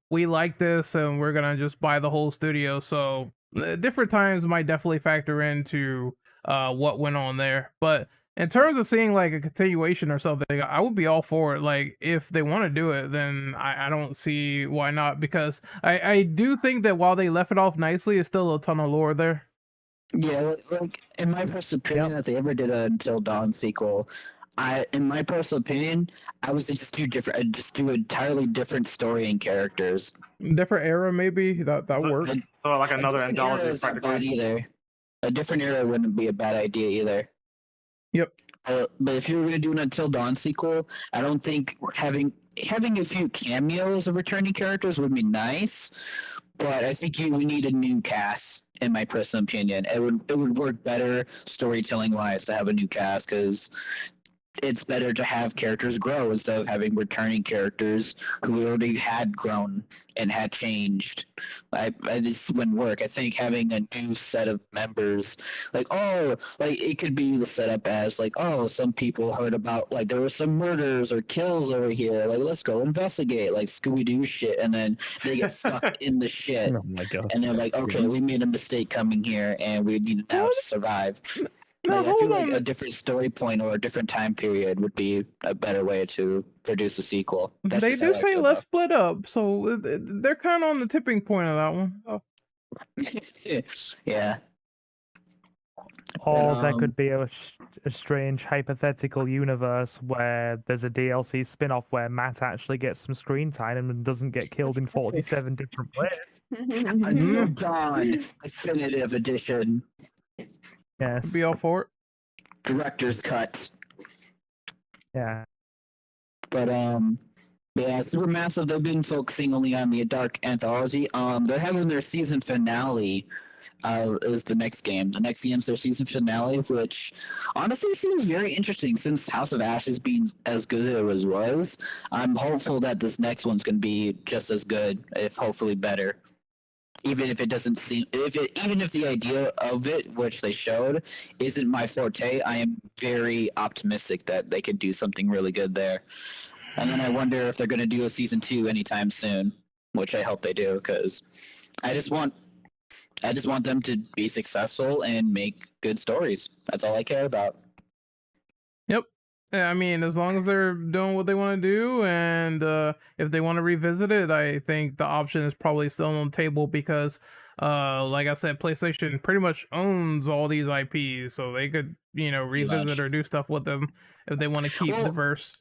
We like this, and we're going to just buy the whole studio. So different times might definitely factor into what went on there. But in terms of seeing like a continuation or something, I would be all for it. Like, if they want to do it, then I don't see why not, because I do think that while they left it off nicely, it's still a ton of lore there. Yeah, like in my personal opinion, if they ever did a Until Dawn sequel, in my personal opinion, I would say just do entirely different story and characters. Different era, maybe that So, work. so like A another different era anthology, isn't bad practically. either. A different era wouldn't be a bad idea either. Yep. But if you were going to do an Until Dawn sequel, I don't think having a few cameos of returning characters would be nice. But I think we need a new cast, in my personal opinion. It would work better storytelling wise to have a new cast because it's better to have characters grow instead of having returning characters who already had grown and had changed. I just wouldn't work. I think having a new set of members, like it could be the setup as like, oh, some people heard about like there were some murders or kills over here. Like let's go investigate, like Scooby Doo shit, and then they get sucked in the shit, Oh my god. and they're like, okay, we made a mistake coming here, and we need now to survive. No, Like, I feel hold like on. a different story point or a different time period would be a better way to produce a sequel. That's They just do how I say feel let's split up, so they're kind of on the tipping point of that one. Oh, about- yeah. Or there um, could be a strange hypothetical universe where there's a DLC spin-off where Matt actually gets some screen time and doesn't get killed in 47 different ways. Until Dawn Definitive Edition Yes. be all for it. Director's Cut. Yeah. But yeah, Supermassive, they've been focusing only on the Dark Anthology. They're having their season finale is the next game. The next game's their season finale, which honestly seems very interesting since House of Ashes being as good as it was. I'm hopeful that this next one's going to be just as good, if hopefully better. Even if it doesn't seem, even if the idea of it, which they showed, isn't my forte, I am very optimistic that they could do something really good there. And then I wonder if they're going to do a season 2 anytime soon, which I hope they do, because I just want them to be successful and make good stories. That's all I care about. Yep. Yeah, I mean, as long as they're doing what they want to do, and if they want to revisit it, I think the option is probably still on the table because, like I said, PlayStation pretty much owns all these IPs, so they could, revisit or do stuff with them if they want to keep diverse.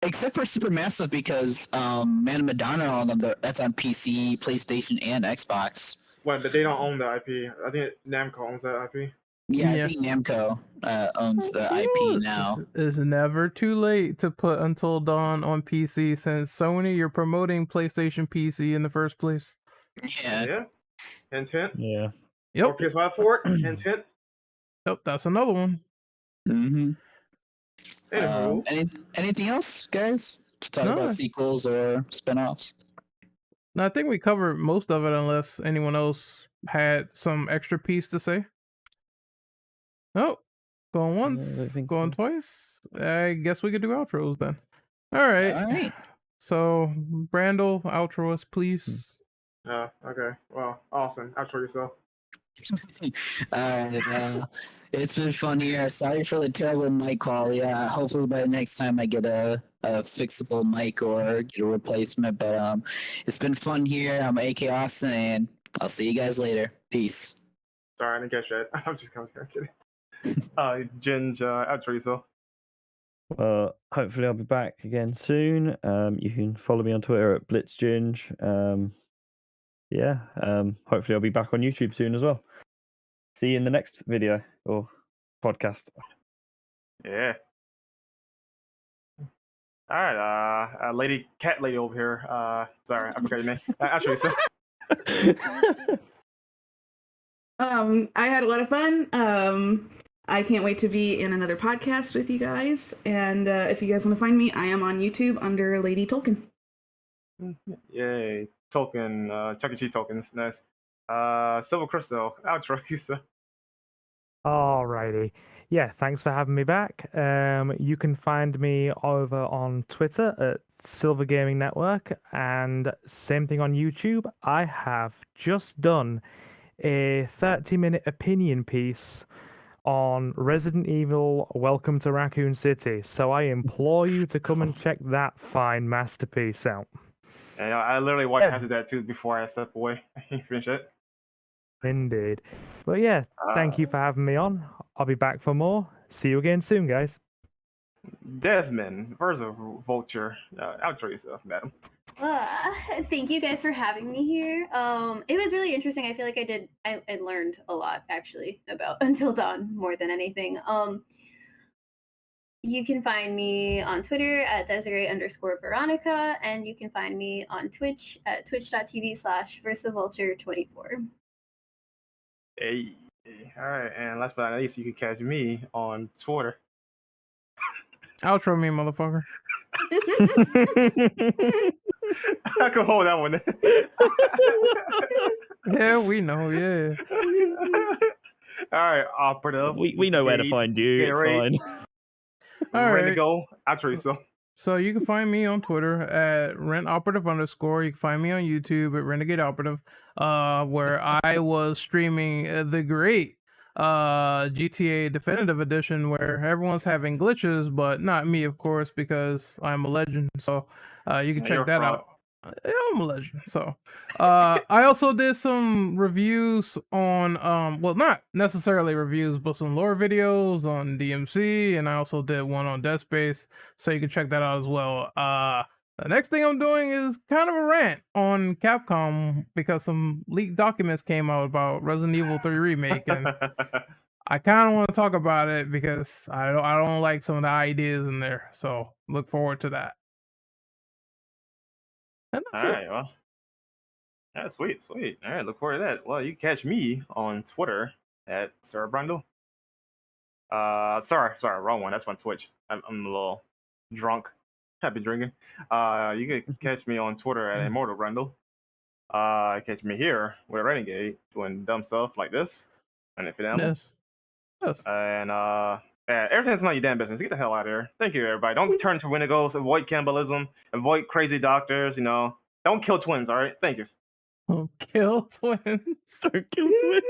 Except for Supermassive, because Man of Madonna on them, that's on PC, PlayStation, and Xbox. Well, they don't own the IP. I think Namco owns that IP. Yeah, Yeah. I think Namco owns the IP now. It's never too late to put Until Dawn on PC since Sony, you're promoting PlayStation PC in the first place. Yeah. Yeah. Hint, hint. Yeah. Or Yep. PS5 port. Hint, hint. Yep, that's another one. Mm-hmm. Anywho. Anything else, guys? To talk No. about sequels or spinoffs? No, I think we covered most of it unless anyone else had some extra piece to say. Oh, going once, think going so. twice. I guess we could do outros then. All right. All right. So, Brandel, outro us, please. Okay. Well, Austin, outro yourself. It's been fun here. Sorry for the terrible mic quality. Hopefully by next time I get a fixable mic or get a replacement. But it's been fun here. I'm AK Austin, and I'll see you guys later. Peace. Sorry, I didn't catch that. I'm just kidding. Ginge, outro yourself. Hopefully I'll be back again soon. You can follow me on Twitter at blitzginge. Hopefully I'll be back on YouTube soon as well. See you in the next video or podcast. Yeah. All right, lady cat lady over here. Sorry, I forgot your name. Outro yourself. I had a lot of fun. I can't wait to be in another podcast with you guys. And if you guys want to find me, I am on YouTube under Lady Tolkien. Yay, Tolkien, Chuck E. Cheese tokens, nice. Silver Crystal, outro yourself. Alrighty. Yeah, thanks for having me back. You can find me over on Twitter at Silver Gaming Network, and same thing on YouTube. I have just done a 30-minute opinion piece on Resident Evil Welcome to Raccoon City, so I implore you to come and check that fine masterpiece out. And I literally watched half of that too before I step away. I finish it. Indeed. But yeah, thank you for having me on. I'll be back for more. See you again soon, guys. Desmond versus Vulture. Outro yourself, madam. Thank you guys for having me here. It was really interesting. I feel like I learned a lot actually about Until Dawn more than anything. You can find me on Twitter at Desiree_Veronica, and you can find me on Twitch at twitch.tv/VersaVulture24. Hey. All right, and last but not least, you can catch me on Twitter. Outro me, motherfucker. I can hold that one. Yeah, we know. Yeah. All right, operative. We know where to find you. It's fine. All Ready to right. go? Outro yourself. So you can find me on Twitter at rentoperative_. You can find me on YouTube at Renegade Operative, where I was streaming the great GTA Definitive Edition, where everyone's having glitches, but not me, of course, because I'm a legend. So you can You're check a that fraud. out. Yeah, I'm a legend. So I also did some reviews on well, not necessarily reviews, but some lore videos on DMC, and I also did one on Dead Space, so you can check that out as well. The next thing I'm doing is kind of a rant on Capcom because some leaked documents came out about Resident Evil 3 remake, and I kind of want to talk about it because I don't like some of the ideas in there. So look forward to that. And All that's it. right, well. Yeah, sweet. All right, look forward to that. Well, you can catch me on Twitter at Sarah Brundle. Sorry, wrong one. That's my Twitch. I'm a little drunk. I've been drinking. You can catch me on Twitter at Immortal Brundle. Catch me here with Renegade doing dumb stuff like this. And if it Yes. And everything's not your damn business. Get the hell out of here. Thank you, everybody. Don't turn to Wendigos. Avoid cannibalism. Avoid crazy doctors. Don't kill twins. All right. Thank you. Kill twins. Don't kill twins.